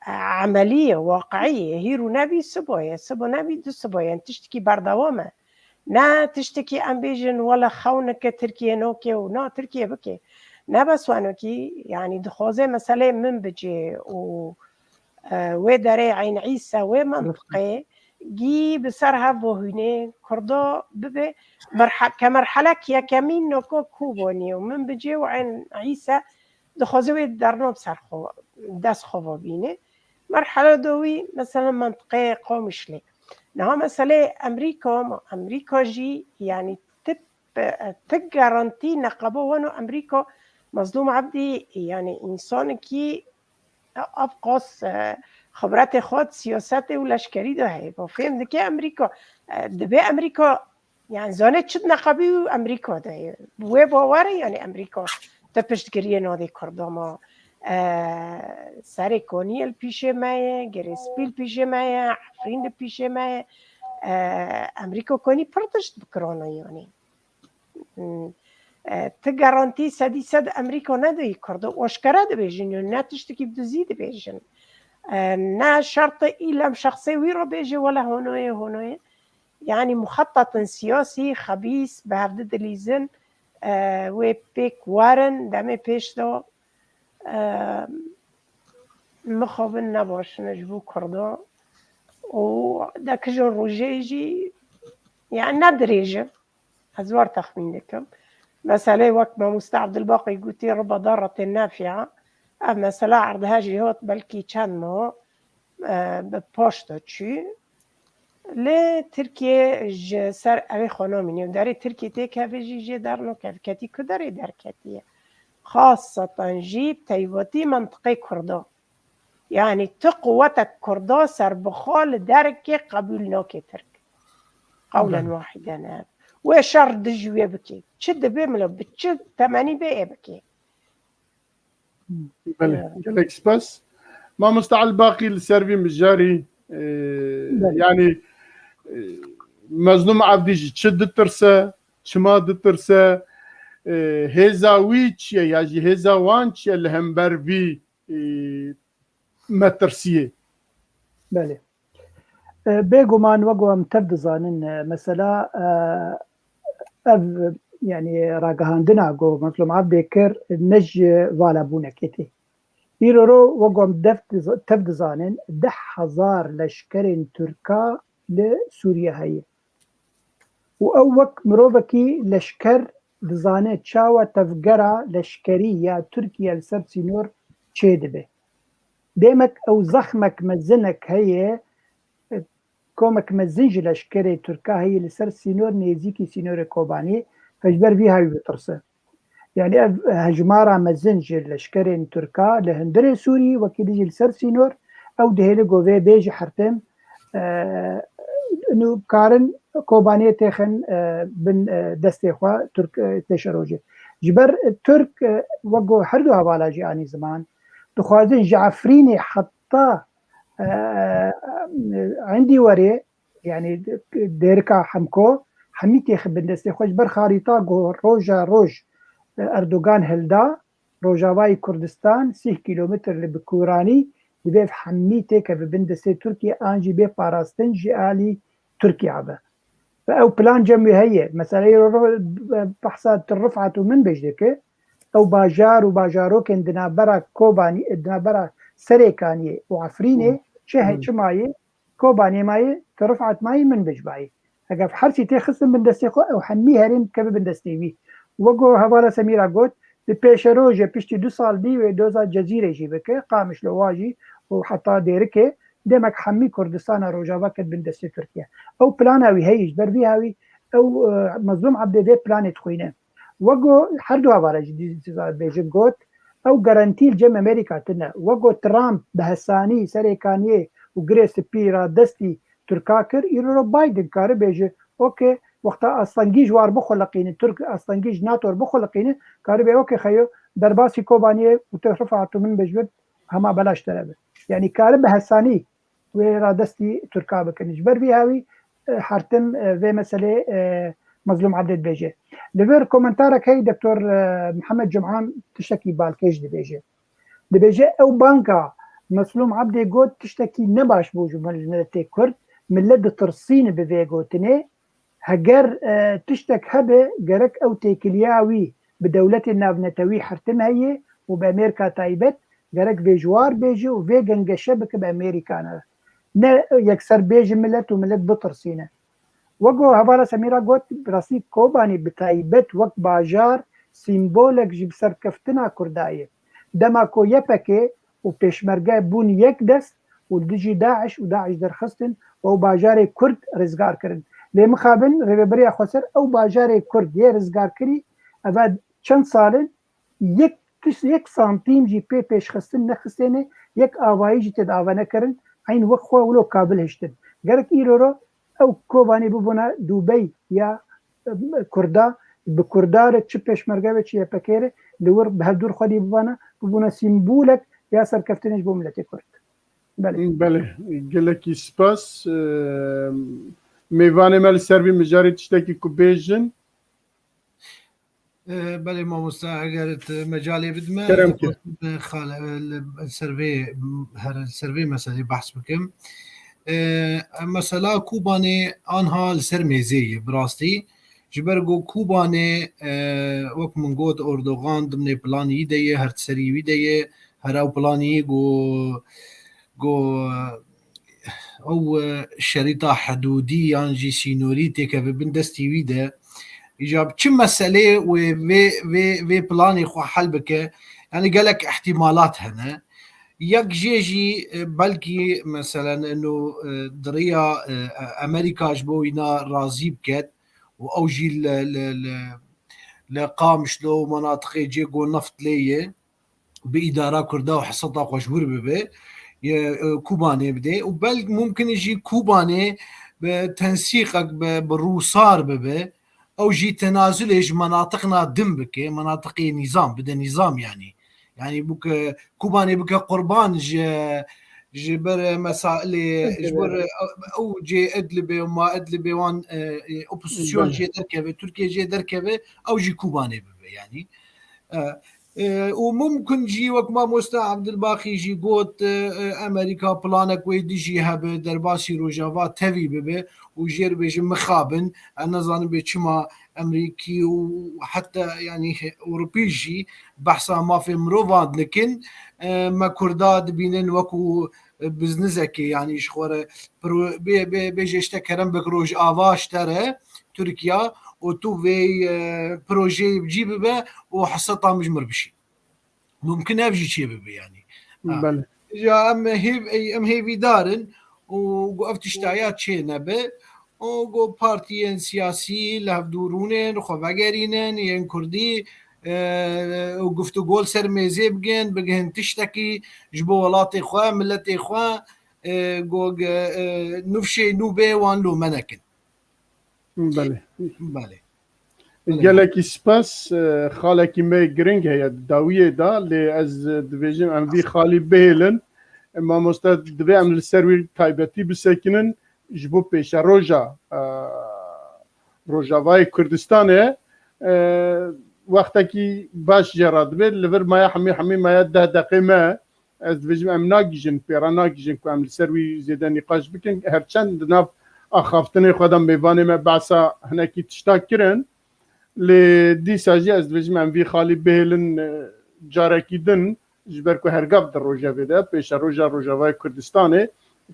عمليه واقعيه هيرو نبي سبويا سبو نبي دو سبويا يعني تشتكي بردوامه نا تشتكي امبيجن ولا خونك تركيا نوكي ونا تركيا بكي نه بس وانوكي يعني دخوزي مسألة من بجي وداري عين عيسى ومنطقة جي بسرها بوهني كردو ببي كمرحلة كيا كمين نوكو كوبوني ومن بجي وعين عيسى دخوزي ودارنو بسرخو داس خوفو بيني مرحلة دوي مثلا منطقة قومشلي نها مسألة أمريكا جي يعني تجارنتي نقبو ونو أمريكا مظلوم عبدي يعني إنسان كي أبقص خبرات خود سياسات ولشكري ده هي فهم دكي أمريكا دبي أمريكا يعني زانت شد نقبي أمريكا ده وباوري يعني أمريكا تبشت جريه نادي كردما سرکونی پیش مایه گریسپیل پیش مایه عفرین پیش مایه امریکا کنی پرتشت بکرانه یعنی تا گارانتی 100% امریکا ندهی کرده اشکره ده بیجن یا نه تشتکی بدوزی ده بیجن نه شرط ایلم شخصی وی رو بیجه ولا هونوه يعني مخطط سياسي خبيث بهرد دليزن و بيك وارن دمي پیش دو مخابن نباش نجبو کرده و دا کجا روژه جی يعني ندريجه هزوار تخمين لكم مسألة وقت ما مستعبد الباقي قلتي ربا ضارة نافعة مسألة عرضها جهات بلكي كان ما بباشتا تشي لتركيا سر اوی خانامینی و داره ترکیه تیک هفجی جی در نکف کتی که داره در کتیه خاصة جيب تيواتي منطقة كردا يعني تقوتك كردا سر بخال درك قبولناك ترك قولا واحدا وشر دجوية بكي تشد بيملو بتشد 80 بقى بكي بله جالكس بس ما مستعل باقي السيرفي مجاري يعني مظلوم عبدي تشد الترسة شماد الترسة هزاويتش يا جي هزاوانش اللي هم برفي مترسيه بله بيجومان وقوم تبدو زانن مثلا يعني راجهاندنا جو مظلوم عبد كر نج والا بونكتي يرو وقوم تبدو زانن 10,000 لشكر تركا لسوريا هي وأوك مروبكي لشكر دزانه چاوه تفگره لشکری یا ترکیه لسر سینور چه دبه دیمک او زخمک مزنک هیه کومک مزنج لشکری ترکا هیه لسر سینور نیزیکی سینور کوبانی فجبر فيها بترسه يعني هجمارة مزنج لشكرين تركا لهندري سوري وكيدي لسر سينور او دهيلي قوفي بيجي حرتم انو كارن كوبانيه تخن بن دستيخوا ترك تشروجي جبر ترك وقو حردو هوالاجي يعني زمان دخوازن جعفريني حتى عندي وري يعني ديركا حمكو حميتي بن دستيخوا جبر خريطه روج اردوغان هلدا روجاواي كردستان 6 كيلومتر لبكوراني بيف حميتي كبن دستي تركيا انجي بي باراستن جالي تركيا عبا او بلان جمعي هي مثلا بحثات الرفعة من بجدك او باجار وباجارو كان دنابرا كوباني دنابرا سريكانية وعفريني شهي شماي كوباني ماي ترفعت ماي من بجباي اقف حرسي تخصم من دستيقو او حمي هرين كبن دستيوي وقو هوالا سميرا قوت بيش روجة بيشتي 2 سال دي ودوزا جزيرة جيبك قامش لواجي وحتى ديركي دمك حمي كردستان روجاوا كد بن دستي تركيا او بلاناوي هيج بربيهاوي او مظلوم عبد بي بلان تخوينه وقو حردو هوارا جديد بيجن قوت او جارانتيل جم امريكا تنا وقو ترامب بهساني سريكانيه وغريس بيرا دستي تركاكر يرو بايدن كار بيجي اوكي وقتا اصلنجي جوار بخلقين ترك اصلنجي ناتور بخلقين كار بي اوكي خيو درباسي كوبانيه وترفعتو من بجبد هما بلاش ترابه يعني كار بهساني ويرا دستي تركا بكنج بربي هاوي حرتم في مسألة مظلوم عبد بيجي لفير كومنتارك هي دكتور محمد جمعان تشتكي بالكيش دي بيجي او بانكا مظلوم عبد جود تشتكي نباش بوجو ملتي كرد ملد ترسين بفيجوتني هجر تشتك هبه جرك او تيكلياوي بدولة النافنتوي حرتم هي وبامريكا تايبت جرك بيجوار بيجي وفيجن جشبك بامريكانا نه يكسر بيجي ملت وملت بترسينه وقو هبارا سميرا قوت براسي كوباني بتايبت وقت باجار سيمبولك جيب سركفتنا كردائي دماكو يبكي وبيشمرقا بون يكدس ودجي داعش وداعش درخستن او باجار كرد رزقار كرن لي مخابن ريبريا خسر او باجار كرد يه رزقار كري افاد چند سالن يك سانتيم جي بي پیش خستن نخستنه يك آوائي جي تدعوانه كرن عين وقت خواه ولو قابل هشتن گرک ایرو او کوبانی ببونا دوبی یا کردا بکردار چه پشمرگه چه پکره لور به دور خودی ببونا سیمبولک یا سرکفتنش بو ملت کرد. بله گلکی سپاس میوان مال سروی مجاری تشتکی کو بیژن بله مامۆستا ئەگەرت مەجاالێ بدمە سەرڤێ مەسەلەی بەحس بکەم مەسەلا کوبانێ ئانها لەسەر مێزەیە بڕاستی ji ber got Kubanê wek min got Erdogan dimnê planî de ye her serî wî de ye her ew planî got ew şerîta hedûdî yan jî sînorî têkeve bin destî wî de îja çi meselê vê planê xwe hel bike yani gelek ihtimalat hene yek jê jî belkî meselen eno diriya Amerîka ji bo wîna razî biket û ew jî li Qamişlo û menatiqê cê got neft lê ye bi îdara Kurda û heseta xwe ji wir bibe Kubanê bide û belk mumkin jî Kubanê bi tensîqek bi rûsar bibe ew jî tenazulê ji menatiqna din bike menatiqê nîzam bide nîzam yanî bûke Kubanê bike qurban ji ber mesailê ji ber ew cê Idlibê û ma Idlibê wan opozîsyon jê derkeve Tirkiye jê derkeve ew jî Kubanê bibe yanî û mumkin jî wek mamosta Ebdilbaxî jî got Amerîka planek wê dijî hebe derbasî Rojava tevî bibe û jê re bêjin mixabin em nezanim bê çima Emerîkî û heta yanî Ewropî jî behsa mafê mirovan dikin me Kurda dibînin wekû biznizekê yanî ji xwe re bêje ştek kerembek Rojava ji te re Tirkiya û tu vê projeyê cî bibe û heseta mijmir bişî mumkin ev jî çê bibe yanî ja em hêvîdarin û ev tiştaya çê nebe û got partiyên siyasî li hevdûrûnên xwe vegerînin yên Kurdî û guftugol ser mêzê bigihin tiştekî ji bo welatê xwe milletê xwe got nûfşê nû bê wan lo me nekin gelekî spas xalekî me giring heye dawiyê da lê ez dibêjim em vî xalî bihêlin mamosta divê em li ser wî taybetî bisekinin ji bo pêşa Rojavayê Kurdistanê wextekî baş jêra dibe li vir maya hemî maya 10 deqê me ez dibêjim em nagîjin pêra nagîjin ku em li ser wî zêde nîqaş bikin herçend di nav axaftinê xwe de mêvanê me behsa hinekî tişta kirin lê dîsa jî ez dibêjim em vî xalî bihêlin carekî din ji ber ku hergav di rojevê de pêşa Rojavayê Kurdistanê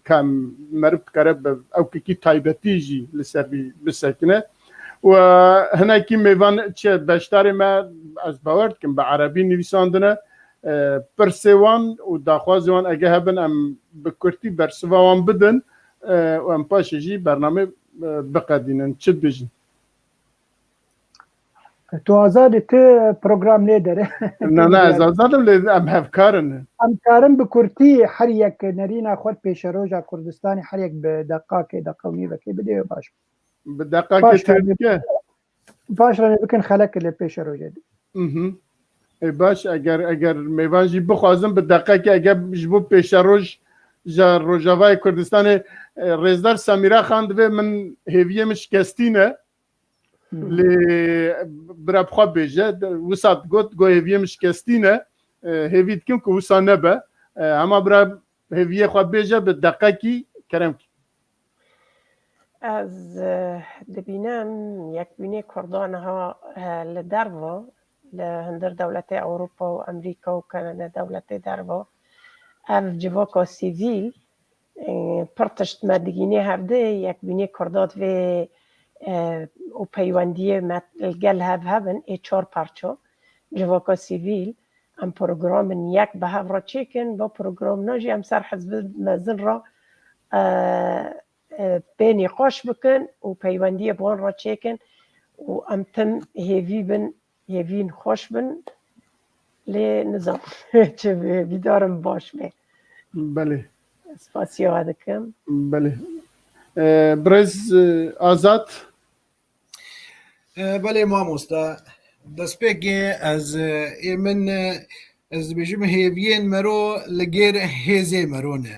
kam merib dikare ewkekî taybetî jî li ser wî bisekine û hinekî mêvan çi beşdarê me ez bawer dikim bi erebî nivîsandine pirsê wan û daxwazê wan ege hebin em bi Kurdî bersiva wan bidin û em paşê jî bername biqedînin çi dibêjin تو آزاد ت پروگرام لیدر نه ازادم لی ام هفکارن ام کارم بکرتی هر یک نرینا خود پیش روژا کردستانی هر یک به دقیقه و نیوه که بده باش بدقیقه باش ترکیه باش رانی بکن خلق لی پیش روژا دی باش اگر میوانجی بخوازم بدقیقه که اگر جبو پیش روژ جا روژاوای کردستان رزدار سمیرا خاند و من هیویه مشکستینه لی برا بخوا بیجه وسط گو هیویه مشکستینه هیوید کم که وسا نبه اما برا هیویه خوا بیجه بدقیقه کی کرم کی از دبینم یک بینی کردان ها لدروا لهندر دولت اروپا و امریکا و کانادا دولت دروا اف جواکا سیویل پرتشت مدگینی هفته یک بینی کردات و پیوندی الگل هبن ای 4 پارچو جواکا سیویل ام پروگرام یک به هف را چیکن با پروگرام ناجی ام سر حزب مزن را بینی قاش بکن و پیوندی بوان را چیکن و ام تم هیوین خوش بن لی نظام چه بیدارم باش به بله سپاسیو دکم بله برز آزاد بله مامۆستا دەستپێکێ ئەز من ez dibêjim hêviyên mero li gêr hêzê mero ne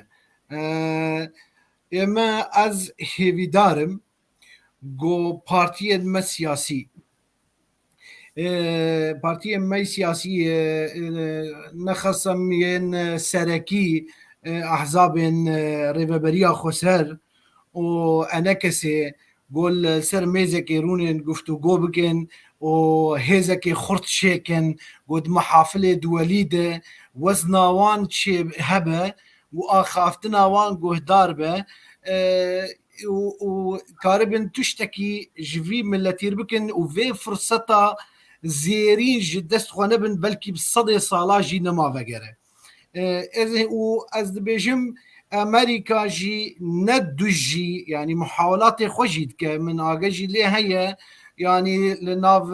ême ez hêvîdarim got partiyên me siyasî partiyên me siyasî nexesem yên serekî ehzabên rêveberiya Xweser û enekesê got ser mêzekê rûnên guftûgû bikin û hêzekê xurt çêkin got mehafilê diwelî de wezna wan çê hebe û axaftina wan guhdar be û karibin tiştekî ji vî milletîr bikin û vê firseta zêrîn ji dest xwe nebin belkî bi sedê sala jî nema vegere û ez dibêjim Amerika jî ne du jî yanî muhawelatê xwe jî dike min age jî lê heye yanî li nav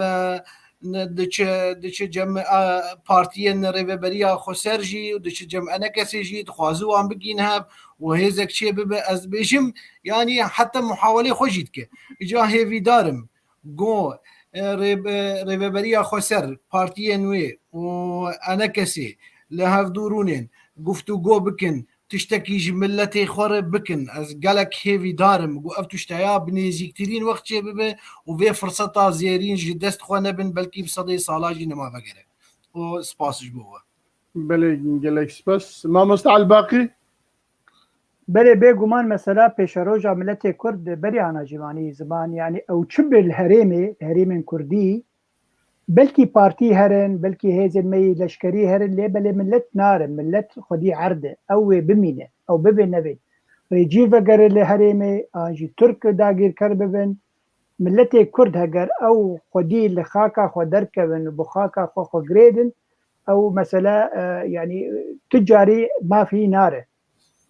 diçe cem partiyên rêveberiya Xweser jî diçe cem enekesê jî dixwaze wan bigîn hev û hêzek çê bibe ez dibêjim yanî heta muhawelê xwe jî dike îca hêvîdarim got rêveberiya Xweser partiyên wê û enekesê li hevdûrûnên guftûgû bikin tiştekî ji milletê xwe re bikin ez gelek hêvîdarim got ev tişteya bi nêzîktirîn wext çê bibe û vê firseta zêrîn ji dest xwe nebin belkî bi sedê sala jî nema vegere û spas ji bo we بله gelek spas mamosta Elbaqî بله بێگومان مەسەلا پێشەڕۆژە ملەتێ کورد بەریانە جیوانی زمان یعنی ئەو چ بل هەرێمên کوردی بلکی پارتی هەرن بلکی هێزên me leşkerî herin lê belê millet narin millet xwedî erde ew wê bimîne ew bibe nevê rêcî vegere li herêmê an jî Türk dagîrker bibin milletê Kurd heger ew xwedî li xaka xwe derkevin û bi xaka xwe xwe girêdin ew mesela yani ticarî mafî nare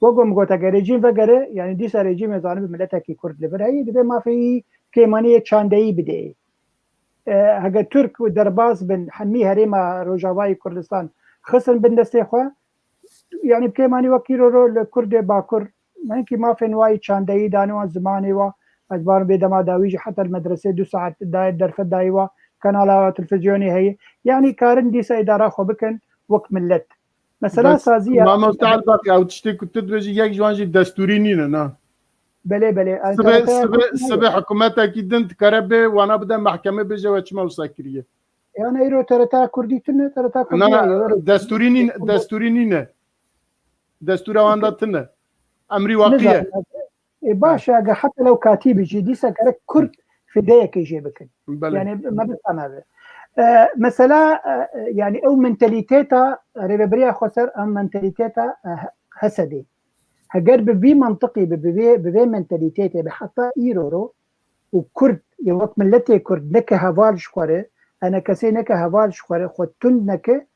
وەگوم گوت eger rejîm vegere yani dîsa rejîmê zanî bi milletekî Kurd li vir heyî dibe mafî kêmaniyê çandeyî bide heger Türk û derbas bin hemî herêma Rojavayê Kurdistan xistin bin destê xwe yani kêmanî wekî ro li Kurdê Bakur hinkî mafên wayî çandeyî danî wan zimanê wa ez barim bê dema dawî jî heta li medresê 2 saet dayê derfet dayî wa kanala televîzyonê heye yani karin dîsa îdara xwe bikin wek millet mesela saziya mamosta Elbaqî ew tiştê ku tu dibêjî yek ji wan jî destûrî nîne na belê belê sibê hikûmetekî din dikare bê wana bide mehkeme bêje we çima wisa kiriye yani îro tereta Kurdî tune tereta destûrî nîne destûra wan da tune emrî waqiye baş ege heta lew katîbî jî dîsa gerek Kurd fideyekê jê bikin yani me bistanave mesela yani ew mentalîtêta rêveberiya Xweser em mentalîtêta hesedê heger bi vî mantiqî bi vê mentalîtêtê bi heta îro ro û Kurd ya wek milletê Kurd neke heval ji xwe re enekesê neke heval ji xwe re xwe tund neke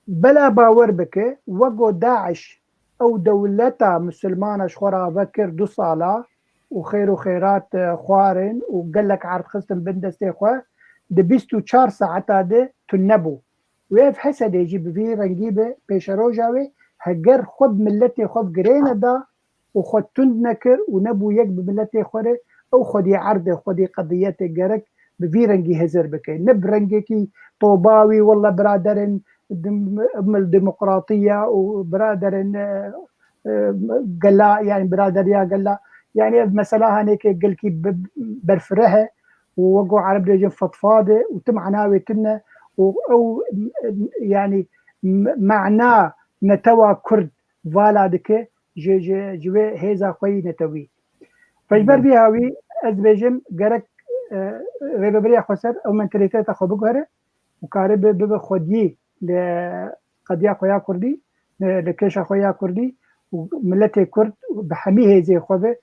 bela bawer bike wego Daeş ew dewleta Musilmana ji xwe re vekir 2 sala û xêr û xêrat xwarin û gelek erd xistin bin destê xwe د 24 ساعتا ده تنبو ويف حسد يجي بفي رنجيبه بيشروجاوي هجر خود ملتي خود جرينا دا وخود تند نكر ونبو يك بملتي خوره او خودي عرض خودي قضيات جرك بفي رنجي هزر بكي نب رنجيكي طوباوي والله برادرن الديمقراطيه وبرادرن قلا يعني برادر يا قلا يعني مثلا هنيك قلكي برفرها ووقعوا عرب رجل فضفاضه وتم عناوي كنا او يعني معناه نتوى كرد فالا دكه جوي هيزا خوي نتوي فجبر بيهاوي ازبيجم جرك ريبريا خسر او منتاليتي خو بغره وكارب بخدي لقضيه خويا كردي لكيش خويا كردي وملتي كرد بحمي هيزي خوبه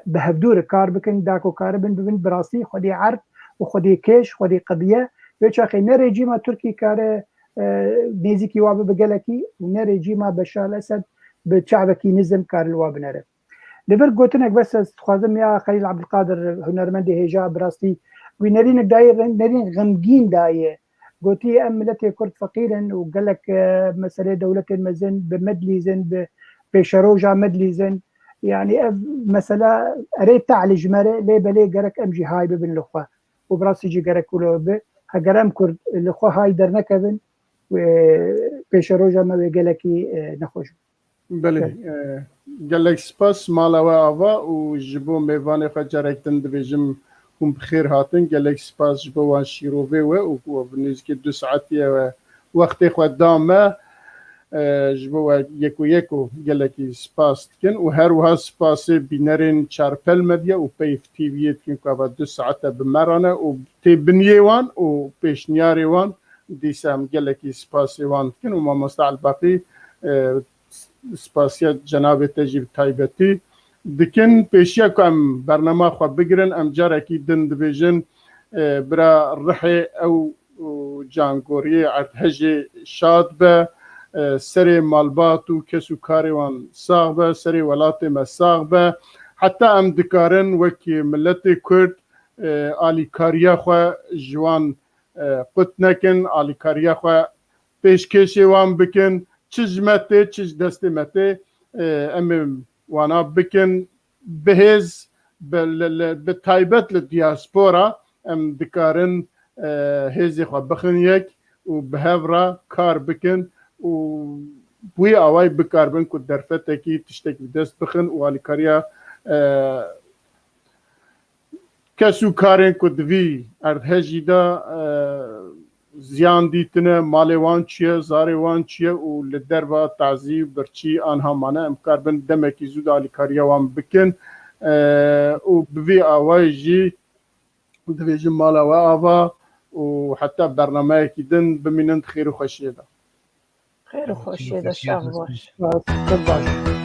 بهبدور كار بكن داكو كاربن ببن براسي خدي عرض وخدي كيش خدي قضيه يوشاخي نريجيما تركي كار نيزيكي واب بقلكي ونريجيما بشار الاسد بشعبكي نزم كار الواب نرى لبر قوتنك بس خوازم يا خليل عبد القادر هنرمندي هيجا براستي ونرينك داير نرين غمجين دايه قوتي ام ملتي كرد فقيرا وقال لك مساله دوله المزن بمدليزن بشروجا مدليزن يعني مساله اريد تعالج مره لي بلي جرك امجي هاي ببن الاخوه وبراسي جي جرك ولو هجرام كرد الاخوه هاي درنكبن وبشروجا ما بيقلكي نخوش بله قال لك سباس مالا وآفا وجبو ميفاني خجرك تندبيجم هم بخير هاتن قال لك سباس جبو وان شيروفي وبنزكي 2 ساعات وقت خدامه جبو يكو قال لك سباس كن وهروها سباس بينرين شاربل مديا وبيف تي في كن كابا 2 ساعات بمرانه وتبنيوان وبيشنياريوان ديسام قال لك سباس وان كن وما مستعل باقي سپاسیت جناب تجیب تایبتی دکن پیشیا کم برنامه خو بگیرن ام جارکی دن دیویژن برا رحی او جانگوری ارتهج شاد به سری مالبات و کسو کاریوان ساغ به سری ولات مساغ به حتی ام دکارن وکی ملت کرد آلی کاریا خو جوان قط نکن آلی کاریا خو پیشکشی وان بکن چیز مته چیز دسته مته ام وانا بکن بهز به تایبت لدیاسپورا ام دکارن هزی خو بخن یک و بهورا کار بکن و بوی آوای بکاربن که درفته کی تشتک دست بخن و آلی کاریا کسو کارن که دوی اردهجی دا زیان دیتنه مالوان چیه زاروان چیه و لدروا تعذیب برچی آنها مانه امکار بن دمکی زود آلی کاریوان بکن و بوی آوای جی دویجی مالا و آوا و حتی برنامه کی دن بمینند خیر و خوشیه دا خیر و خوشیه دا شاق باش باش